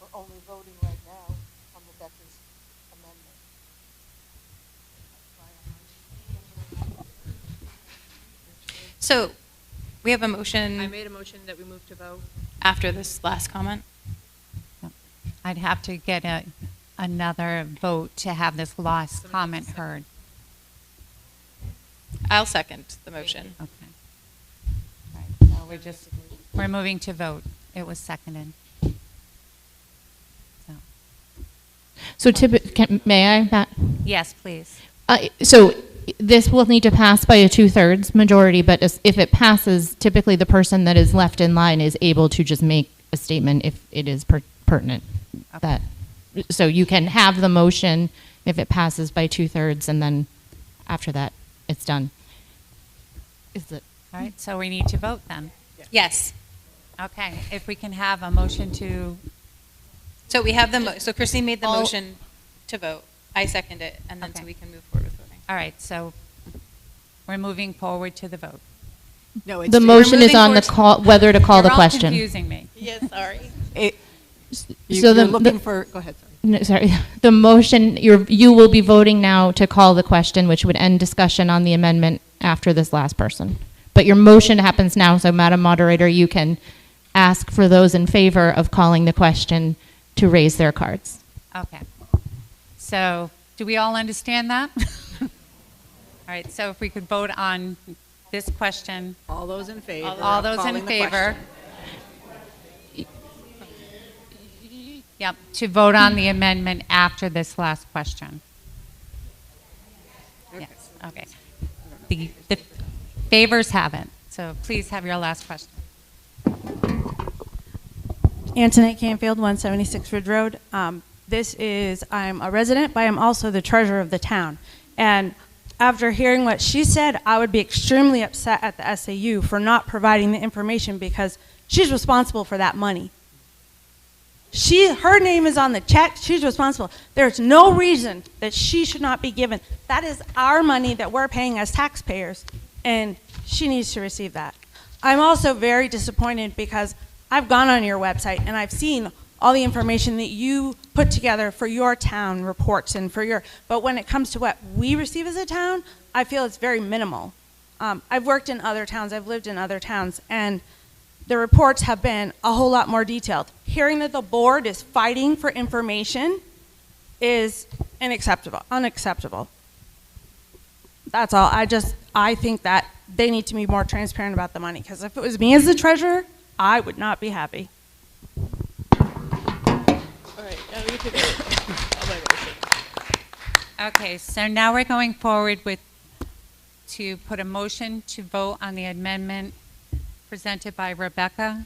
We're only voting right now on Rebecca's amendment. So we have a motion. I made a motion that we move to vote. After this last comment. I'd have to get another vote to have this last comment heard. I'll second the motion. Okay. All right, so we're moving to vote. It was seconded. So may I, Matt? Yes, please. So this will need to pass by a 2/3 majority, but if it passes, typically the person that is left in line is able to just make a statement if it is pertinent. Okay. So you can have the motion if it passes by 2/3, and then after that, it's done. All right, so we need to vote then. Yes. Okay, if we can have a motion to. So we have so Christine made the motion to vote. I second it, and then so we can move forward with voting. All right, so we're moving forward to the vote. No, The motion is on the call, whether to call the question. You're all confusing me. Yes, sorry. You're looking for, go ahead, sorry. No, sorry. The motion, you will be voting now to call the question, which would end discussion on the amendment after this last person. But your motion happens now, so Madam Moderator, you can ask for those in favor of calling the question to raise their cards. Okay. So, do we all understand that? All right, so if we could vote on this question. All those in favor. All those in favor. Yep, to vote on the amendment after this last question. Yes, okay. The favors have it, so please have your last question. Antoinette Canfield, 176 Ridge Road. I'm a resident, but I'm also the treasurer of the town. And after hearing what she said, I would be extremely upset at the SAU for not providing the information because she's responsible for that money. Her name is on the check. She's responsible. There's no reason that she should not be given. That is our money that we're paying as taxpayers, and she needs to receive that. I'm also very disappointed because I've gone on your website and I've seen all the information that you put together for your town reports and but when it comes to what we receive as a town, I feel it's very minimal. I've worked in other towns, I've lived in other towns, and the reports have been a whole lot more detailed. Hearing that the board is fighting for information is unacceptable. That's all. I think that they need to be more transparent about the money, because if it was me as the treasurer, I would not be happy. All right, now you can vote on my motion. Okay, so now we're going forward to put a motion to vote on the amendment presented by Rebecca.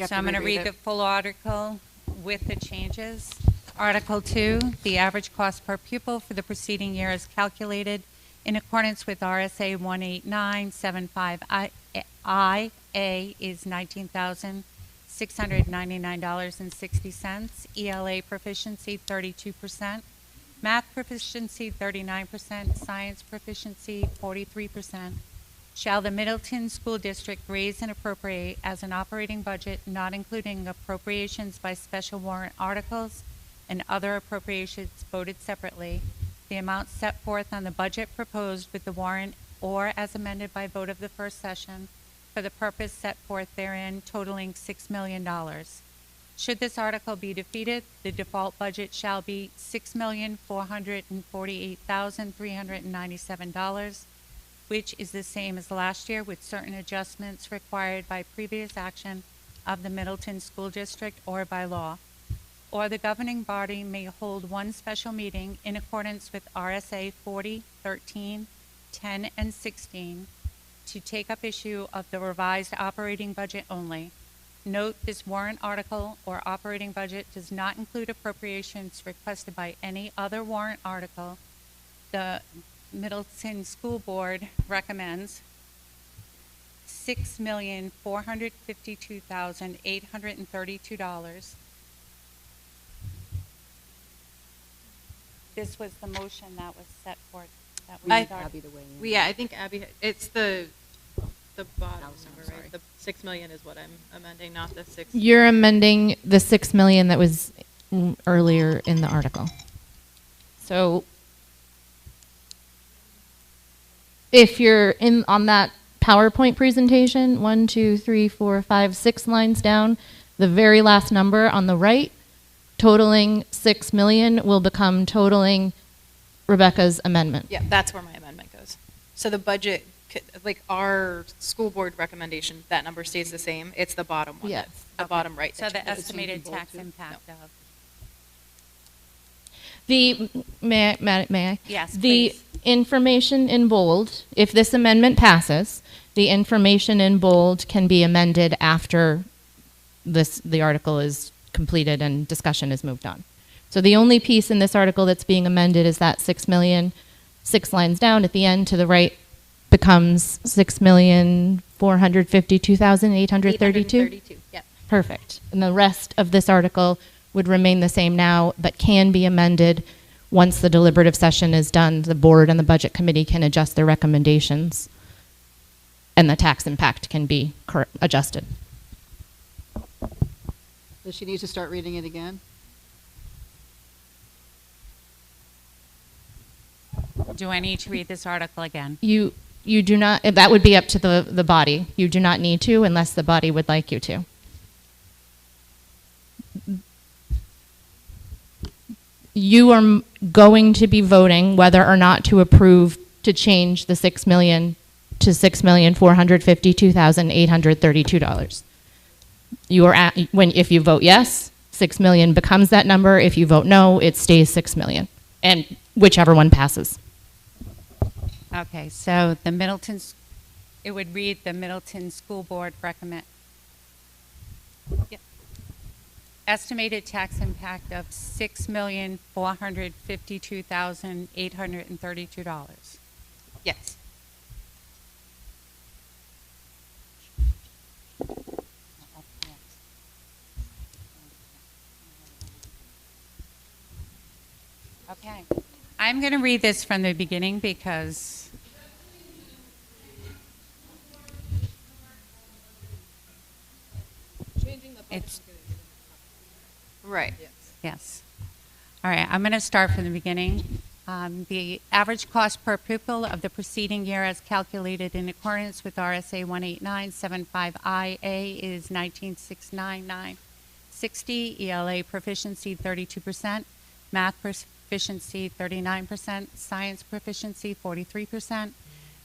So I'm going to read the full article with the changes. Article 2, the average cost per pupil for the preceding year is calculated in accordance with RSA 18975I is $19,699.60. ELA proficiency 32%. Math proficiency 39%. Science proficiency 43%. Shall the Middleton School District raise and appropriate as an operating budget, not including appropriations by special warrant articles and other appropriations voted separately, the amount set forth on the budget proposed with the warrant or as amended by vote of the first session for the purpose set forth therein, totaling $6 million. Should this article be defeated, the default budget shall be $6,448,397, which is the same as last year with certain adjustments required by previous action of the Middleton School District or by law. Or the governing body may hold one special meeting in accordance with RSA 40, 13, 10, and 16 to take up issue of the revised operating budget only. Note this warrant article or operating budget does not include appropriations requested by any other warrant article. The Middleton School Board recommends $6,452,832. This was the motion that was set forth. That we started. Yeah, I think Abby, it's the bottom number, right? The 6 million is what I'm amending, not the 6. You're amending the 6 million that was earlier in the article. So if you're in on that PowerPoint presentation, 1, 2, 3, 4, 5, 6 lines down, the very last number on the right, totaling 6 million, will become totaling Rebecca's amendment. Yeah, that's where my amendment goes. So the budget, like our school board recommendation, that number stays the same. It's the bottom one. Yes. The bottom right. So the estimated tax impact of. The, may I? Yes, The please. information in bold, if this amendment passes, the information in bold can be amended after the article is completed and discussion is moved on. So the only piece in this article that's being amended is that 6 million, 6 lines down at the end to the right becomes 6,452,832. Yep. Perfect. And the rest of this article would remain the same now, but can be amended once the deliberative session is done. The board and the budget committee can adjust their recommendations, and the tax impact can be adjusted. Does she need to start reading it again? Do I need to read this article again? You do not, that would be up to the body. You do not need to unless the body would like you to. You are going to be voting whether or not to approve to change the 6 million to $6,452,832. You are if you vote yes, 6 million becomes that number. If you vote no, it stays 6 million, and whichever one passes. Okay, so the Middleton, it would read the Middleton School Board recommend. Yep. Estimated tax impact of $6,452,832. Yes. Okay. I'm going to read this from the beginning because it's right. Yes. All right. I'm going to start from the beginning. The average cost per pupil of the preceding year as calculated in accordance with RSA 18975IA is 19,699.60. ELA proficiency 32%. Math proficiency 39%, science proficiency 43%.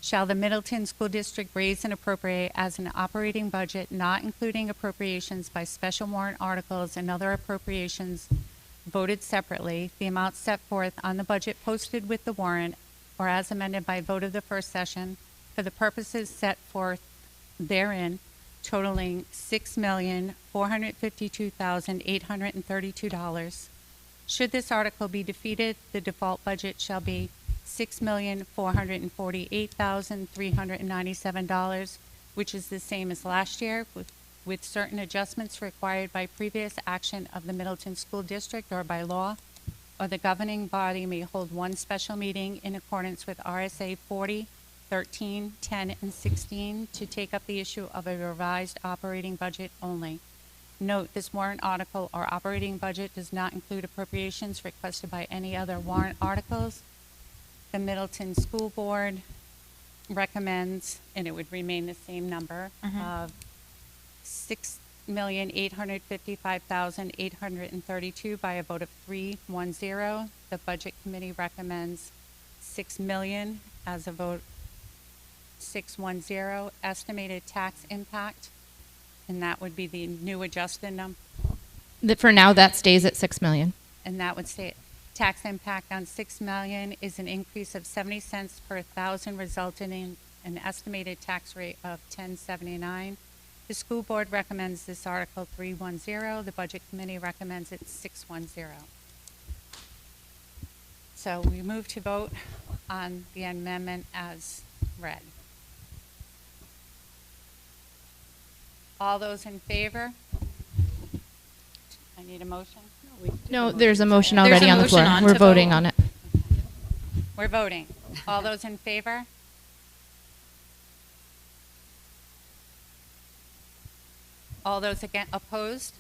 Shall the Middleton School District raise and appropriate as an operating budget, not including appropriations by special warrant articles and other appropriations voted separately, the amount set forth on the budget posted with the warrant or as amended by vote of the first session for the purposes set forth therein, totaling $6,452,832. Should this article be defeated, the default budget shall be $6,448,397, which is the same as last year, with certain adjustments required by previous action of the Middleton School District or by law, or the governing body may hold one special meeting in accordance with RSA 40, 13, 10, and 16 to take up the issue of a revised operating budget only. Note, this warrant article or operating budget does not include appropriations requested by any other warrant articles. The Middleton School Board recommends, and it would remain the same number, of 6,855,832 by a vote of 3-1-0. The Budget Committee recommends 6 million as a vote 6-1-0. Estimated tax impact, and that would be the new adjusted number, For now, that stays at 6 million. and that would say tax impact on 6 million is an increase of 70 cents per thousand, resulting in an estimated tax rate of 10.79. The school board recommends this article 3-1-0. The Budget Committee recommends it 6-1-0. So we move to vote on the amendment as read. All those in favor? I need a motion. No, there's a motion already on the floor. We're voting on it. We're voting. All those in favor? All those opposed?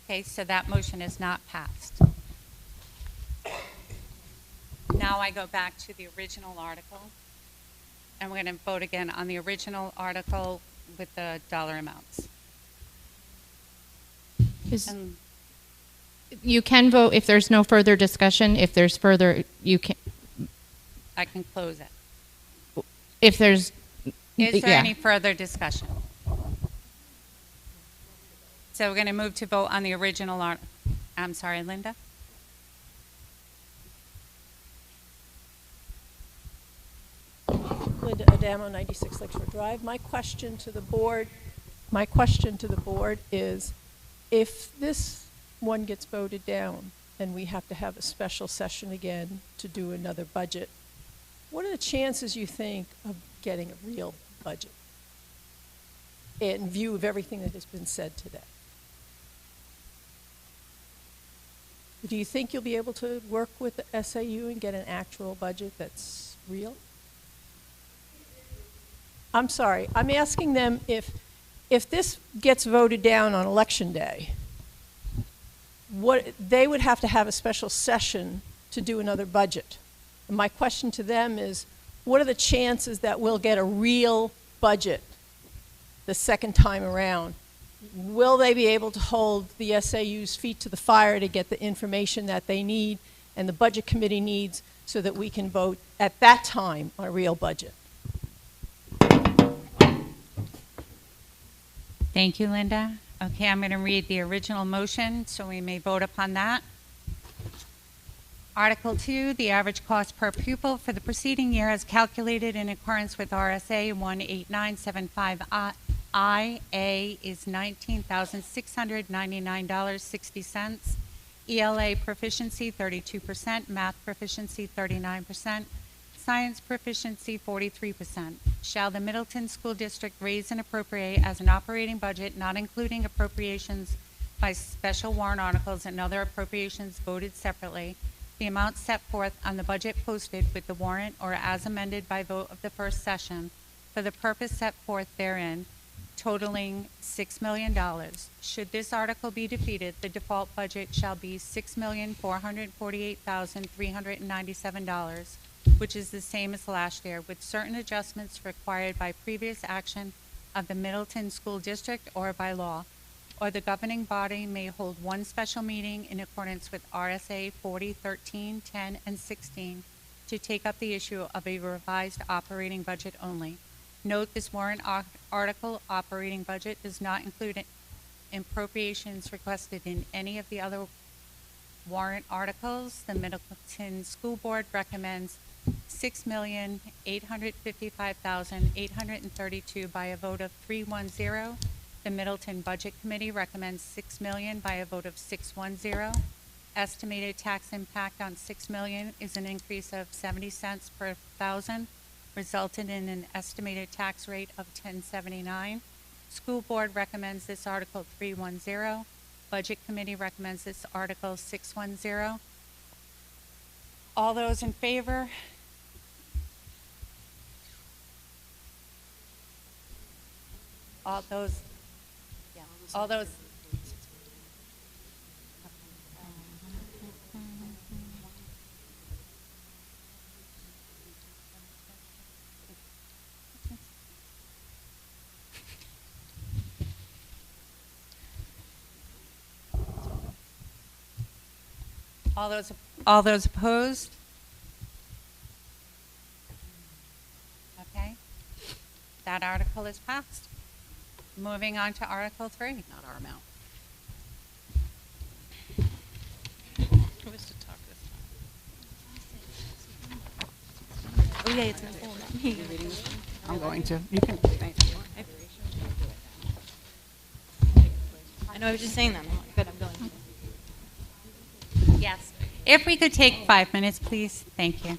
Okay, so that motion is not passed. Now I go back to the original article, and we're going to vote again on the original article with the dollar amounts. You can vote if there's no further discussion. If there's further, you can. I can close it. If there's. Is there any further discussion? So we're going to move to vote on the original article. I'm sorry, Linda? Linda Adamo, 96 Lakeshore Drive. My question to the board is, if this one gets voted down and we have to have a special session again to do another budget, what are the chances, you think, of getting a real budget in view of everything that has been said today? Do you think you'll be able to work with the SAU and get an actual budget that's real? I'm sorry, I'm asking them if this gets voted down on election day, they would have to have a special session to do another budget. And my question to them is, what are the chances that we'll get a real budget the second time around? Will they be able to hold the SAU's feet to the fire to get the information that they need and the Budget Committee needs so that we can vote at that time on a real budget? Thank you, Linda. Okay, I'm going to read the original motion so we may vote upon that. Article 2, the average cost per pupil for the preceding year as calculated in accordance with RSA 18975I is $19,699.60. ELA proficiency 32%, math proficiency 39%, science proficiency 43%. Shall the Middleton School District raise and appropriate as an operating budget, not including appropriations by special warrant articles and other appropriations voted separately, the amount set forth on the budget posted with the warrant or as amended by vote of the first session for the purpose set forth therein, totaling $6 million. Should this article be defeated, the default budget shall be $6,448,397, which is the same as last year, with certain adjustments required by previous action of the Middleton School District or by law, or the governing body may hold one special meeting in accordance with RSA 4013, 10, and 16 to take up the issue of a revised operating budget only. Note this warrant article operating budget does not include appropriations requested in any of the other warrant articles. The Middleton School Board recommends $6,855,832 by a vote of 3-1-0. The Middleton Budget Committee recommends $6 million by a vote of 6-1-0. Estimated tax impact on $6 million is an increase of 70 cents per thousand, resulting in an estimated tax rate of 10.79. School Board recommends this article 3-1-0. Budget Committee recommends this article 6-1-0. All those in favor? All those? Yeah. All those? All those opposed? Okay. That article is passed. Moving on to Article 3. Not our amount. Who was to talk this time? Oh, yeah, it's Nicole, not me. I'm going to. You can. Thanks. I know, I was just saying that. Good, I'm going. Yes. If we could take 5 minutes, please. Thank you.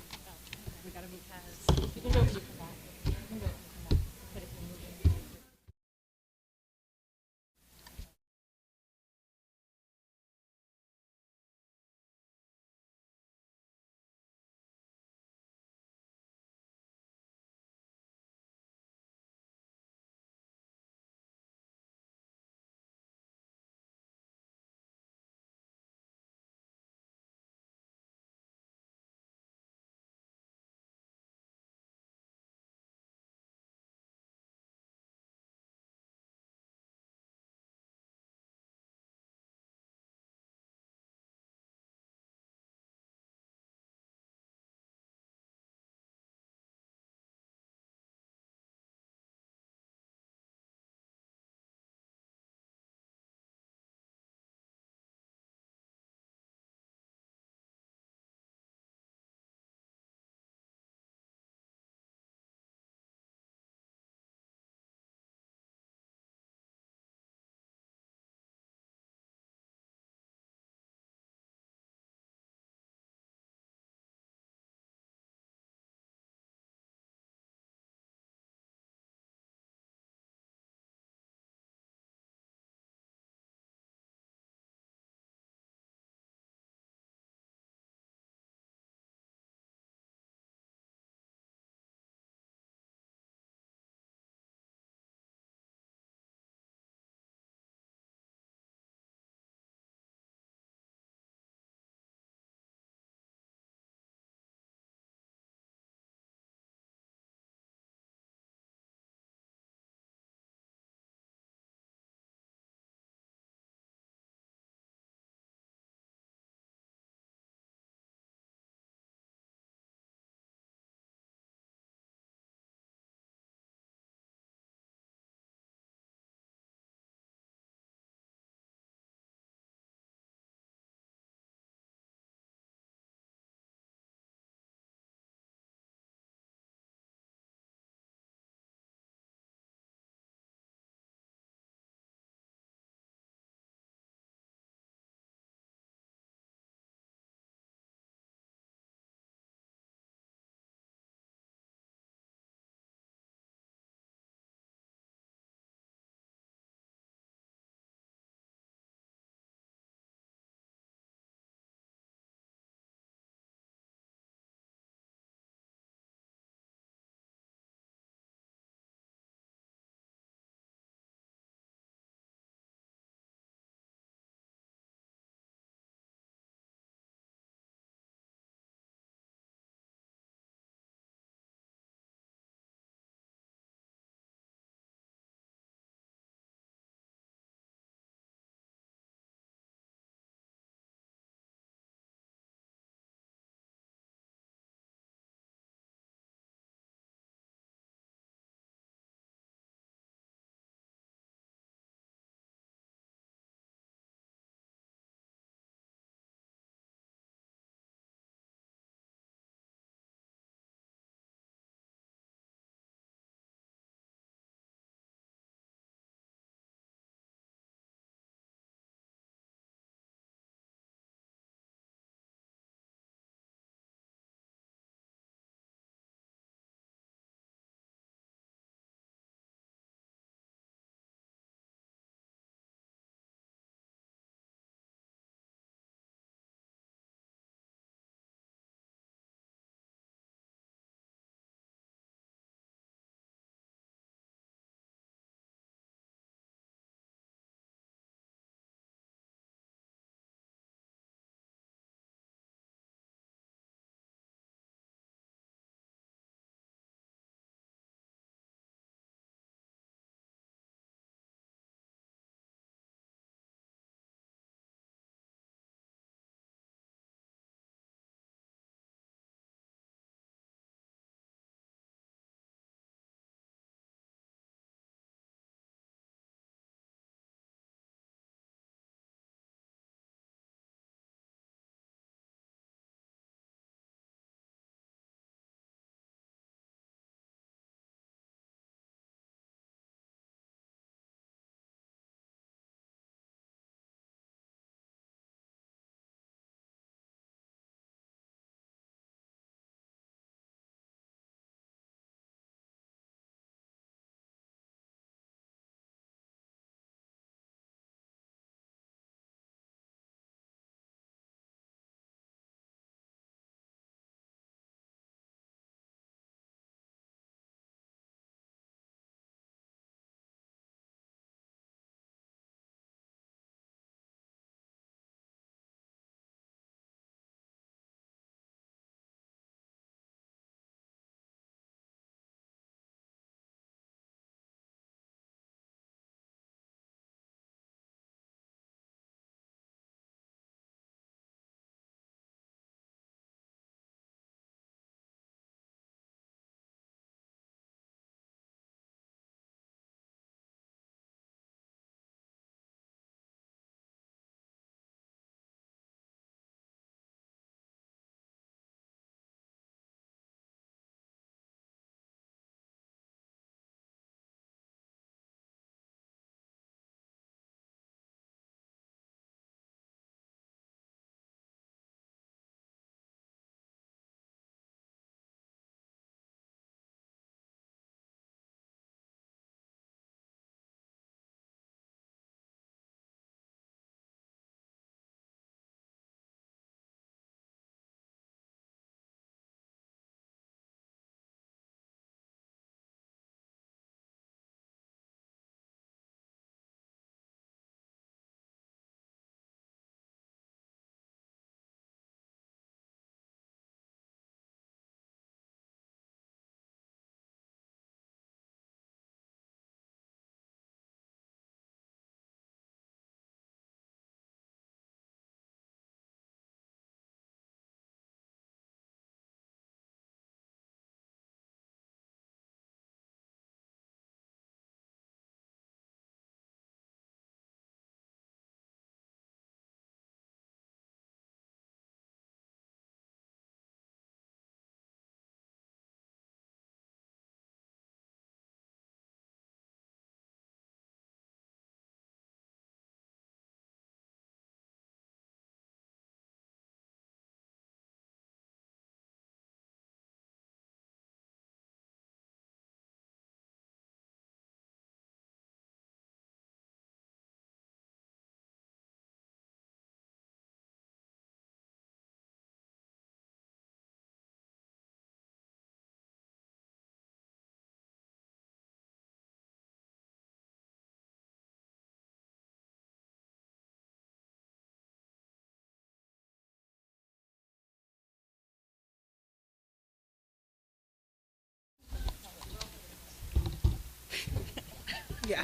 Yeah.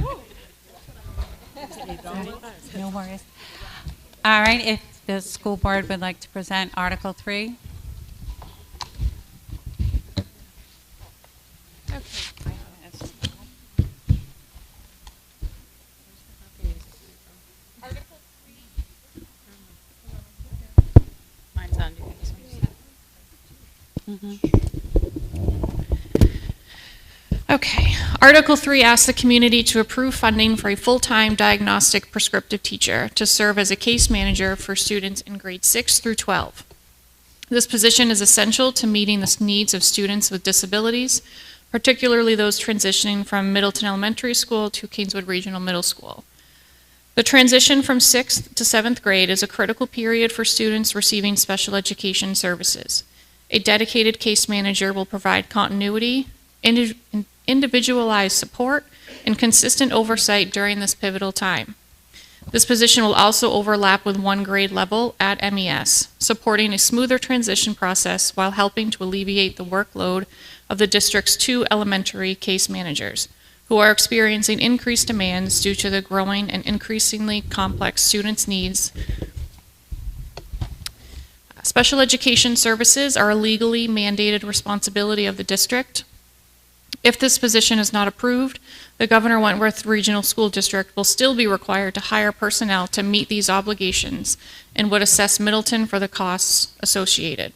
No worries. All right, if the school board would like to present Article 3. Mine's on you. Okay. Article 3 asks the community to approve funding for a full-time diagnostic prescriptive teacher to serve as a case manager for students in grades 6 through 12. This position is essential to meeting the needs of students with disabilities, particularly those transitioning from Middleton Elementary School to Kingswood Regional Middle School. The transition from 6th to 7th grade is a critical period for students receiving special education services. A dedicated case manager will provide continuity, individualized support, and consistent oversight during this pivotal time. This position will also overlap with one grade level at MES, supporting a smoother transition process while helping to alleviate the workload of the district's 2 elementary case managers, who are experiencing increased demands due to the growing and increasingly complex students' needs. Special education services are a legally mandated responsibility of the district. If this position is not approved, the Governor Wentworth Regional School District will still be required to hire personnel to meet these obligations and would assess Middleton for the costs associated.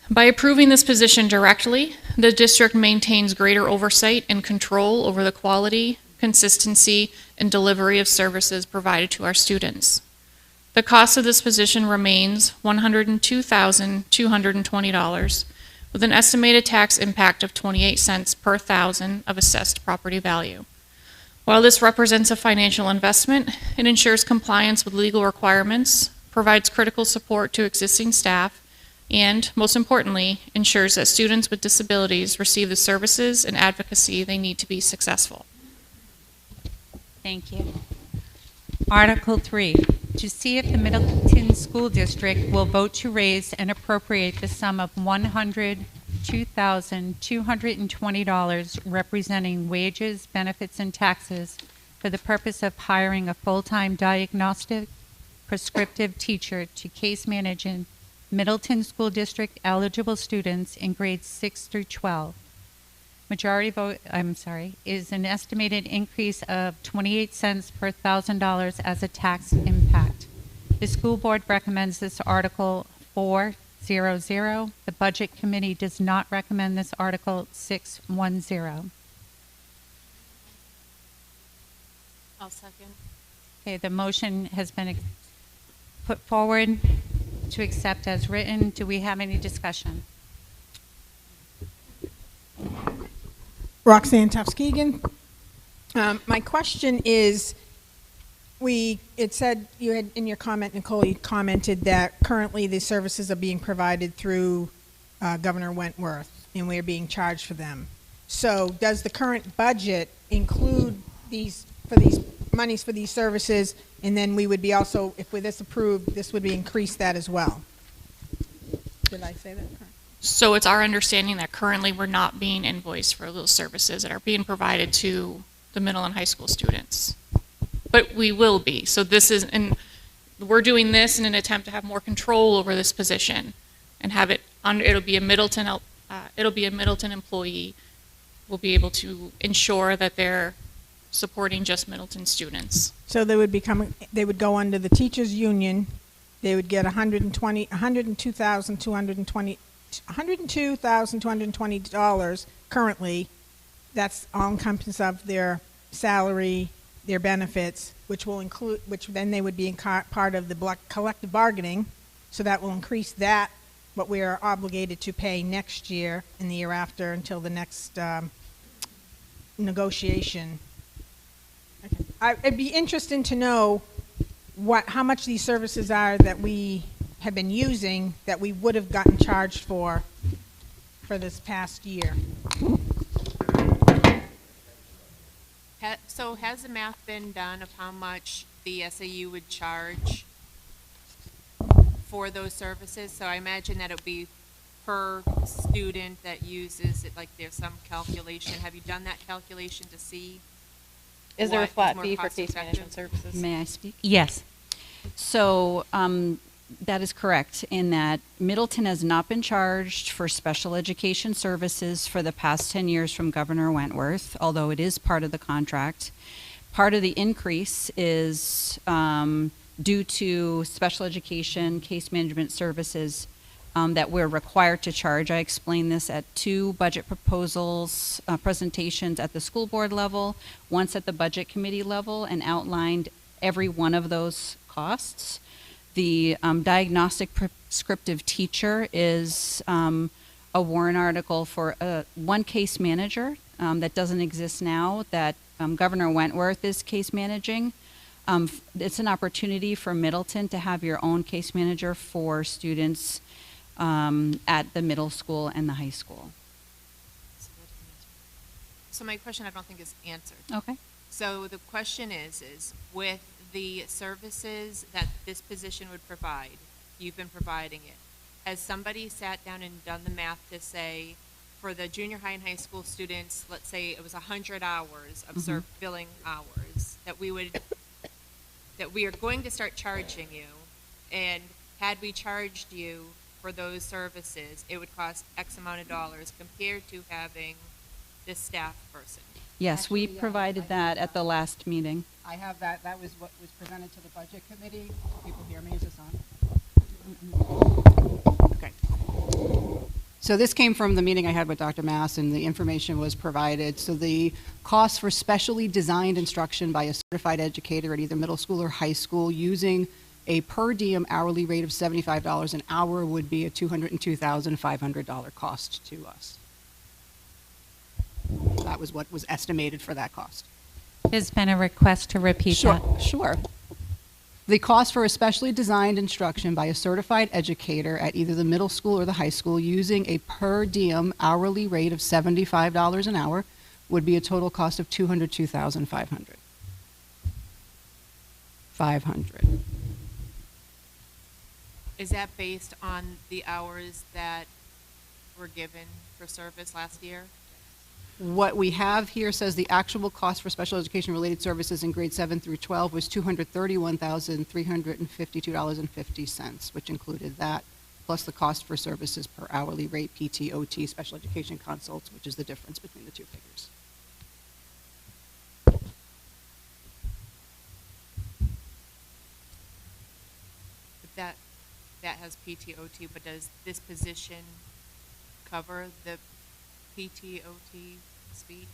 By approving this position directly, the district maintains greater oversight and control over the quality, consistency, and delivery of services provided to our students. The cost of this position remains $102,220, with an estimated tax impact of 28 cents per thousand of assessed property value. While this represents a financial investment, it ensures compliance with legal requirements, provides critical support to existing staff, and, most importantly, ensures that students with disabilities receive the services and advocacy they need to be successful. Thank you. Article 3, to see if the Middleton School District will vote to raise and appropriate the sum of $102,220 representing wages, benefits, and taxes for the purpose of hiring a full-time diagnostic prescriptive teacher to case manage in Middleton School District eligible students in grades 6 through 12. Majority vote, is an estimated increase of 28 cents per $1,000 as a tax impact. The school board recommends this article 400. The budget committee does not recommend this article 610. I'll second. Okay, the motion has been put forward to accept as written. Do we have any discussion? Roxanne Tuskegee. My question is, it said you had in your comment, Nicole, you commented that currently the services are being provided through Governor Wentworth and we're being charged for them. So does the current budget include these monies for these services, and then we would be also, if with this approved, this would be increase that as well? Did I say that correct? So it's our understanding that currently we're not being invoiced for those services that are being provided to the middle and high school students. But we will be. So this is, and we're doing this in an attempt to have more control over this position and have it under, it'll be a Middleton employee. We'll be able to ensure that they're supporting just Middleton students. So they would go under the teachers union. They would get $102,220 currently. That's all encompassing of their salary, their benefits, which then they would be in part of the collective bargaining. So that will increase that, what we are obligated to pay next year and the year after until the next negotiation. Okay. It'd be interesting to know how much these services are that we have been using that we would have gotten charged for this past year. So has the math been done of how much the SAU would charge for those services? So I imagine that it would be per student that uses it, like there's some calculation. Have you done that calculation to see Is there a what flat more fee for cost case effective? management services? May I speak? Yes. So that is correct in that Middleton has not been charged for special education services for the past 10 years from Governor Wentworth, although it is part of the contract. Part of the increase is due to special education case management services that we're required to charge. I explained this at 2 budget proposals presentations at the school board level, once at the budget committee level, and outlined every one of those costs. The diagnostic prescriptive teacher is a warrant article for one case manager that doesn't exist now, that Governor Wentworth is case managing. It's an opportunity for Middleton to have your own case manager for students at the middle school and the high school. So my question I don't think is answered. Okay. So the question is with the services that this position would provide, you've been providing it. Has somebody sat down and done the math to say, for the junior high and high school students, let's say it was 100 hours of billing hours that we are going to start charging you, and had we charged you for those services, it would cost X amount of dollars compared to having this staff person? Yes, we provided that at the last meeting. I have that. That was what was presented to the budget committee. People hear me? Is this on? Okay. So this came from the meeting I had with Dr. Mass, and the information was provided. So the cost for specially designed instruction by a certified educator at either middle school or high school using a per diem hourly rate of $75 an hour would be a $202,500 cost to us. That was what was estimated for that cost. There's been a request to repeat that. Sure. The cost for a specially designed instruction by a certified educator at either the middle school or the high school using a per diem hourly rate of $75 an hour would be a total cost of $202,500. $500. Is that based on the hours that were given for service last year? What we have here says the actual cost for special education related services in grades 7 through 12 was $231,352.50, which included that, plus the cost for services per hourly rate, PT, OT, special education consults, which is the difference between the two figures. But that has PT, OT, but does this position cover the PT, OT speech?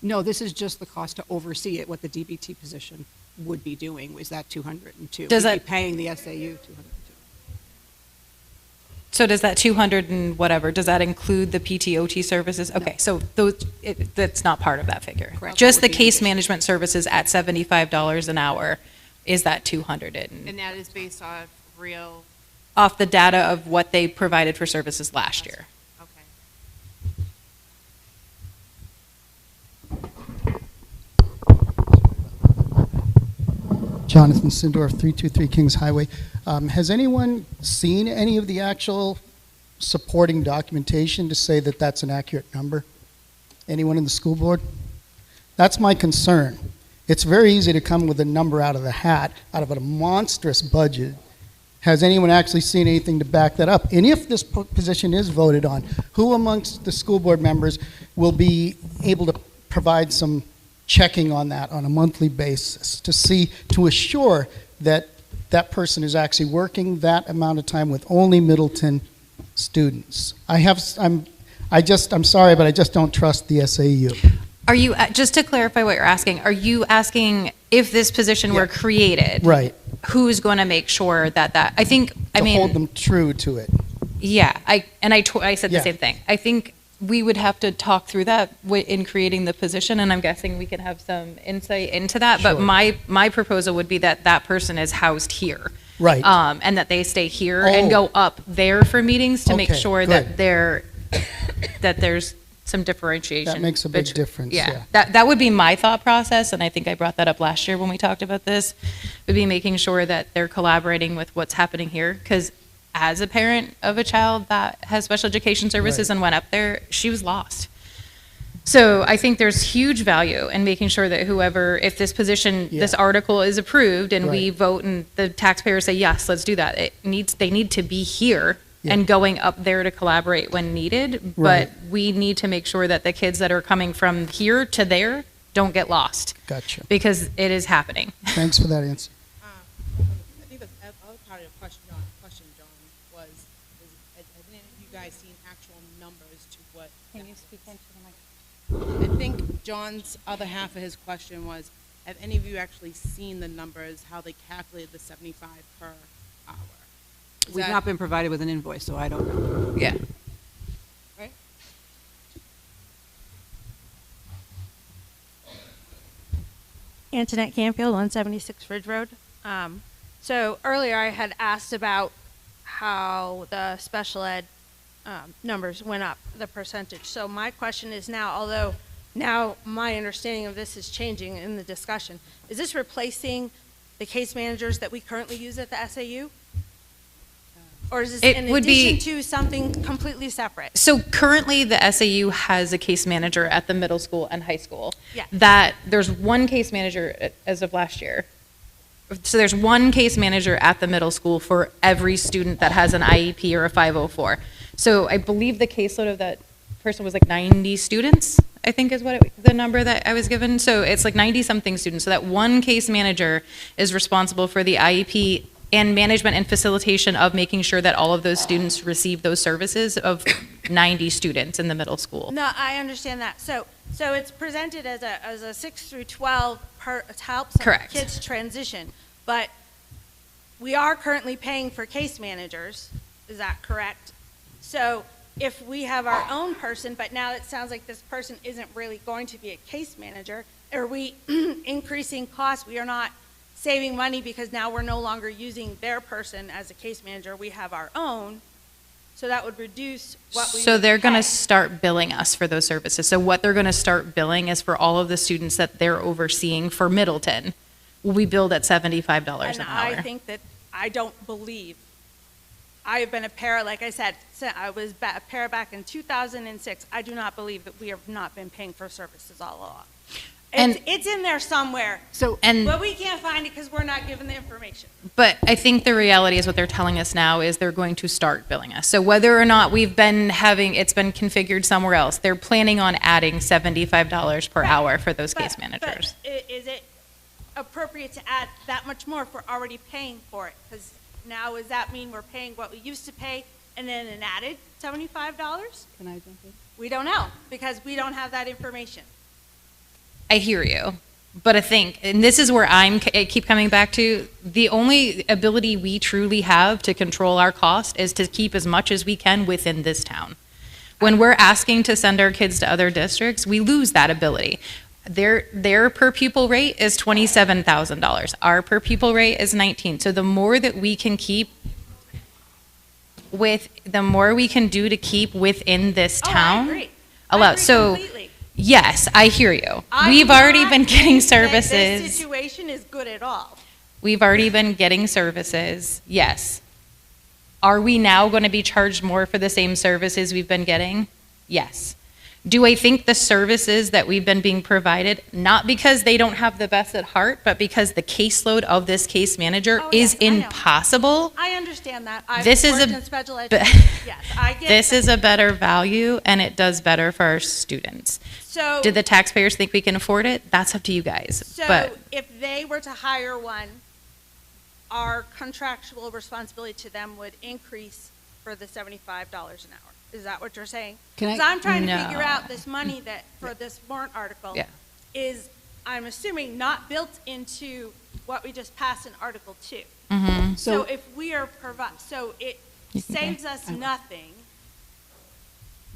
No, this is just the cost to oversee it. What the DBT position would be doing was that 202. Does We'd that be paying the SAU 202? So does that 200 and whatever, does that include the PT/OT services? Okay, so that's not part of that figure. Correct. Just That the would be case management services at $75 an hour is that 200 And that is based off real? off the data of what they provided for services last year. Jonathan Sindorf, 323 Kings Highway. Has anyone seen any of the actual supporting documentation to say that that's an accurate number? Anyone in the school board? That's my concern. It's very easy to come with a number out of the hat, out of a monstrous budget. Has anyone actually seen anything to back that up? And if this position is voted on, who amongst the school board members will be able to provide some checking on that on a monthly basis to assure that that person is actually working that amount of time with only Middleton students? I'm sorry, but I just don't trust the SAU. Are you, just to clarify what you're asking, are you asking if this position were created? Right. Who's going to make sure that hold them true to it. Yeah, I said the Yeah. same thing. I think we would have to talk through that in creating the position, and I'm guessing we can have some insight into that. But Sure. my proposal would be that that person is housed here. Right. And that they stay here and go up there for meetings to make Okay, sure good. that there's some differentiation. That makes a big difference, yeah. That would be my thought process, and I think I brought that up last year when we talked about this, would be making sure that they're collaborating with what's happening here, because as a parent of a child that has special education services Right. and went up there, she was lost. So I think there's huge value in making sure that whoever, if this position, Yeah. this article is approved and we Right. vote and the taxpayers say, yes, let's do that, they need to be here Yeah. and going up there to collaborate when needed. Right. But we need to make sure that the kids that are coming from here to there don't get lost. Gotcha. Because it is happening. Thanks for that answer. I think the other part of your question, John, was, have any of you guys seen actual numbers to what? Can you speak into the mic? I think John's other half of his question was, have any of you actually seen the numbers, how they calculated the 75 per hour? Is We've that- not been provided with an invoice, so I don't know. Yeah. Right? Antoinette Canfield, 176 Ridge Road. So earlier I had asked about how the special ed numbers went up, the percentage. So my question is now, although now my understanding of this is changing in the discussion, is this replacing the case managers that we currently use at the SAU? Or is this It in would be- addition to something completely separate? So currently, the SAU has a case manager at the middle school and high school. Yeah. That there's one case manager as of last year. So there's one case manager at the middle school for every student that has an IEP or a 504. So I believe the caseload of that person was like 90 students, I think is what the number that I was given. So it's like 90-something students. So that one case manager is responsible for the IEP and management and facilitation of making sure that all of those students receive those services of 90 students in the middle school. No, I understand that. So it's presented as a 6 through 12 to help some Correct. kids transition. But we are currently paying for case managers. Is that correct? So if we have our own person, but now it sounds like this person isn't really going to be a case manager, are we increasing costs? We are not saving money because now we're no longer using their person as a case manager. We have our own. So that would reduce what we So would they're going pay. to start billing us for those services. So what they're going to start billing is for all of the students that they're overseeing for Middleton. We billed at $75 And an I hour. think that, I don't believe, I have been a para, like I said, I was a para back in 2006. I do not believe that we have not been paying for services all along. And- It's in there somewhere, but we can't find it because we're not given the information. But I think the reality is what they're telling us now is they're going to start billing us. So whether or not we've been having, it's been configured somewhere else, they're planning on adding $75 per hour for those case managers. But is it appropriate to add that much more if we're already paying for it? Because now, does that mean we're paying what we used to pay and then an added $75? Can I jump in? We don't know because we don't have that information. I hear you, but I think, and this is where I keep coming back to, the only ability we truly have to control our cost is to keep as much as we can within this town. When we're asking to send our kids to other districts, we lose that ability. Their per pupil rate is $27,000. Our per pupil rate is 19. So the more that we can keep the more we can do to keep within this town. I agree. So, completely. yes, I hear you. I We've do already not been getting think that This services. situation is good at all. We've already been getting services, yes. Are we now going to be charged more for the same services we've been getting? Yes. Do I think the services that we've been being provided, not because they don't have the best at heart, but because the caseload of this case manager is impossible? I understand that. I've This is worked a in special be- education. Yes, I get This that. is a better value, and it does better for our students. So- Did the taxpayers think we can afford it? That's up to you guys. So But if they were to hire one, our contractual responsibility to them would increase for the $75 an hour. Is that what you're saying? Can I- Because I'm trying to figure No. out this money that, for this warrant article, Yeah. is, I'm assuming, not built into what we just passed in Article 2. Mhm. So So- if we are so it You can go. saves us nothing.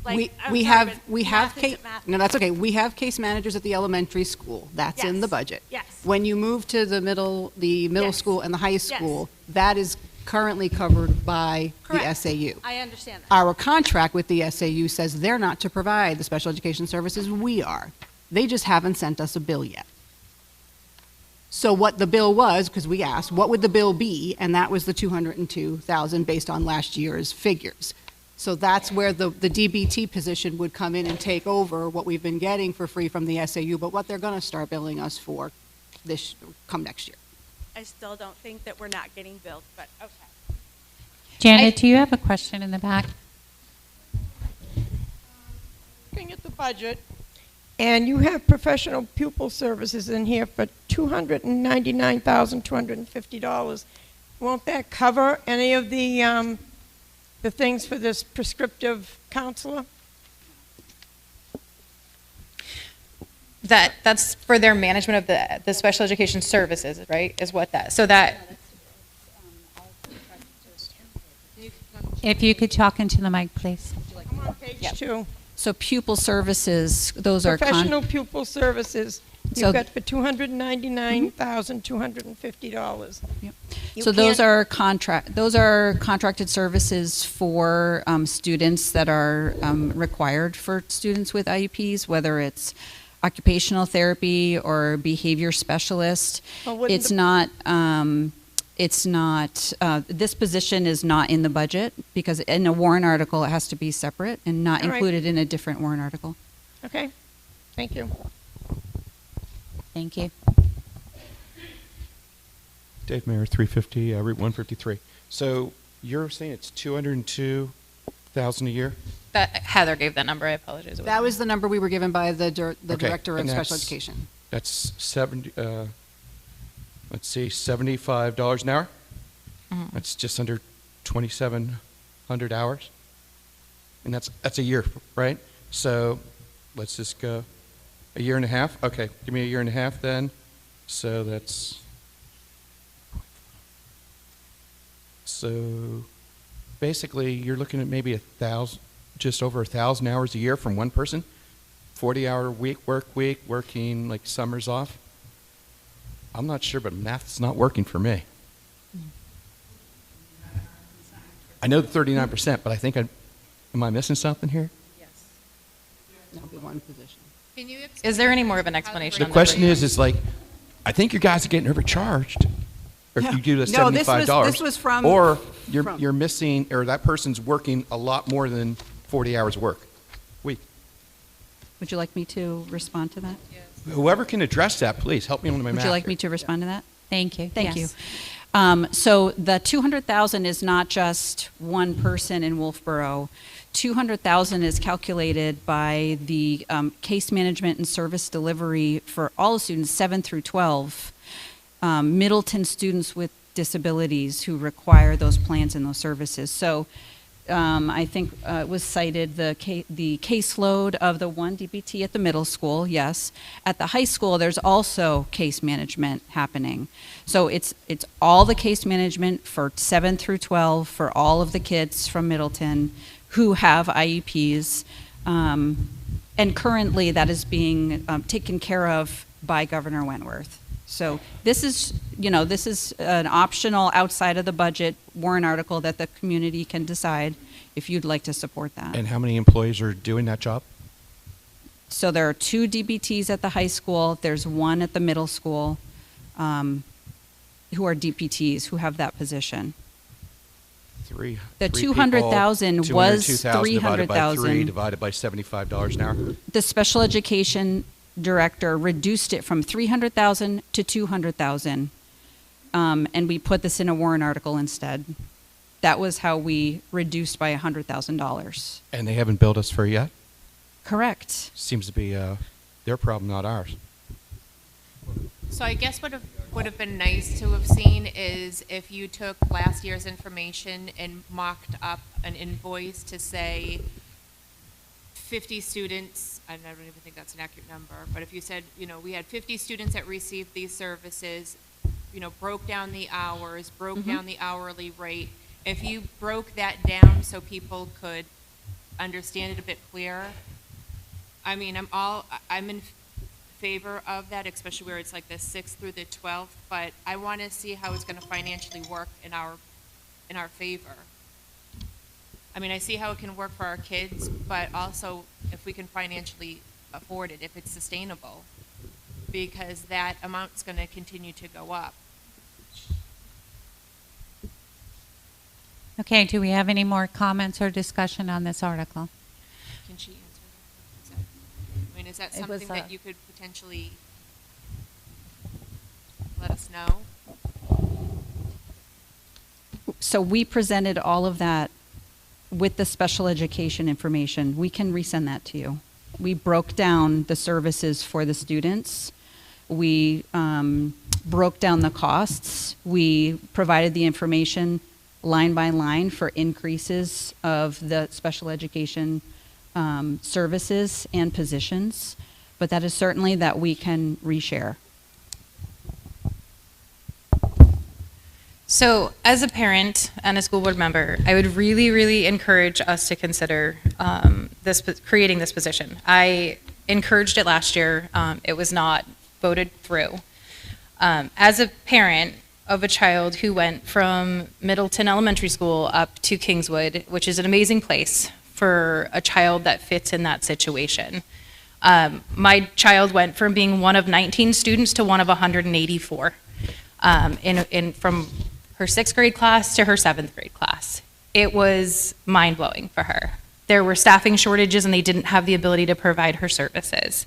We I'm we sorry, have, but we have, math case isn't math. no, that's okay. We have case managers at the elementary school. That's in the Yes. budget. Yes. When you move to the middle Yes. school and the high Yes. school, that is currently covered by the Correct. SAU. I understand that. Our contract with the SAU says they're not to provide the special education services, we are. They just haven't sent us a bill yet. So what the bill was, because we asked, what would the bill be? And that was the 202,000 based on last year's figures. So that's where the DBT position would come in and take over what we've been getting for free from the SAU, but what they're going to start billing us for come next year. I still don't think that we're not getting billed, but okay. Janet, do you have a question in the back? Looking at the budget, and you have professional pupil services in here for $299,250. Won't that cover any of the things for this prescriptive counselor? That's for their management of the special education services, right? Is what that, so that. If you could talk into the mic, please. I'm on page 2. So pupil services, those are Professional pupil services, So- you've got for $299,250. Yep. You So those can't- are contracted services for students that are required for students with IEPs, whether it's occupational therapy or behavior specialist. Well, wouldn't It's the- not, this position is not in the budget because in a warrant article, it has to be separate and not All right. included in a different warrant article. Okay, thank you. Thank you. Dave Mayer, 350 Route 153. So you're saying it's 202,000 a year? That Heather gave that number. I apologize. That was the number we were given by the Okay, Director of and Special that's- Education. That's 70. Let's see, $75 an hour. Mhm. That's just under 2,700 hours, and that's a year, right? So let's just go a year and a half. Okay, give me a year and a half then. So that's basically you're looking at maybe 1,000, just over 1,000 hours a year from one person. 40-hour work week, working like summers off. I'm not sure, but math's not working for me. I know the 39%, but I think am I missing something here? That'll be one position. Is there any more of an explanation? The on question breakdown? is like, I think you guys are getting overcharged. Or if you do the No, this was- $75. this was from- Or you're from- you're missing, or that person's working a lot more than 40 hours work week. Would you like me to respond to that? Whoever can address that, please help me on my math. Would you like here. me to respond to that? Thank you. Thank Yes. you. So the 200,000 is not just one person in Wolfboro. 200,000 is calculated by the case management and service delivery for all the students, 7 through 12, Middleton students with disabilities who require those plans and those services. So I think it was cited the caseload of the one DBT at the middle school, yes. At the high school, there's also case management happening. So it's all the case management for 7 through 12 for all of the kids from Middleton who have IEPs. And currently, that is being taken care of by Governor Wentworth. So this is an optional outside of the budget warrant article that the community can decide if you'd like to support that. And how many employees are doing that job? So there are 2 DBTs at the high school. There's 1 at the middle school who are DPTs who have that position. The 200,000 was 300,000. Divided by $75 an hour. The special education director reduced it from 300,000 to 200,000, and we put this in a warrant article instead. That was how we reduced by $100,000. And they haven't billed us for it yet? Correct. Seems to be their problem, not ours. So I guess what would have been nice to have seen is if you took last year's information and mocked up an invoice to say 50 students, I don't even think that's an accurate number, but if you said, we had 50 students that received these services, broke down the hours, broke down the hourly rate. If you broke that down so people could understand it a bit clearer, I mean, I'm in favor of that, especially where it's like the 6th through the 12th, but I want to see how it's going to financially work in our favor. I mean, I see how it can work for our kids, but also if we can financially afford it, if it's sustainable, because that amount's going to continue to go up. Okay, do we have any more comments or discussion on this article? Can she answer that? I mean, is that It was, something that you could potentially let us know? So we presented all of that with the special education information. We can resend that to you. We broke down the services for the students. We broke down the costs. We provided the information line by line for increases of the special education services and positions. But that is certainly that we can reshare. So, as a parent and a school board member, I would really, really encourage us to consider creating this position. I encouraged it last year. It was not voted through. As a parent of a child who went from Middleton Elementary School up to Kingswood, which is an amazing place for a child that fits in that situation. My child went from being one of 19 students to one of 184 from her 6th grade class to her 7th grade class. It was mind-blowing for her. There were staffing shortages and they didn't have the ability to provide her services.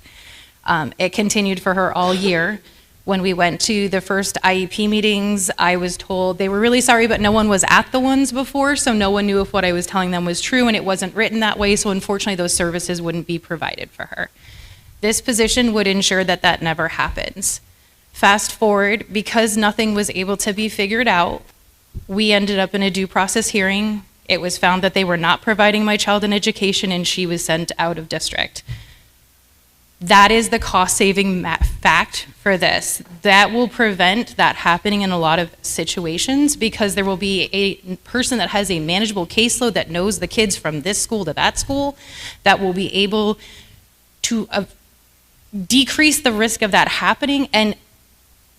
It continued for her all year. When we went to the first IEP meetings, I was told they were really sorry, but no one was at the ones before, so no one knew if what I was telling them was true, and it wasn't written that way, so unfortunately those services wouldn't be provided for her. This position would ensure that that never happens. Fast forward, because nothing was able to be figured out, we ended up in a due process hearing. It was found that they were not providing my child an education, and she was sent out of district. That is the cost-saving fact for this. That will prevent that happening in a lot of situations because there will be a person that has a manageable caseload that knows the kids from this school to that school that will be able to decrease the risk of that happening and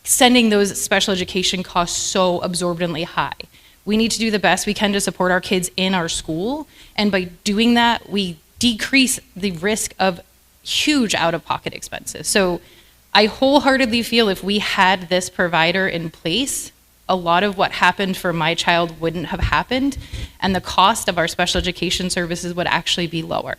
sending those special education costs so absorbently high. We need to do the best we can to support our kids in our school, and by doing that, we decrease the risk of huge out-of-pocket expenses. So I wholeheartedly feel if we had this provider in place, a lot of what happened for my child wouldn't have happened, and the cost of our special education services would actually be lower.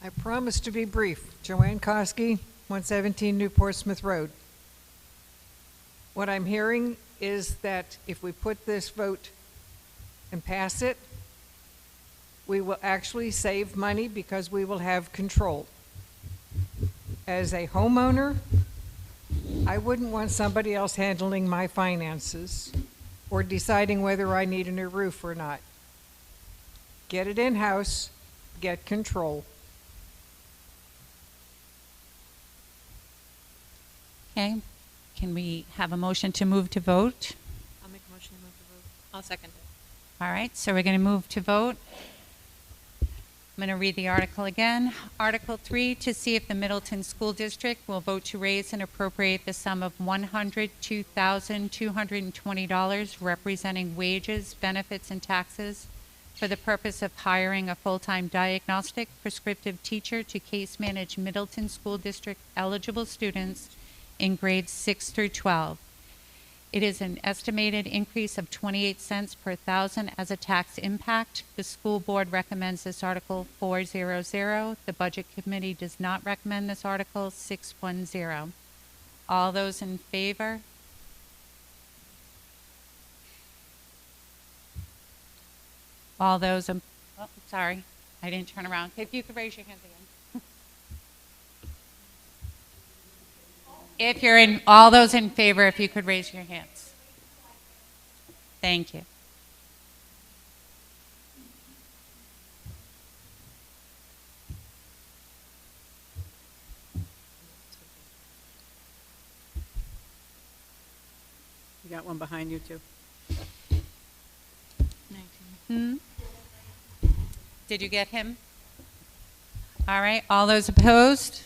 I promise to be brief. Joanne Koski, 117 New Portsmouth Road. What I'm hearing is that if we put this vote and pass it, we will actually save money because we will have control. As a homeowner, I wouldn't want somebody else handling my finances or deciding whether I need a new roof or not. Get it in-house, get control. Okay, can we have a motion to move to vote? I'll make a motion to move to vote. I'll second it. All right, so we're going to move to vote. I'm going to read the article again. Article 3, to see if the Middleton School District will vote to raise and appropriate the sum of $102,220 representing wages, benefits, and taxes for the purpose of hiring a full-time diagnostic prescriptive teacher to case manage Middleton School District eligible students in grades 6 through 12. It is an estimated increase of 28 cents per thousand as a tax impact. The school board recommends this article 400. The budget committee does not recommend this article 610. All those in favor? All those, sorry, I didn't turn around. If you could raise your hands again. If you're in, all those in favor, if you could raise your hands. Thank you. You got one behind you, too. 19. Did you get him? All right, all those opposed?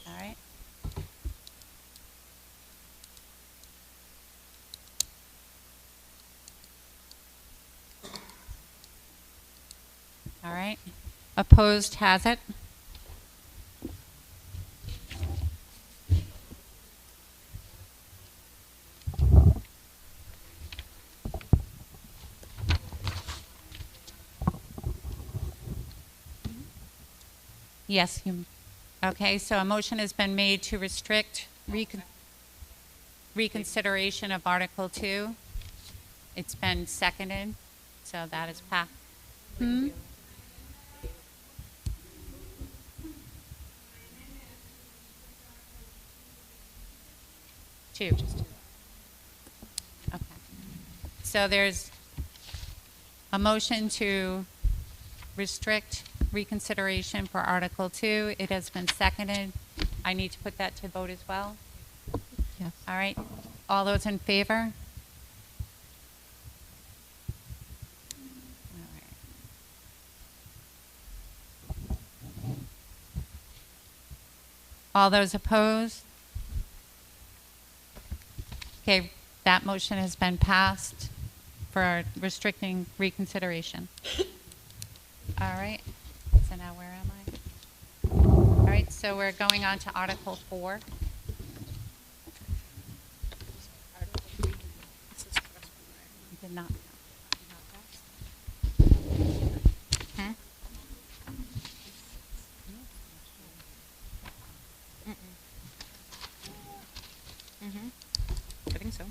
All right. All right. Opposed has it. Yes, okay, so a motion has been made to restrict reconsideration of Article 2. It's been seconded, so that is passed. Two. Okay. So there's a motion to restrict reconsideration for Article 2. It has been seconded. I need to put that to vote as well? Yes. All right. All those in favor? All right. All those opposed? Okay, that motion has been passed for restricting reconsideration. All right, so now where am I? All right, so we're going on to Article 4. Did not. I think so.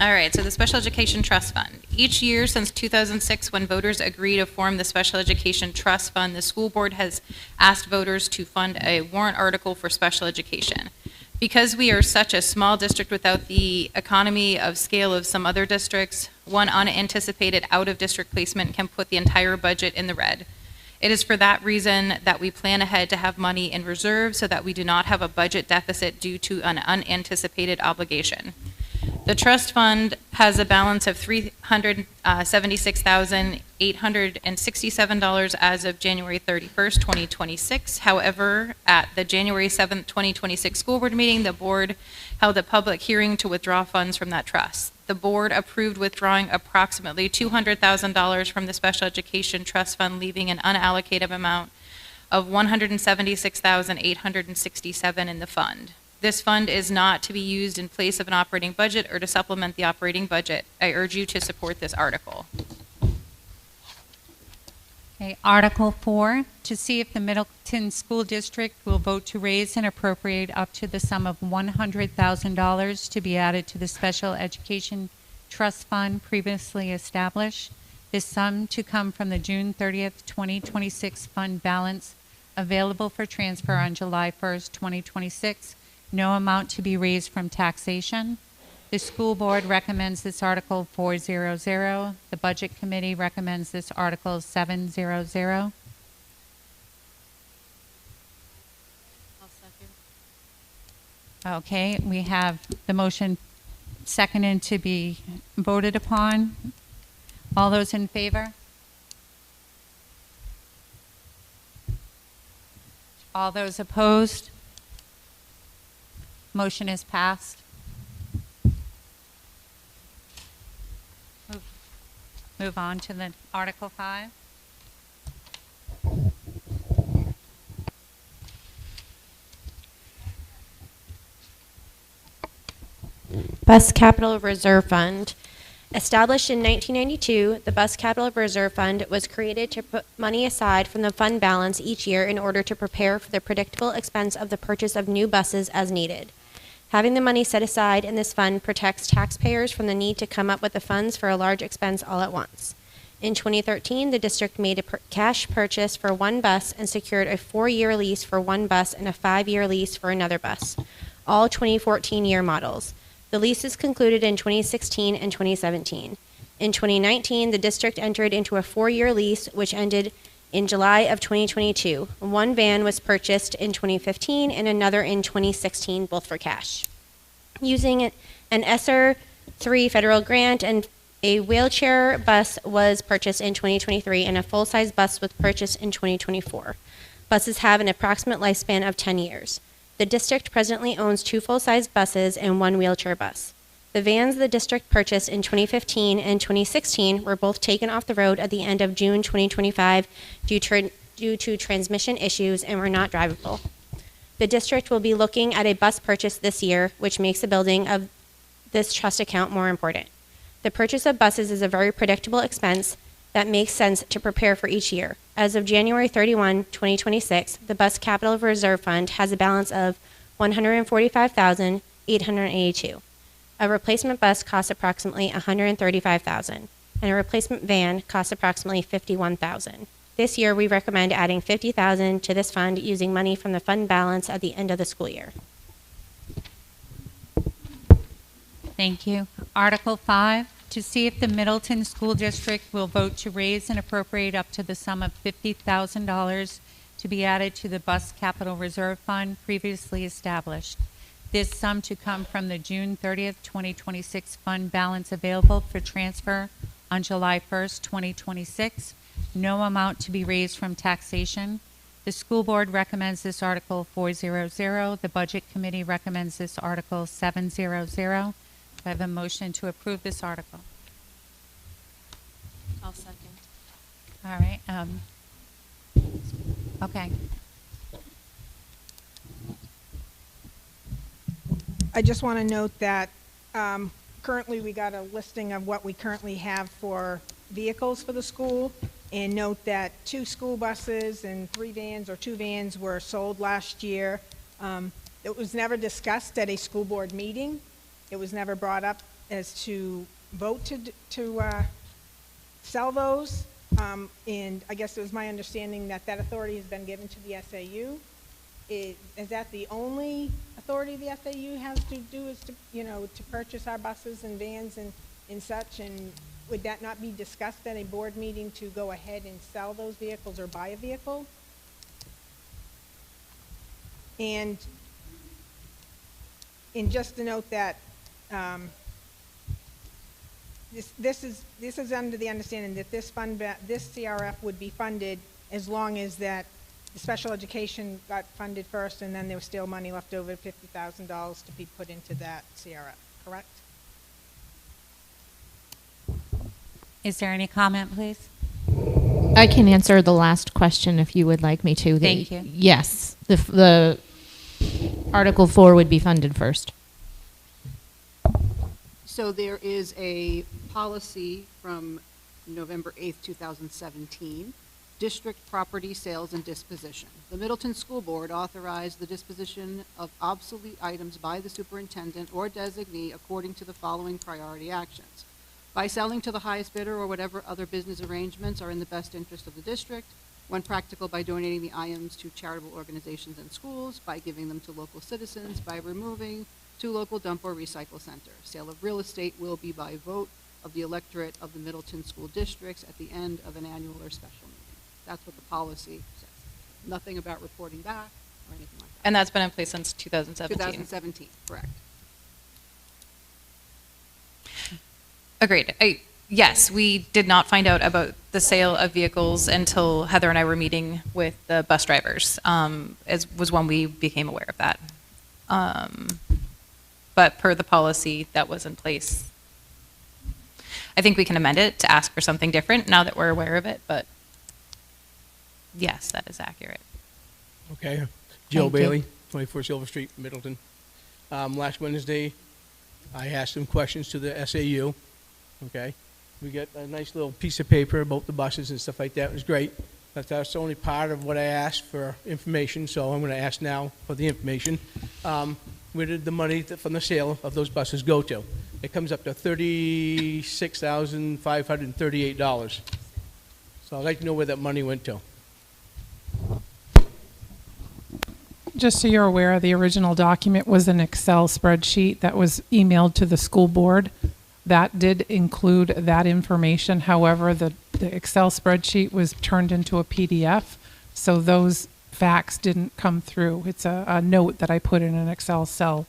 All right, so the Special Education Trust Fund. Each year since 2006, when voters agree to form the Special Education Trust Fund, the school board has asked voters to fund a warrant article for special education. Because we are such a small district without the economy of scale of some other districts, one unanticipated out-of-district placement can put the entire budget in the red. It is for that reason that we plan ahead to have money in reserve so that we do not have a budget deficit due to an unanticipated obligation. The trust fund has a balance of $376,867 as of January 31st, 2026. However, at the January 7th, 2026 school board meeting, the board held a public hearing to withdraw funds from that trust. The board approved withdrawing approximately $200,000 from the Special Education Trust Fund, leaving an unallocated amount of $176,867 in the fund. This fund is not to be used in place of an operating budget or to supplement the operating budget. I urge you to support this article. Okay, Article 4, to see if the Middleton School District will vote to raise and appropriate up to the sum of $100,000 to be added to the Special Education Trust Fund previously established. This sum to come from the June 30th, 2026 fund balance available for transfer on July 1st, 2026. No amount to be raised from taxation. The school board recommends this Article 400. The Budget Committee recommends this Article 700. Okay, we have the motion seconded to be voted upon. All those in favor? All those opposed? Motion is passed. Move on to the Article 5. Bus Capital Reserve Fund. Established in 1992, the Bus Capital Reserve Fund was created to put money aside from the fund balance each year in order to prepare for the predictable expense of the purchase of new buses as needed. Having the money set aside in this fund protects taxpayers from the need to come up with the funds for a large expense all at once. In 2013, the district made a cash purchase for one bus and secured a 4-year lease for one bus and a 5-year lease for another bus, all 2014 year models. The leases concluded in 2016 and 2017. In 2019, the district entered into a 4-year lease, which ended in July of 2022. One van was purchased in 2015 and another in 2016, both for cash. Using an ESSER 3 federal grant, and a wheelchair bus was purchased in 2023 and a full-size bus was purchased in 2024. Buses have an approximate lifespan of 10 years. The district presently owns 2 full-size buses and 1 wheelchair bus. The vans the district purchased in 2015 and 2016 were both taken off the road at the end of June 2025 due to transmission issues and were not drivable. The district will be looking at a bus purchase this year, which makes the building of this trust account more important. The purchase of buses is a very predictable expense that makes sense to prepare for each year. As of January 31, 2026, the Bus Capital Reserve Fund has a balance of $145,882. A replacement bus costs approximately $135,000, and a replacement van costs approximately $51,000. This year, we recommend adding $50,000 to this fund using money from the fund balance at the end of the school year. Thank you. Article 5, to see if the Middleton School District will vote to raise and appropriate up to the sum of $50,000 to be added to the Bus Capital Reserve Fund previously established. This sum to come from the June 30th, 2026 fund balance available for transfer on July 1st, 2026. No amount to be raised from taxation. The school board recommends this article 400. The budget committee recommends this article 700. Do I have a motion to approve this article? I'll second. All right. Okay. I just want to note that currently we got a listing of what we currently have for vehicles for the school, and note that 2 school buses and 3 vans or 2 vans were sold last year. It was never discussed at a school board meeting. It was never brought up as to vote to sell those, and I guess it was my understanding that that authority has been given to the SAU. Is that the only authority the SAU has to do, is to, to purchase our buses and vans and such, and would that not be discussed at a board meeting to go ahead and sell those vehicles or buy a vehicle? And just to note that this is under the understanding that this CRF would be funded as long as that the special education got funded first, and then there was still money left over, $50,000 to be put into that CRF, correct? Is there any comment, please? I can answer the last question if you would like me to. Thank you. Yes, the Article 4 would be funded first. So there is a policy from November 8th, 2017, district property sales and disposition. The Middleton School Board authorized the disposition of obsolete items by the superintendent or designee according to the following priority actions: by selling to the highest bidder or whatever other business arrangements are in the best interest of the district, when practical by donating the items to charitable organizations and schools, by giving them to local citizens, by removing to local dump or recycle center. Sale of real estate will be by vote of the electorate of the Middleton School Districts at the end of an annual or special meeting. That's what the policy says. Nothing about reporting back or anything like that. And that's been in place since 2017. 2017, correct. Agreed. Yes, we did not find out about the sale of vehicles until Heather and I were meeting with the bus drivers, was when we became aware of that. But per the policy that was in place, I think we can amend it to ask for something different now that we're aware of it, but yes, that is accurate. Okay. Joe Bailey, 24 Silver Street, Middleton. Last Wednesday, I asked some questions to the SAU. Okay. We got a nice little piece of paper about the buses and stuff like that. It was great. But that's only part of what I asked for information, so I'm going to ask now for the information. Where did the money from the sale of those buses go to? It comes up to $36,538. So I'd like to know where that money went to. Just so you're aware, the original document was an Excel spreadsheet that was emailed to the school board. That did include that information. However, the Excel spreadsheet was turned into a PDF, so those facts didn't come through. It's a note that I put in an Excel cell.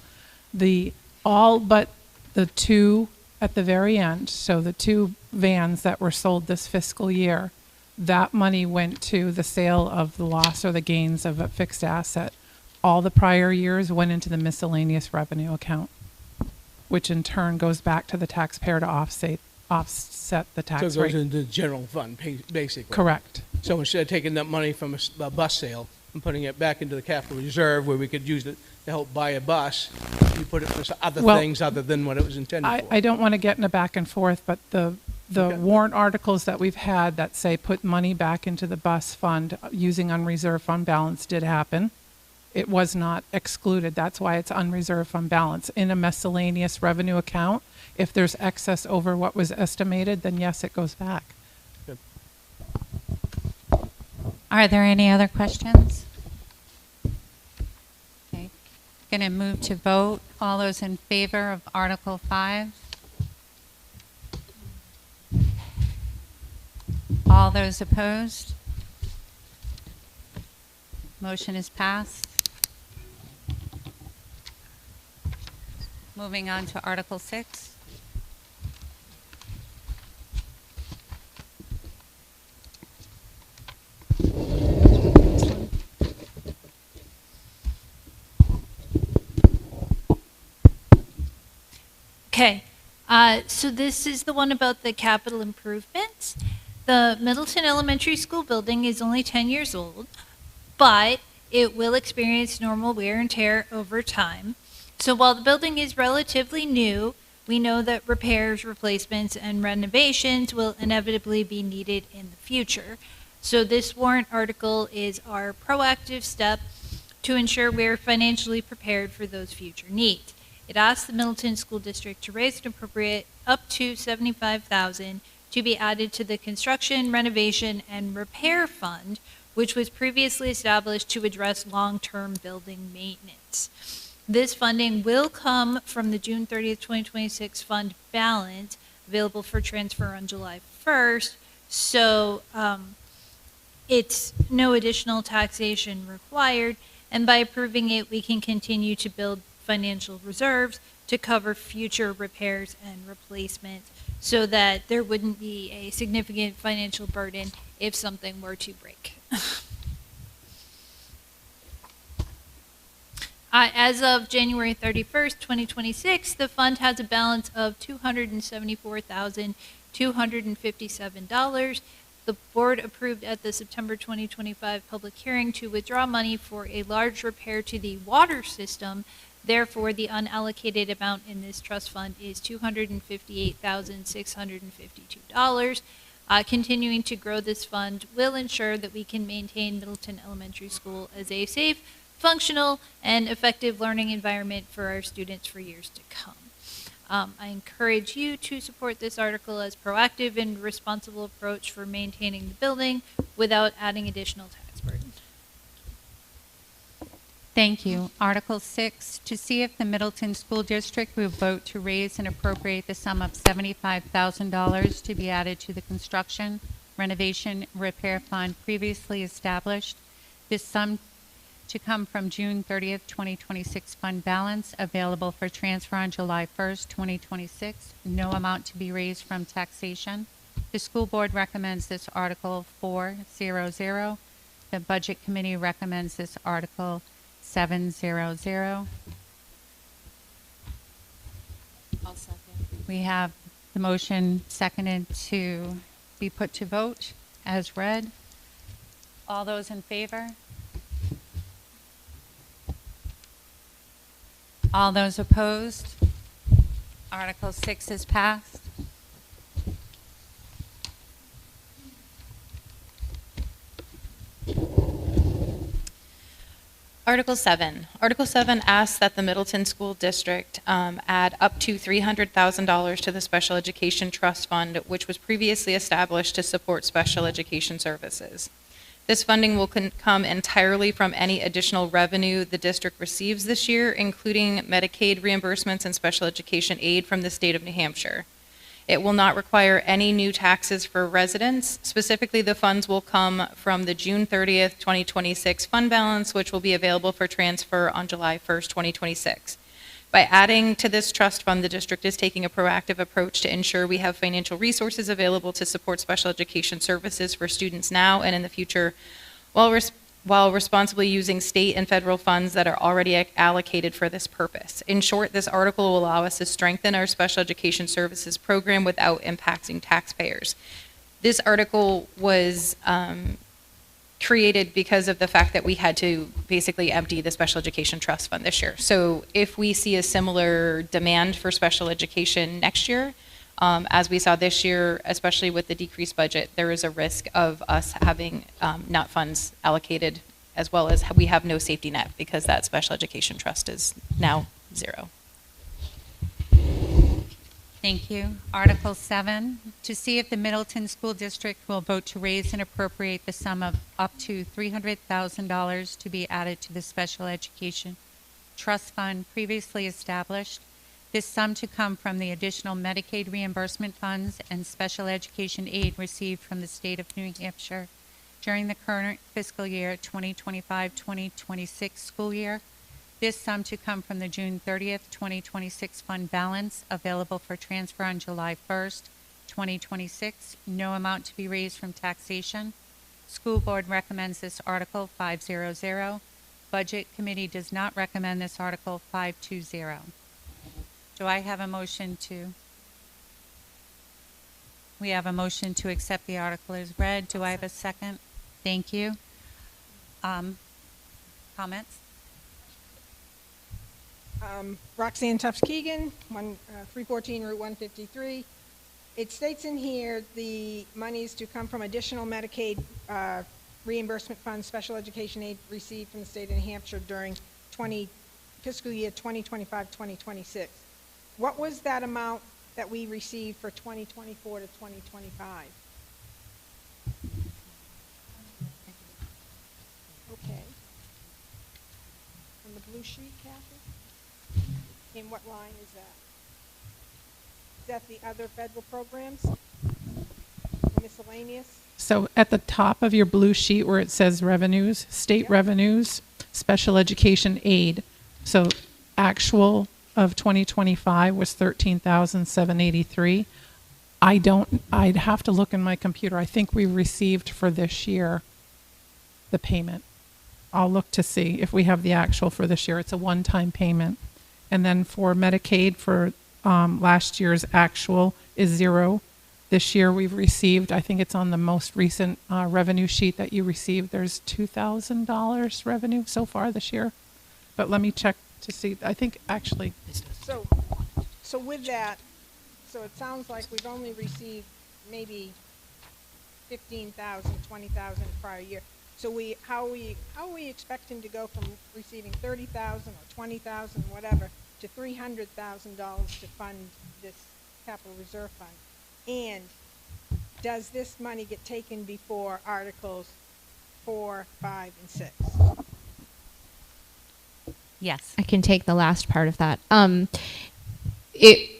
All but the 2 at the very end, so the 2 vans that were sold this fiscal year, that money went to the sale of the loss or the gains of a fixed asset. All the prior years went into the miscellaneous revenue account, which in turn goes back to the taxpayer to offset the tax rate. So it goes into the general fund, basically. Correct. So instead of taking that money from a bus sale and putting it back into the capital reserve where we could use it to help buy a bus, you put it for other Well, things other than what it was intended for. I don't want to get in a back and forth, but the Okay. warrant articles that we've had that say put money back into the bus fund using unreserved fund balance did happen. It was not excluded. That's why it's unreserved fund balance. In a miscellaneous revenue account, if there's excess over what was estimated, then yes, it goes back. Good. Are there any other questions? Okay. Going to move to vote. All those in favor of Article 5? All those opposed? Motion is passed. Moving on to Article 6. Okay, so this is the one about the capital improvements. The Middleton Elementary School building is only 10 years old, but it will experience normal wear and tear over time. So while the building is relatively new, we know that repairs, replacements, and renovations will inevitably be needed in the future. So this warrant article is our proactive step to ensure we're financially prepared for those future needs. It asks the Middleton School District to raise and appropriate up to $75,000 to be added to the construction, renovation, and repair fund, which was previously established to address long-term building maintenance. This funding will come from the June 30th, 2026 fund balance available for transfer on July 1st. So it's no additional taxation required, and by approving it, we can continue to build financial reserves to cover future repairs and replacements so that there wouldn't be a significant financial burden if something were to break. As of January 31st, 2026, the fund has a balance of $274,257. The board approved at the September 2025 public hearing to withdraw money for a large repair to the water system. Therefore, the unallocated amount in this trust fund is $258,652. Continuing to grow this fund will ensure that we can maintain Middleton Elementary School as a safe, functional, and effective learning environment for our students for years to come. I encourage you to support this article as proactive and responsible approach for maintaining the building without adding additional tax burden. Thank you. Article 6, to see if the Middleton School District will vote to raise and appropriate the sum of $75,000 to be added to the construction, renovation, repair fund previously established. This sum to come from June 30th, 2026 fund balance available for transfer on July 1st, 2026. No amount to be raised from taxation. The school board recommends this article 400. The budget committee recommends this article 700. I'll second. We have the motion seconded to be put to vote as read. All those in favor? All those opposed? Article 6 is passed. Article 7. Article 7 asks that the Middleton School District add up to $300,000 to the Special Education Trust Fund, which was previously established to support special education services. This funding will come entirely from any additional revenue the district receives this year, including Medicaid reimbursements and special education aid from the state of New Hampshire. It will not require any new taxes for residents. Specifically, the funds will come from the June 30th, 2026 fund balance, which will be available for transfer on July 1st, 2026. By adding to this trust fund, the district is taking a proactive approach to ensure we have financial resources available to support special education services for students now and in the future, while responsibly using state and federal funds that are already allocated for this purpose. In short, this article will allow us to strengthen our special education services program without impacting taxpayers. This article was created because of the fact that we had to basically empty the special education trust fund this year. So if we see a similar demand for special education next year, as we saw this year, especially with the decreased budget, there is a risk of us having not funds allocated, as well as we have no safety net because that special education trust is now zero. Thank you. Article 7, to see if the Middleton School District will vote to raise and appropriate the sum of up to $300,000 to be added to the Special Education Trust Fund previously established. This sum to come from the additional Medicaid reimbursement funds and special education aid received from the state of New Hampshire during the current fiscal year 2025-2026 school year. This sum to come from the June 30th, 2026 fund balance available for transfer on July 1st, 2026. No amount to be raised from taxation. School Board recommends this article 500. Budget Committee does not recommend this article 520. Do I have a motion to? We have a motion to accept the article as read. Do I have a second? Thank you. Comments? Roxanne Tufts-Keegan, 314 Route 153. It states in here the monies to come from additional Medicaid reimbursement funds, special education aid received from the state of New Hampshire during fiscal year 2025-2026. What was that amount that we received for 2024 to 2025? Okay. On the blue sheet, Kathy? In what line is that? Is that the other federal programs? The miscellaneous? So at the top of your blue sheet where it says revenues, state revenues, special education aid. So actual of 2025 was $13,783. I'd have to look in my computer. I think we received for this year the payment. I'll look to see if we have the actual for this year. It's a one-time payment. And then for Medicaid, for last year's actual is zero. This year we've received, I think it's on the most recent revenue sheet that you received, there's $2,000 revenue so far this year. But let me check to see. I think actually. So with that, so it sounds like we've only received maybe 15,000, 20,000 prior year. So how are we expecting to go from receiving 30,000 or 20,000, whatever, to $300,000 to fund this capital reserve fund? And does this money get taken before Articles 4, 5, and 6? Yes. I can take the last part of that.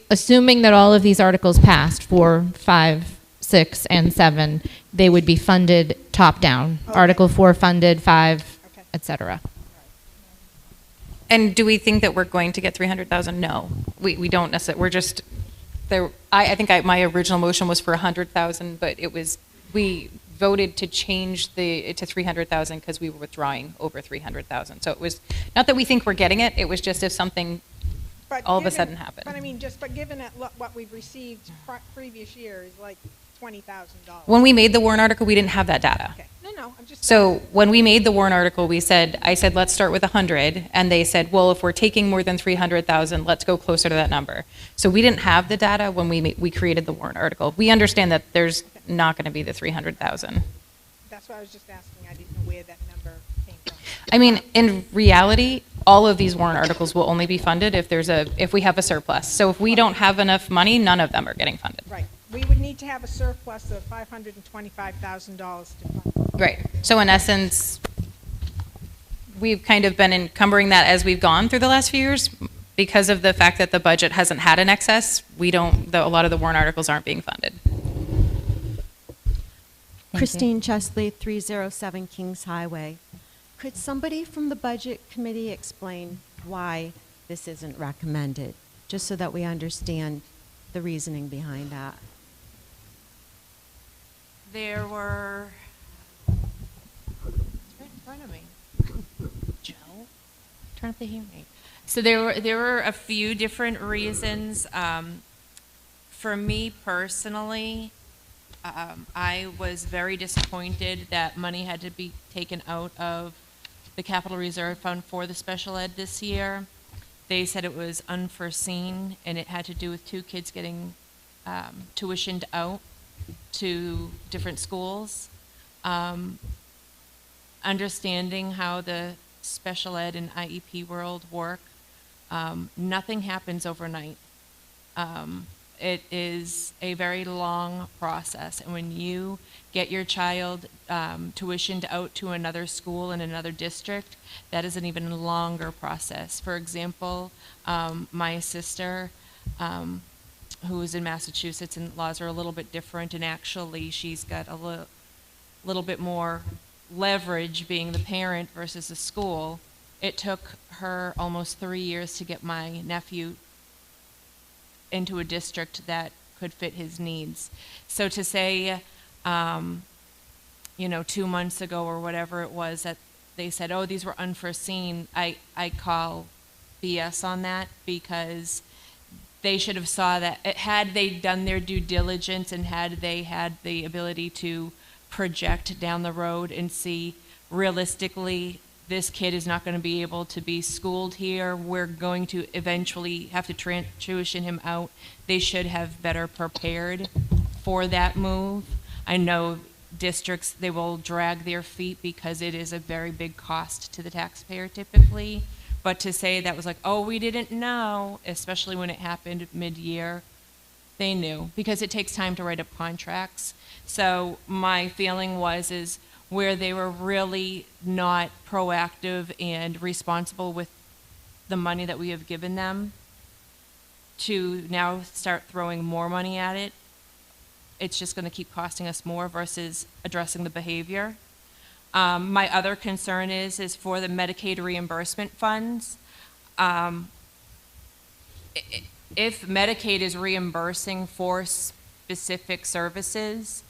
Assuming that all of these articles passed, 4, 5, 6, and 7, they would be funded top down. Okay. Article 4 funded, 5, okay, etc. And do we think that we're going to get 300,000? No, we don't necessarily. We're just there. I think my original motion was for 100,000, but we voted to change it to 300,000 because we were withdrawing over 300,000. So it was not that we think we're getting it. It was just if something all of a sudden happened. But I mean, but given that what we've received previous year is like $20,000. When we made the warrant article, we didn't have that data. Okay. No, I'm just. So when we made the warrant article, I said, let's start with 100, and they said, well, if we're taking more than 300,000, let's go closer to that number. So we didn't have the data when we created the warrant article. We understand that there's not going to be the 300,000. That's why I was just asking. I didn't know where that number came from. I mean, in reality, all of these warrant articles will only be funded if we have a surplus. So if we don't have enough money, none of them are getting funded. Right. We would need to have a surplus of $525,000 to fund. Right. So in essence, we've kind of been encumbering that as we've gone through the last few years because of the fact that the budget hasn't had an excess. A lot of the warrant articles aren't being funded. Christine Chesley, 307 Kings Highway. Could somebody from the Budget Committee explain why this isn't recommended, just so that we understand the reasoning behind that? There were, it's right in front of me. Joe, turn up the hearing aid. So there were a few different reasons. For me personally, I was very disappointed that money had to be taken out of the capital reserve fund for the special ed this year. They said it was unforeseen, and it had to do with 2 kids getting tuitioned out to different schools. Understanding how the special ed and IEP world work, nothing happens overnight. It is a very long process, and when you get your child tuitioned out to another school in another district, that is an even longer process. For example, my sister, who is in Massachusetts, and laws are a little bit different, and actually she's got a little bit more leverage being the parent versus the school. It took her almost 3 years to get my nephew into a district that could fit his needs. So to say, 2 months ago or whatever it was that they said, oh, these were unforeseen, I call BS on that, because they should have saw that. Had they done their due diligence and had they had the ability to project down the road and see realistically, this kid is not going to be able to be schooled here, we're going to eventually have to tuition him out, they should have better prepared for that move. I know districts, they will drag their feet because it is a very big cost to the taxpayer typically. But to say that was like, oh, we didn't know, especially when it happened mid-year, they knew, because it takes time to write up contracts. So my feeling is where they were really not proactive and responsible with the money that we have given them, to now start throwing more money at it, it's just going to keep costing us more versus addressing the behavior. My other concern is for the Medicaid reimbursement funds. If Medicaid is reimbursing for specific services,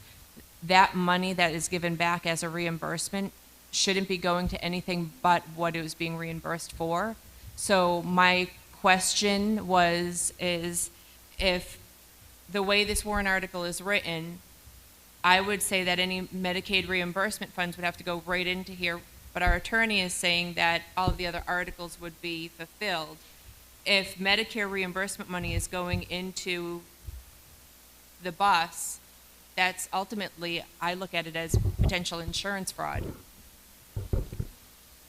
that money that is given back as a reimbursement shouldn't be going to anything but what it was being reimbursed for. So my question is if the way this warrant article is written, I would say that any Medicaid reimbursement funds would have to go right into here, but our attorney is saying that all of the other articles would be fulfilled. If Medicare reimbursement money is going into the bus, that's ultimately, I look at it as potential insurance fraud.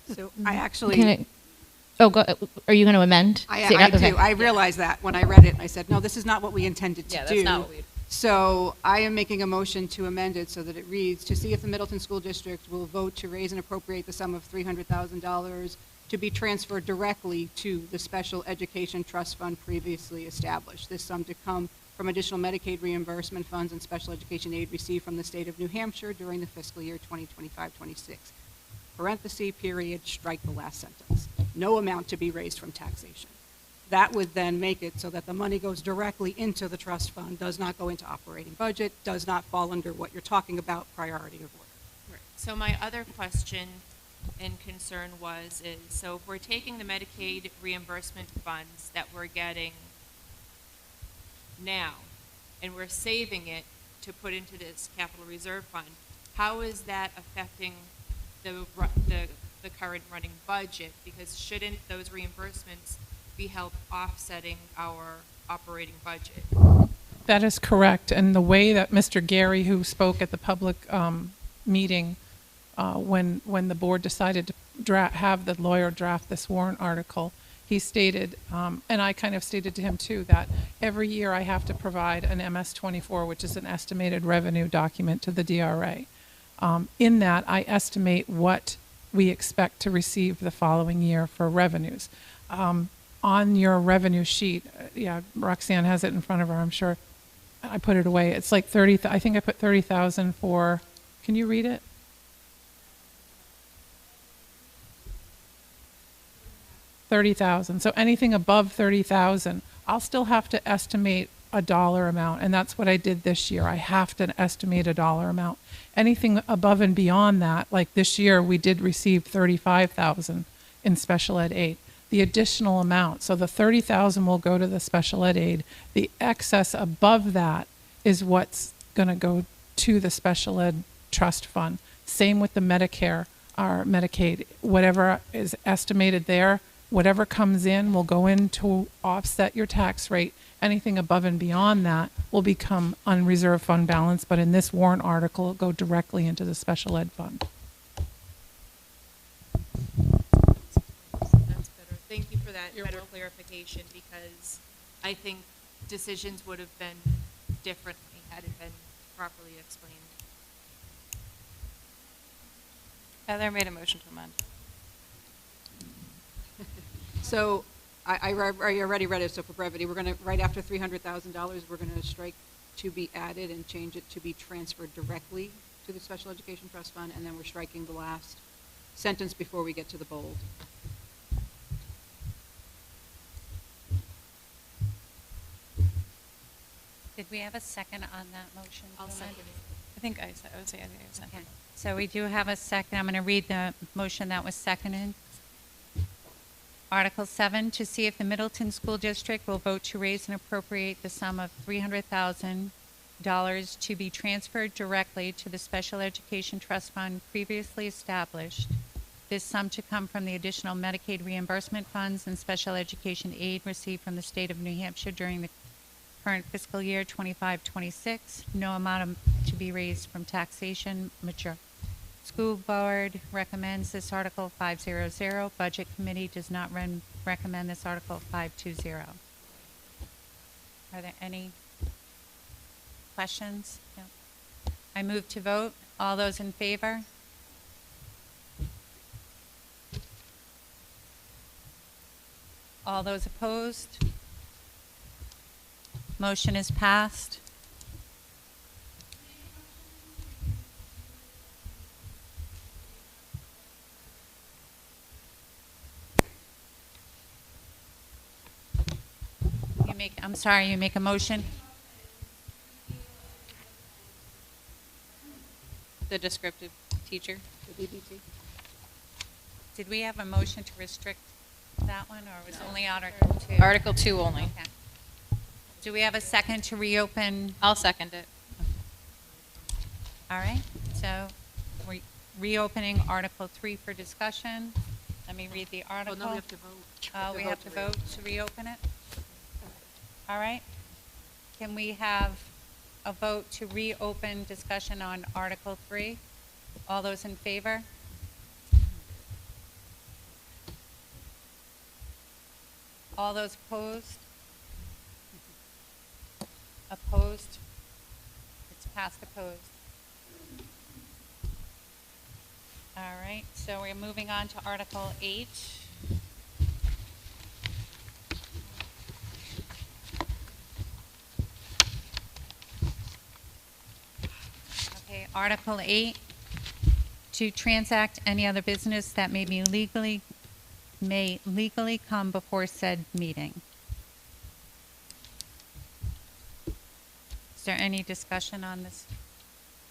So I actually... Are you going to amend? I do. I realized that when I read it, and I said, no, this is not what we intended to do. that's not what we... So I am making a motion to amend it so that it reads, to see if the Middleton School District will vote to raise and appropriate the sum of $300,000 to be transferred directly to the Special Education Trust Fund previously established. This sum to come from additional Medicaid reimbursement funds and special education aid received from the state of New Hampshire during the fiscal year 2025-26. Parenthesis, period, strike the last sentence. No amount to be raised from taxation. That would then make it so that the money goes directly into the trust fund, does not go into operating budget, does not fall under what you're talking about, priority of order. Right. So my other question and concern so if we're taking the Medicaid reimbursement funds that we're getting now, and we're saving it to put into this capital reserve fund, how is that affecting the current running budget? Because shouldn't those reimbursements be help offsetting our operating budget? That is correct. And the way that Mr. Gary, who spoke at the public meeting when the board decided to have the lawyer draft this warrant article, he stated, and I kind of stated to him too, that every year I have to provide an MS-24, which is an estimated revenue document, to the DRA. In that, I estimate what we expect to receive the following year for revenues. On your revenue sheet, Roxanne has it in front of her, I'm sure. I put it away. It's like 30, I think I put 30,000 for, can you read it? $30,000. So anything above 30,000, I'll still have to estimate a dollar amount, and that's what I did this year. I have to estimate a dollar amount. Anything above and beyond that, like this year, we did receive 35,000 in special ed aid. The additional amount, so the 30,000 will go to the special ed aid. The excess above that is what's going to go to the special ed trust fund. Same with the Medicare or Medicaid. Whatever is estimated there, whatever comes in will go in to offset your tax rate. Anything above and beyond that will become unreserved fund balance, but in this warrant article, it'll go directly into the special ed fund. That's better. Thank you for that better clarification, because I think decisions would have been differently had it been properly explained. Heather made a motion to amend. So I already read it, so for brevity, we're going to, right after $300,000, we're going to strike to be added and change it to be transferred directly to the Special Education Trust Fund, and then we're striking the last sentence before we get to the bold. Did we have a second on that motion? I'll Joanne? second it. I think I would say I second. Okay. So we do have a second. I'm going to read the motion that was seconded. Article 7, to see if the Middleton School District will vote to raise and appropriate the sum of $300,000 to be transferred directly to the Special Education Trust Fund previously established. This sum to come from the additional Medicaid reimbursement funds and special education aid received from the state of New Hampshire during the current fiscal year 25-26. No amount to be raised from taxation. Mature. School Board recommends this Article 500. Budget Committee does not recommend this Article 520. Are there any questions? No. I move to vote. All those in favor? All those opposed? Motion is passed. I'm sorry, you make a motion? The descriptive teacher, the DBT. Did we have a motion to restrict that one, or was it only Article 2? Article 2 only. Okay. Do we have a second to reopen? I'll second it. All right, so we're reopening Article 3 for discussion. Let me read the article. Oh, no, we have to vote. We have to vote to reopen it? All right. Can we have a vote to reopen discussion on Article 3? All those in favor? All those opposed? Opposed? It's passed opposed. All right, so we're moving on to Article 8. Okay, Article 8, to transact any other business that may legally come before said meeting. Is there any discussion on this?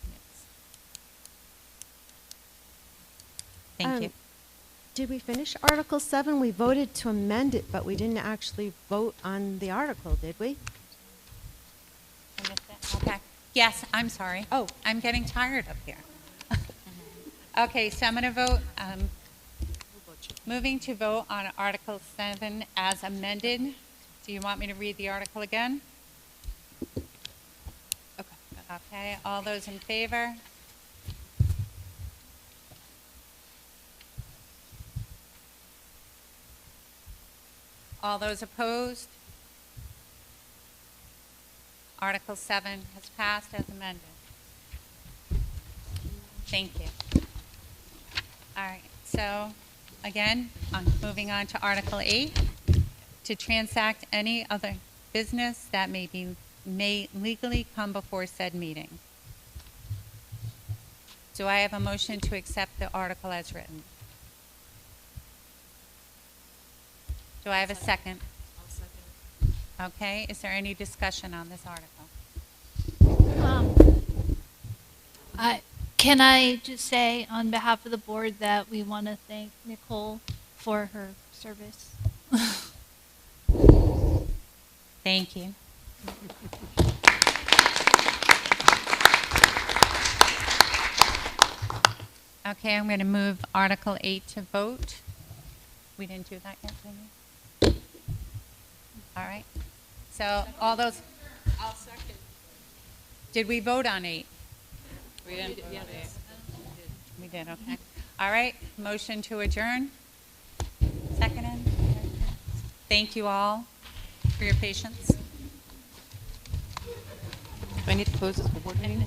Yes. Thank you. Did we finish Article 7? We voted to amend it, but we didn't actually vote on the article, did we? I missed it. Okay. Yes, I'm sorry. Oh. I'm getting tired up here. Okay, so I'm going to vote. Moving to vote on Article 7 as amended. Do you want me to read the article again? Okay. Okay, all those in favor? All those opposed? Article 7 has passed as amended. Thank you. All right, so again, moving on to Article 8, to transact any other business that may legally come before said meeting. Do I have a motion to accept the article as written? Do I have a second? I'll second it. Okay, is there any discussion on this article? Can I just say on behalf of the board that we want to thank Nicole for her service? Thank you. Okay, I'm going to move Article 8 to vote. We didn't do that yet, did we? All right. So all those, I'll second. did we vote on 8? We didn't. We did, okay. All right, motion to adjourn. Seconded. Thank you all for your patience. Do I need to close this board meeting?